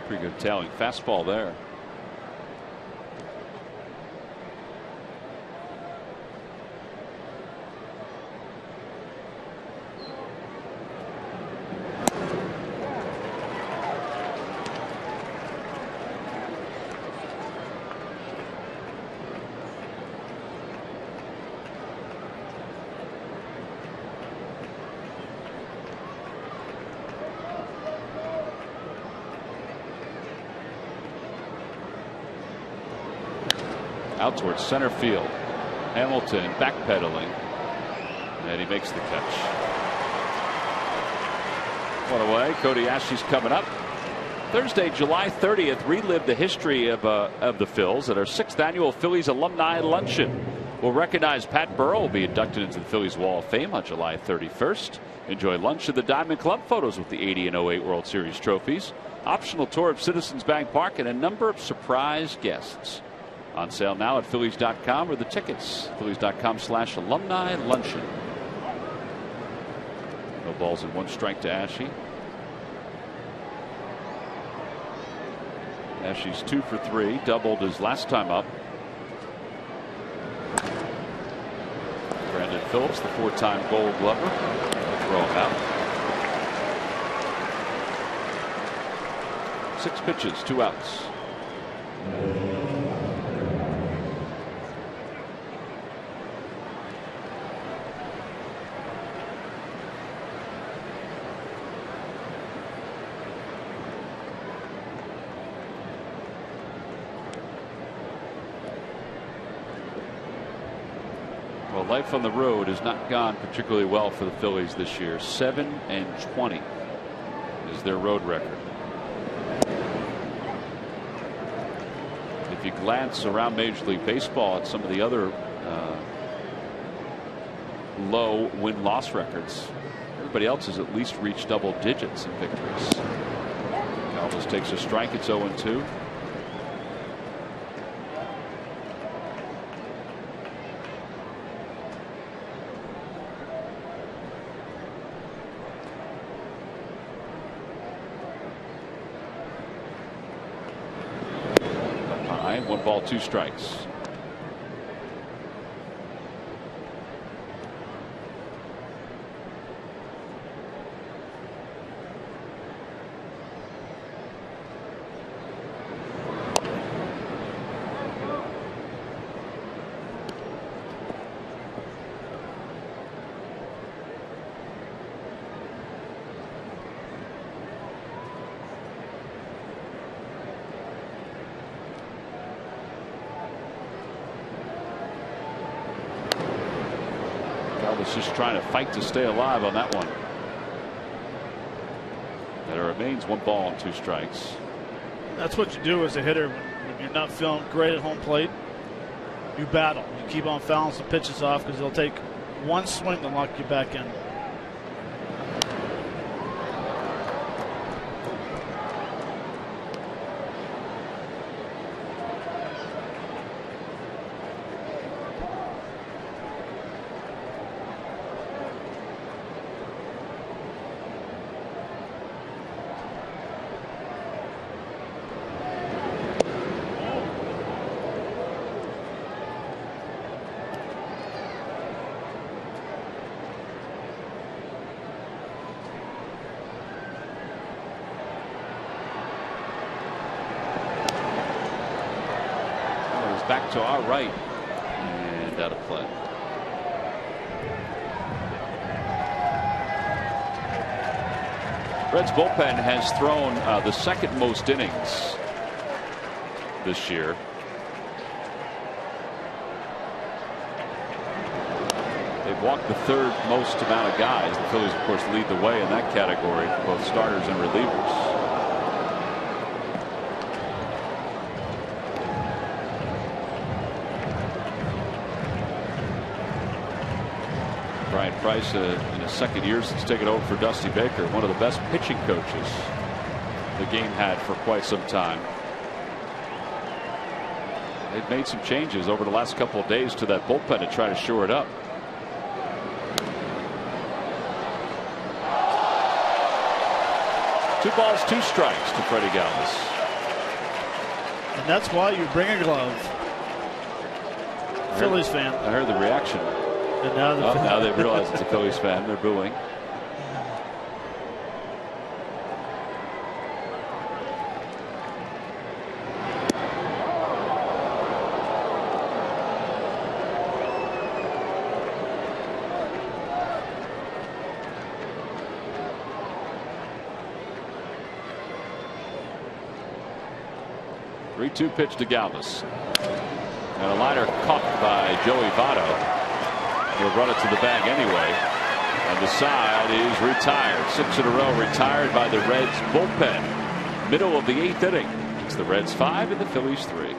Speaker 1: Pretty good tailing fastball there. Out towards center field. Hamilton backpedaling, and he makes the catch. One away. Cody Ashley's coming up. Thursday, July 30th, relive the history of the Phils at our 6th annual Phillies Alumni Luncheon. We'll recognize Pat Burrell will be inducted into the Phillies Wall of Fame on July 31st. Enjoy lunch at the Diamond Club, photos with the 80 and 08 World Series trophies, optional tour of Citizens Bank Park, and a number of surprise guests. On sale now at Phillies.com or the tickets. Phillies.com/alumni luncheon. No balls and 1 strike to Ashe. Ashe's 2 for 3, doubled his last time up. Brandon Phillips, the 4-time Gold Glover, will throw him out. 6 pitches, 2 outs. Well, life on the road has not gone particularly well for the Phillies this year. 7-20 is their road record. If you glance around Major League Baseball at some of the other low win-loss records, everybody else has at least reached double digits in victories. Galvis takes a strike. It's 0-2. High, 1 ball, 2 strikes. Was just trying to fight to stay alive on that one. And it remains 1 ball and 2 strikes.
Speaker 3: That's what you do as a hitter when you're not feeling great at home plate. You battle. You keep on fouling some pitches off because they'll take 1 swing to lock you back in.
Speaker 1: back to our right and out of play. Reds bullpen has thrown the second most innings this year. They've walked the third most amount of guys. The Phillies, of course, lead the way in that category, both starters and relievers. Brian Price, in his second year since taking over for Dusty Baker, one of the best pitching coaches the game had for quite some time. They've made some changes over the last couple of days to that bullpen to try to shore it up. Two balls, two strikes to Freddie Galvis.
Speaker 3: And that's why you bring a glove. Phillies fan.
Speaker 1: I heard the reaction.
Speaker 3: And now,
Speaker 1: now they realize it's a Phillies fan. They're booing. Three-two pitch to Galvis. And a liner caught by Joey Votto. He'll run it to the bag anyway. And the side is retired. 6 in a row retired by the Reds bullpen. Middle of the 8th inning. It's the Reds 5 and the Phillies 3.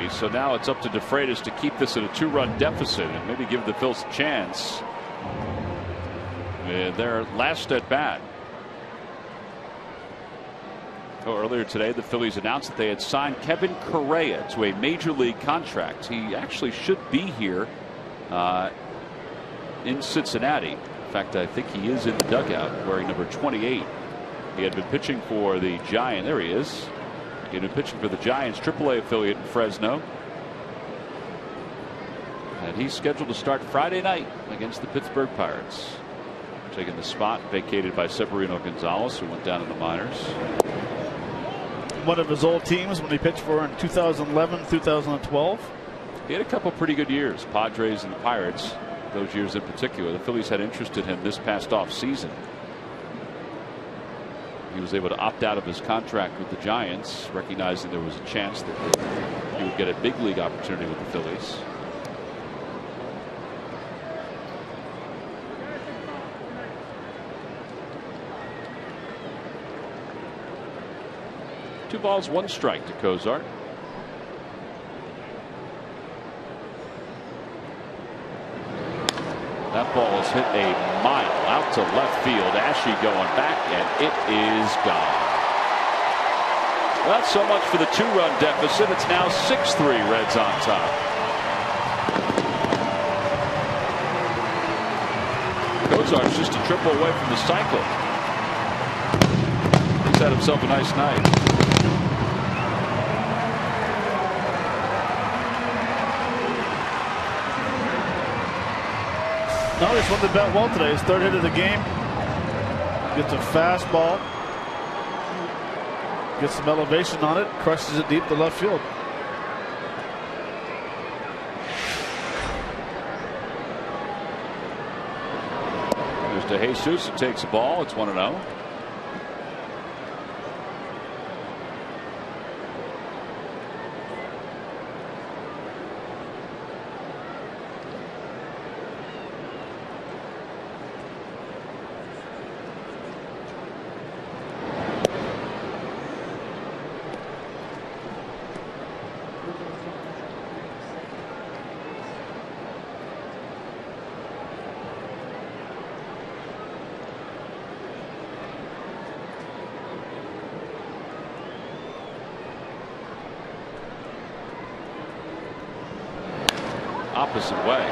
Speaker 1: So now it's up to DeFreitas to keep this at a 2-run deficit and maybe give the Phils a chance. Their last at bat. Earlier today, the Phillies announced that they had signed Kevin Correa to a major league contract. He actually should be here in Cincinnati. In fact, I think he is in the dugout wearing number 28. He had been pitching for the Giants. There he is. He had been pitching for the Giants AAA affiliate in Fresno. And he's scheduled to start Friday night against the Pittsburgh Pirates. Taking the spot vacated by Severino Gonzalez, who went down in the minors.
Speaker 3: One of his old teams when he pitched for in 2011, 2012.
Speaker 1: He had a couple pretty good years, Padres and the Pirates, those years in particular. The Phillies had interest in him this past off season. He was able to opt out of his contract with the Giants, recognizing there was a chance that he would get a big league opportunity with the Phillies. Two balls, one strike to Cozart. That ball is hit a mile out to left field. Ashe going back, and it is gone. Well, that's so much for the 2-run deficit. It's now 6-3 Reds on top. Ozark's just a triple away from the cycle. He's had himself a nice night.
Speaker 3: No, he's won the bat well today. His 3rd hit of the game. Gets a fastball. Gets some elevation on it. Crushes it deep to left field.
Speaker 1: There's De Jesus who takes the ball. It's 1-0. Opposite way.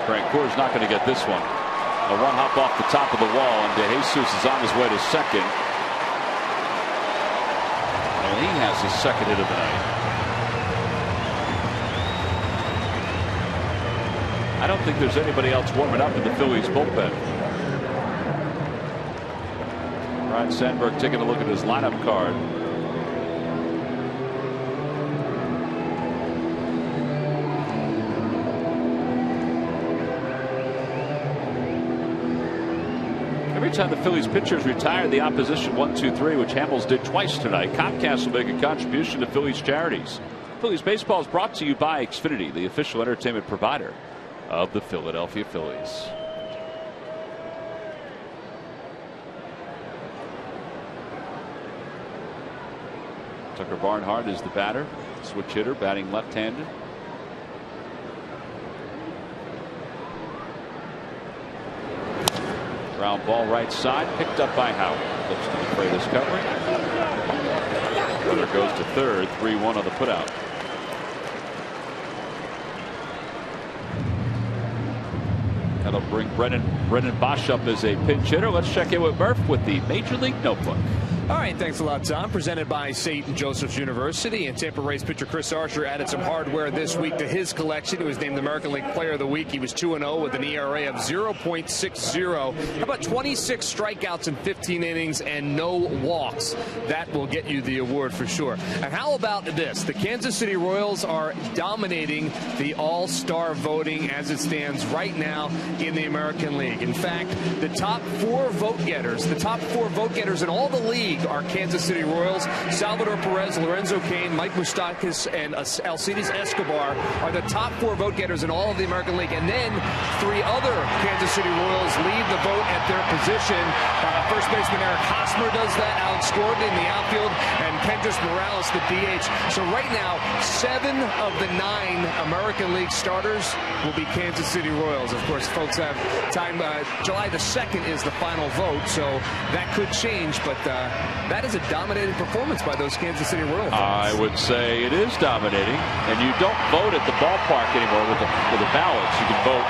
Speaker 1: Francoeur's not going to get this one. A one hop off the top of the wall, and De Jesus is on his way to second. And he has his 2nd hit of the night. I don't think there's anybody else warming up in the Phillies bullpen. Ryan Sandberg taking a look at his lineup card. Every time the Phillies pitchers retire, the opposition 1-2-3, which Hamels did twice tonight. Comcast will make a contribution to Phillies charities. Phillies baseball is brought to you by Xfinity, the official entertainment provider of the Philadelphia Phillies. Tucker Barnhart is the batter, switch hitter, batting left-handed. Ground ball right side, picked up by Howard. Looks to the Freitas covering. Runner goes to third, 3-1 on the putout. That'll bring Brennan Bosch up as a pinch hitter. Let's check in with Murph with the Major League Notebook.
Speaker 4: All right, thanks a lot, Tom. Presented by St. Joseph's University. And Tampa Rays pitcher Chris Archer added some hardware this week to his collection. He was named American League Player of the Week. He was 2-0 with an ERA of 0.60. How about 26 strikeouts in 15 innings and no walks? That will get you the award for sure. And how about this? The Kansas City Royals are dominating the All-Star voting as it stands right now in the American League. In fact, the top 4 vote getters in all the league are Kansas City Royals. Salvador Perez, Lorenzo Cain, Mike Moustakas, and Alcides Escobar are the top 4 vote getters in all of the American League. And then 3 other Kansas City Royals lead the vote at their position. First baseman Eric Hosmer does that. Alex Gordon in the outfield, and Kendrys Morales, the DH. So right now, 7 of the 9 American League starters will be Kansas City Royals. Of course, folks have time. July the 2nd is the final vote, so that could change, but that is a dominating performance by those Kansas City Royals.
Speaker 1: I would say it is dominating, and you don't vote at the ballpark anymore with the ballots. You can vote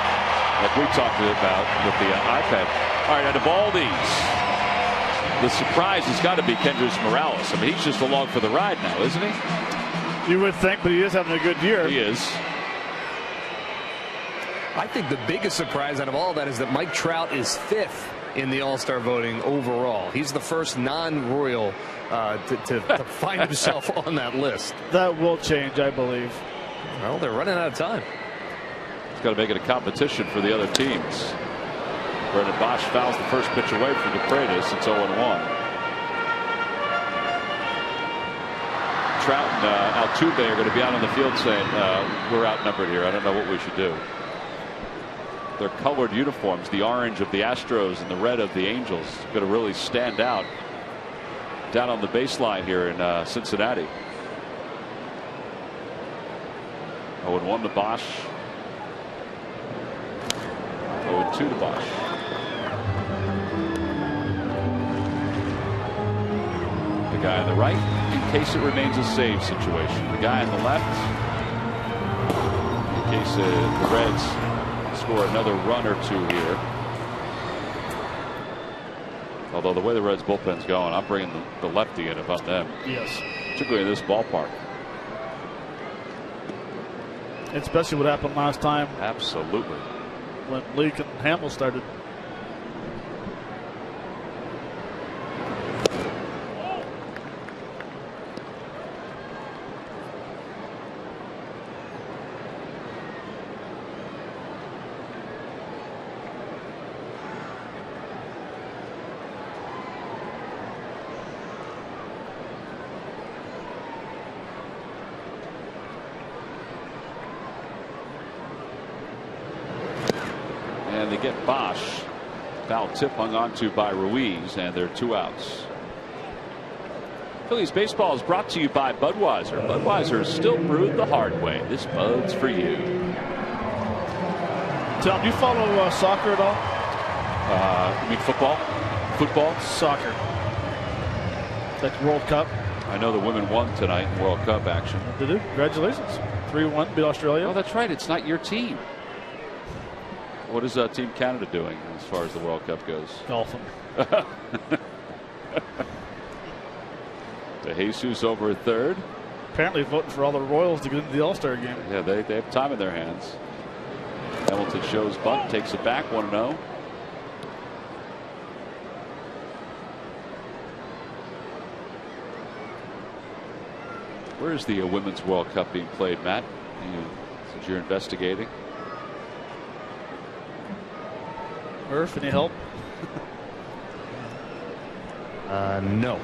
Speaker 1: like we talked about with the iPad. All right, out of all these, the surprise has got to be Kendrys Morales. I mean, he's just along for the ride now, isn't he?
Speaker 3: You would think, but he is having a good year.
Speaker 1: He is.
Speaker 4: I think the biggest surprise out of all of that is that Mike Trout is 5th in the All-Star voting overall. He's the first non-Royal to find himself on that list.
Speaker 3: That will change, I believe.
Speaker 4: Well, they're running out of time.
Speaker 1: He's got to make it a competition for the other teams. Brennan Bosch fouls the first pitch away from Freitas. It's 0-1. Trout and Altuve are going to be out on the field saying, we're outnumbered here. I don't know what we should do. Their colored uniforms, the orange of the Astros and the red of the Angels, going to really stand out down on the baseline here in Cincinnati. 0-1 to Bosch. 0-2 to Bosch. The guy on the right, in case it remains a save situation. The guy on the left, in case the Reds score another run or two here. Although the way the Reds bullpen's going, I'm bringing the lefty in about them.
Speaker 3: Yes.
Speaker 1: Particularly in this ballpark.
Speaker 3: Especially what happened last time.
Speaker 1: Absolutely.
Speaker 3: When Leake and Hamill started.
Speaker 1: And they get Bosch. Foul tip hung on to by Ruiz, and they're 2 outs. Phillies baseball is brought to you by Budweiser. Budweiser is still brewed the hard way. This Bud's for you.
Speaker 3: Tom, do you follow soccer at all?
Speaker 1: You mean football? Football?
Speaker 3: Soccer. Like World Cup.
Speaker 1: I know the women won tonight in World Cup action.
Speaker 3: Did it? Congratulations. 3-1, beat Australia.
Speaker 1: Oh, that's right. It's not your team. What is Team Canada doing as far as the World Cup goes?
Speaker 3: Golfing.
Speaker 1: De Jesus over at third.
Speaker 3: Apparently voting for all the Royals to get into the All-Star game.
Speaker 1: Yeah, they have time in their hands. Hamilton shows bunt, takes it back 1-0. Where is the Women's World Cup being played, Matt? Since you're investigating.
Speaker 3: Murph, any help?
Speaker 4: No.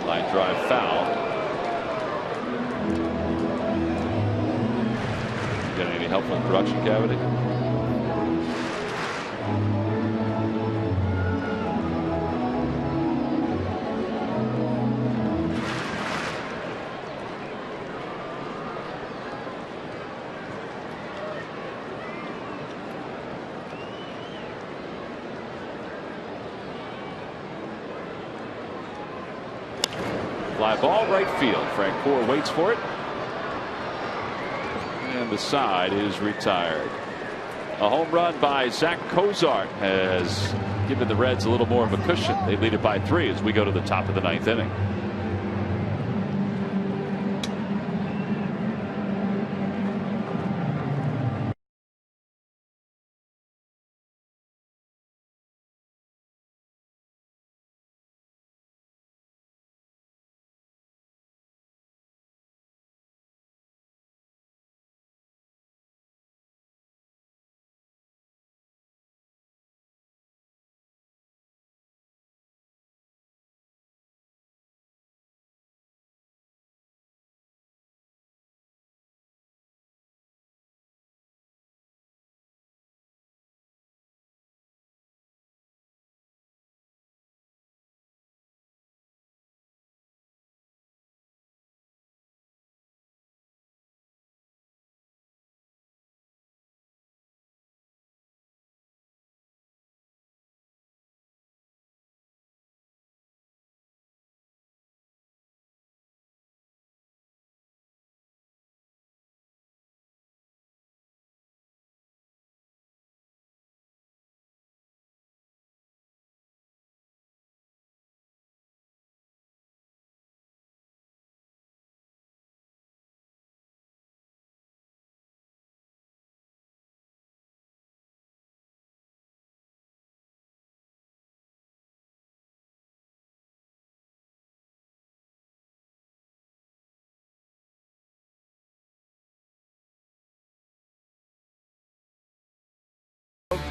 Speaker 1: Line drive foul. Getting any help from the production cavity? Fly ball right field. Frank Poor waits for it. And the side is retired. A home run by Zach Cozart has given the Reds a little more of a cushion. They lead it by 3 as we go to the top of the 9th inning.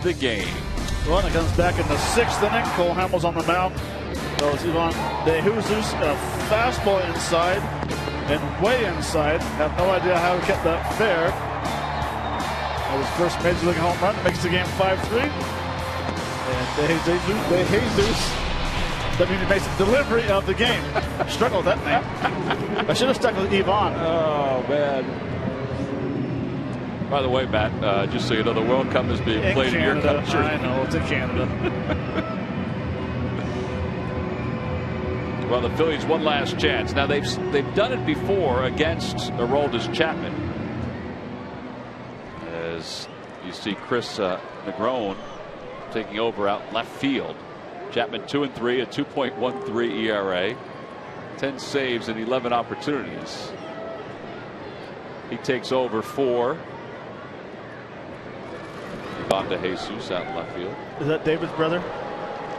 Speaker 1: The game.
Speaker 3: Well, it comes back in the 6th inning. Cole Hamels on the mound. Goes Ivan De Jesus, a fastball inside and way inside. Have no idea how he kept that fair. That was first major league home run. Makes the game 5-3. And De Jesus. That means he makes the delivery of the game. Struggled with that name. I should have stuck with Ivan.
Speaker 1: Oh, man. By the way, Matt, just so you know, the World Cup is being played in your country.
Speaker 3: I know, it's in Canada.
Speaker 1: Well, the Phillies one last chance. Now they've done it before against Aroldis Chapman. As you see Chris Negron taking over out left field. Chapman 2-3, a 2.13 ERA, 10 saves and 11 opportunities. He takes over for Ivan De Jesus out in left field.
Speaker 3: Is that David's brother?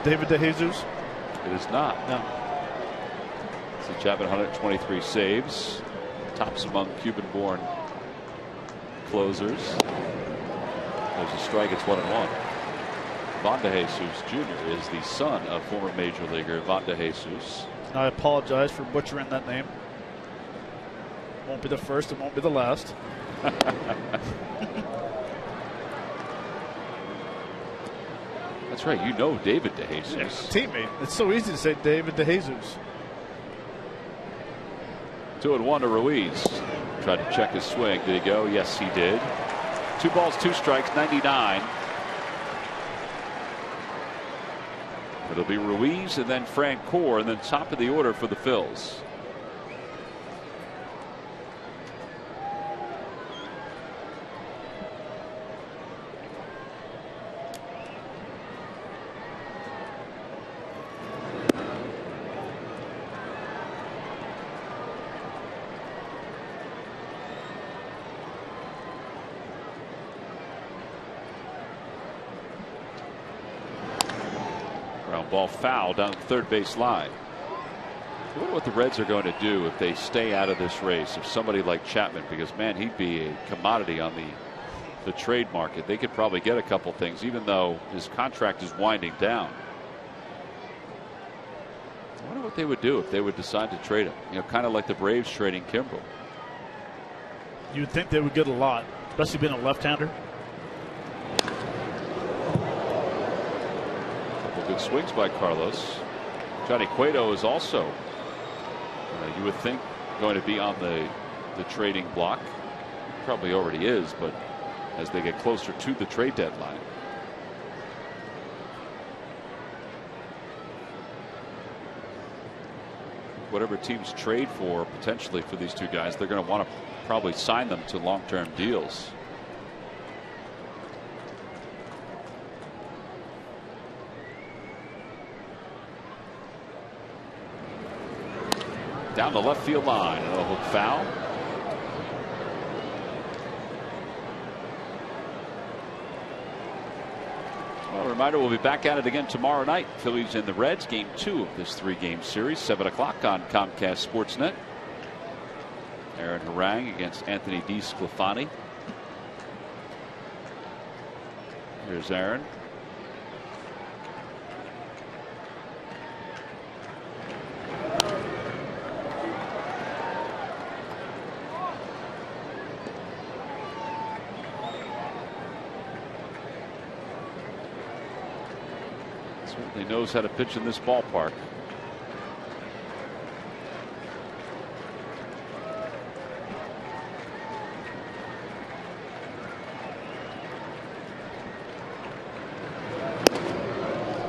Speaker 3: David De Jesus?
Speaker 1: It is not.
Speaker 3: No.
Speaker 1: So Chapman 123 saves, tops among Cuban-born closers. There's a strike. It's 1-1. Ivan De Jesus Jr. is the son of former major leaguer Ivan De Jesus.
Speaker 3: I apologize for butchering that name. Won't be the first, it won't be the last.
Speaker 1: That's right. You know David De Jesus.
Speaker 3: Yeah, teammate. It's so easy to say David De Jesus.
Speaker 1: 2-1 to Ruiz. Tried to check his swing. Did he go? Yes, he did. 2 balls, 2 strikes, 99. It'll be Ruiz and then Francoeur, and then top of the order for the Phils. Ball foul down the third base line. I wonder what the Reds are going to do if they stay out of this race. If somebody like Chapman, because man, he'd be a commodity on the trade market. They could probably get a couple things, even though his contract is winding down. I wonder what they would do if they would decide to trade him. You know, kind of like the Braves trading Kimbrel.
Speaker 3: You'd think they would get a lot, especially being a left-hander.
Speaker 1: Good swings by Carlos. Johnny Cueto is also, you would think, going to be on the trading block. Probably already is, but as they get closer to the trade deadline. Whatever teams trade for potentially for these 2 guys, they're going to want to probably sign them to long-term deals. Down the left field line, and a hook foul. Well, a reminder, we'll be back at it again tomorrow night. Phillies and the Reds, game 2 of this 3-game series, 7 o'clock on Comcast Sportsnet. Aaron Harang against Anthony DeSclafani. Here's Aaron. He knows how to pitch in this ballpark.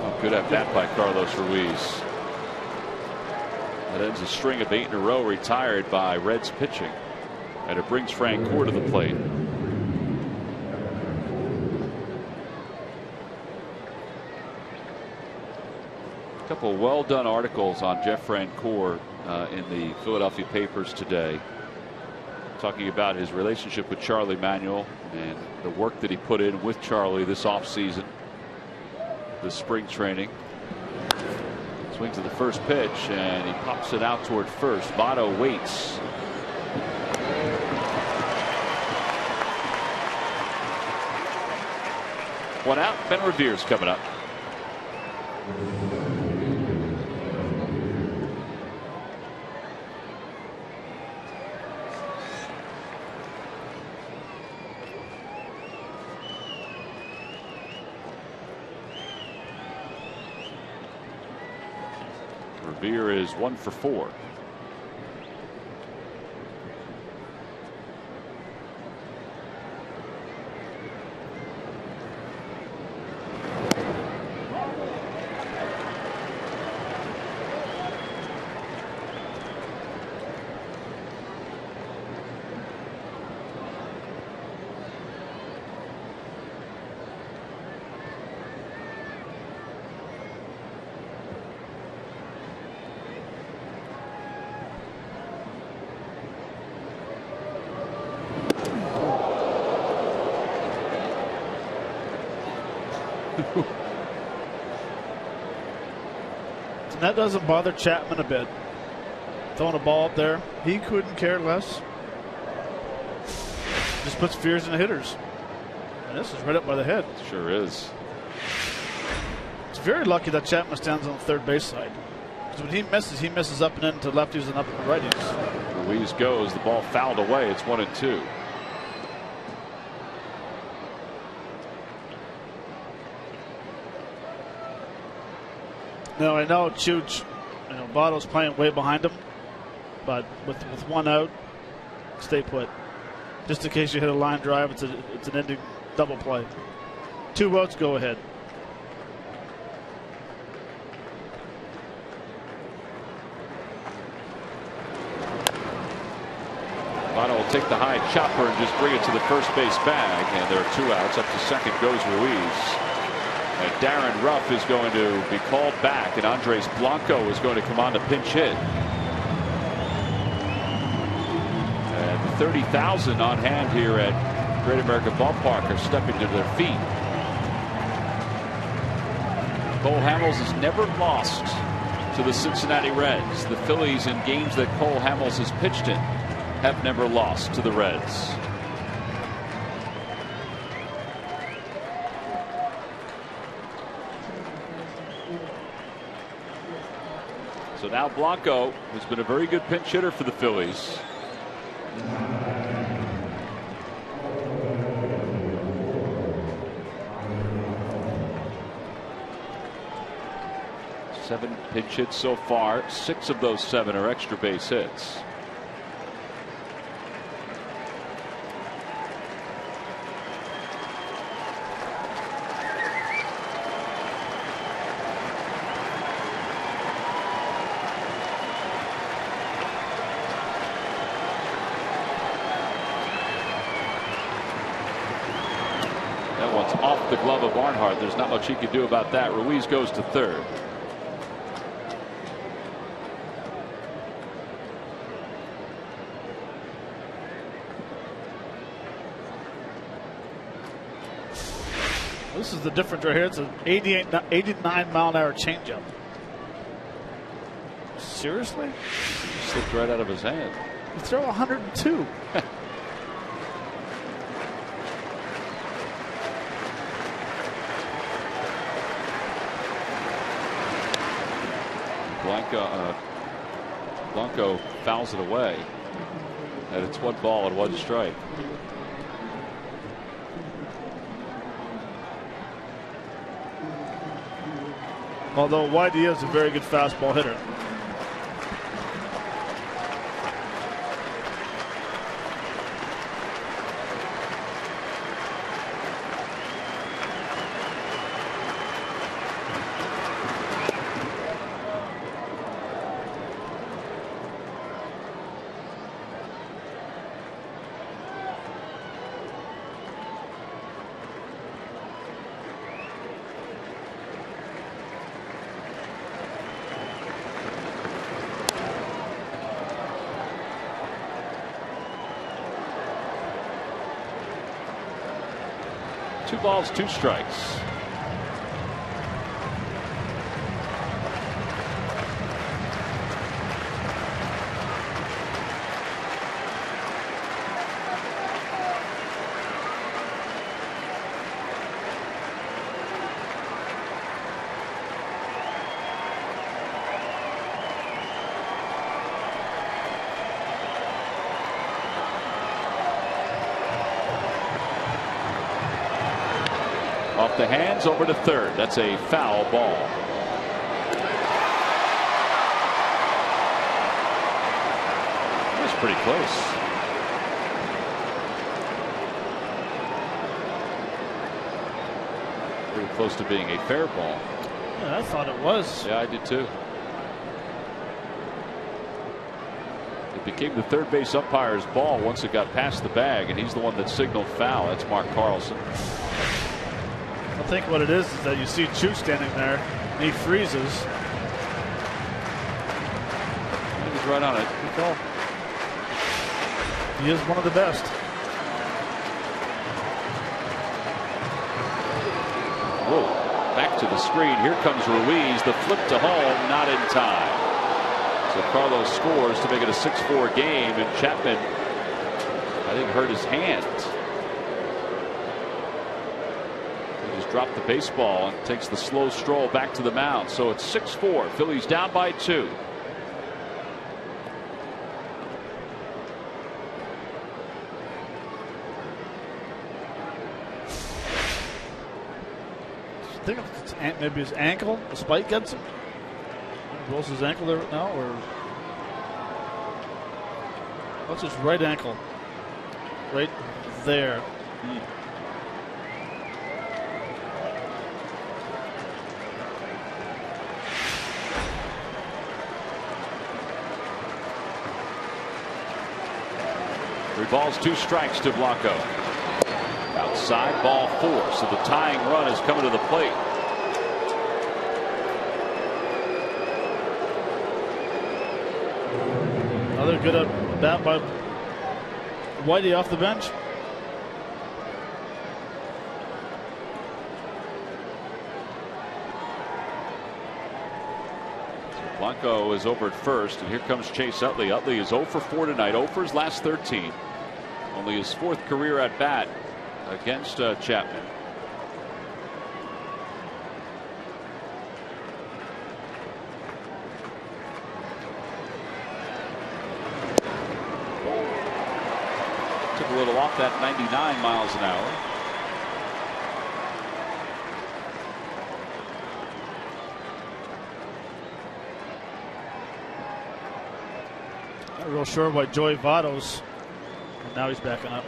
Speaker 1: Oh, good at bat by Carlos Ruiz. That ends a string of 8 in a row retired by Reds pitching, and it brings Francoeur to the plate. Couple well done articles on Jeff Francoeur in the Philadelphia papers today, talking about his relationship with Charlie Manuel and the work that he put in with Charlie this offseason, the spring training. Swings to the first pitch and he pops it out toward first. Votto waits. One out. Ben Revere's coming up. Revere is 1 for 4.
Speaker 3: And that doesn't bother Chapman a bit. Throwing a ball up there, he couldn't care less. Just puts fears in the hitters. And this is right up by the head.
Speaker 1: Sure is.
Speaker 3: It's very lucky that Chapman stands on the third base side. Because when he misses up and in to lefties and up and righties.
Speaker 1: Ruiz goes. The ball fouled away. It's 1-2.
Speaker 3: No, I know Chooch, Votto's playing way behind him, but with one out, stay put. Just in case you hit a line drive, it's an ending double play. 2 outs, go ahead.
Speaker 1: Votto will take the high chopper and just bring it to the first base bag, and there are 2 outs. Up to second goes Ruiz. And Darren Ruff is going to be called back, and Andres Blanco is going to come on to pinch hit. And the 30,000 on hand here at Great American Ballpark are stepping to their feet. Cole Hamels has never lost to the Cincinnati Reds. The Phillies, in games that Cole Hamels has pitched in, have never lost to the Reds. So now Blanco, who's been a very good pinch hitter for the Phillies. Seven pinch hits so far. 6 of those 7 are extra base hits. Off the glove of Barnhart. There's not much he can do about that. Ruiz goes to third.
Speaker 3: This is the difference right here. It's an 89 mile an hour changeup. Seriously?
Speaker 1: Slipped right out of his hand.
Speaker 3: You throw 102.
Speaker 1: Blanco fouls it away, and it's 1 ball and 1 strike.
Speaker 3: Although YD is a very good fastball hitter.
Speaker 1: Two balls, 2 strikes. Off the hands, over to third. That's a foul ball. It was pretty close. Pretty close to being a fair ball.
Speaker 3: Yeah, I thought it was.
Speaker 1: Yeah, I did too. It became the third base umpire's ball once it got past the bag, and he's the one that signaled foul. That's Mark Carlson.
Speaker 3: I think what it is that you see Chu standing there, and he freezes.
Speaker 1: He was right on it.
Speaker 3: Good call. He is one of the best.
Speaker 1: Whoa. Back to the screen. Here comes Ruiz. The flip to home, not in time. So Carlos scores to make it a 6-4 game, and Chapman, I think, hurt his hand. He just dropped the baseball and takes the slow stroll back to the mound. So it's 6-4. Phillies down by 2.
Speaker 3: I think it's maybe his ankle. The spike gets him. Rolls his ankle there now, or what's his right ankle? Right there.
Speaker 1: Three balls, 2 strikes to Blanco. Outside, ball 4. So the tying run is coming to the plate.
Speaker 3: Another good at bat by Whitey off the bench.
Speaker 1: Blanco is over at first, and here comes Chase Utley. Utley is 0 for 4 tonight, 0 for his last 13. Only his 4th career at bat against Chapman. Took a little off that 99 miles an hour.
Speaker 3: Not real sure why Joey Votto's, and now he's backing up.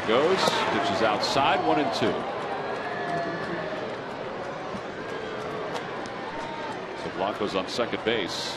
Speaker 1: Goes, pitches outside, 1-2. So Blanco's on second base.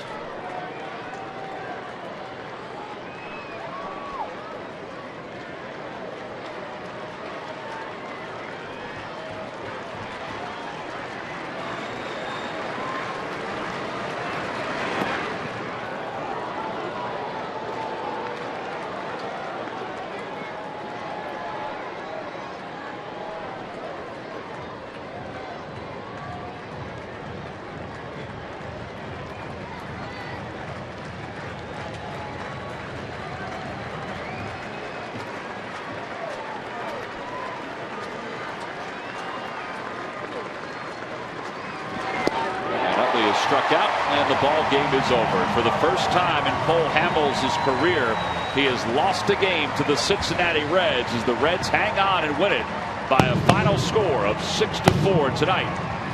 Speaker 1: Struck out, and the ball game is over. For the first time in Cole Hamels' career, he has lost a game to the Cincinnati Reds as the Reds hang on and win it by a final score of 6-4 tonight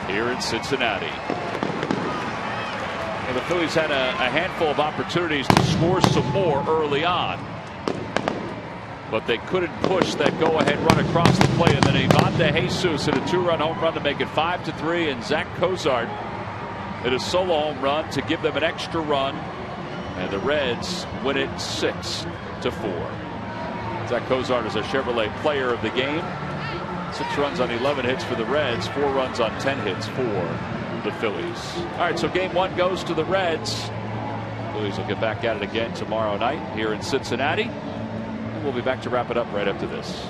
Speaker 1: here in Cincinnati. And the Phillies had a handful of opportunities to score some more early on, but they couldn't push that go-ahead run across the plate. And then Ivan De Jesus hit a 2-run home run to make it 5-3, and Zach Cozart hit a solo home run to give them an extra run, and the Reds win it 6-4. Zach Cozart is a Chevrolet Player of the Game. 6 runs on 11 hits for the Reds, 4 runs on 10 hits for the Phillies. All right, so game 1 goes to the Reds. Phillies will get back at it again tomorrow night here in Cincinnati. And we'll be back to wrap it up right after this.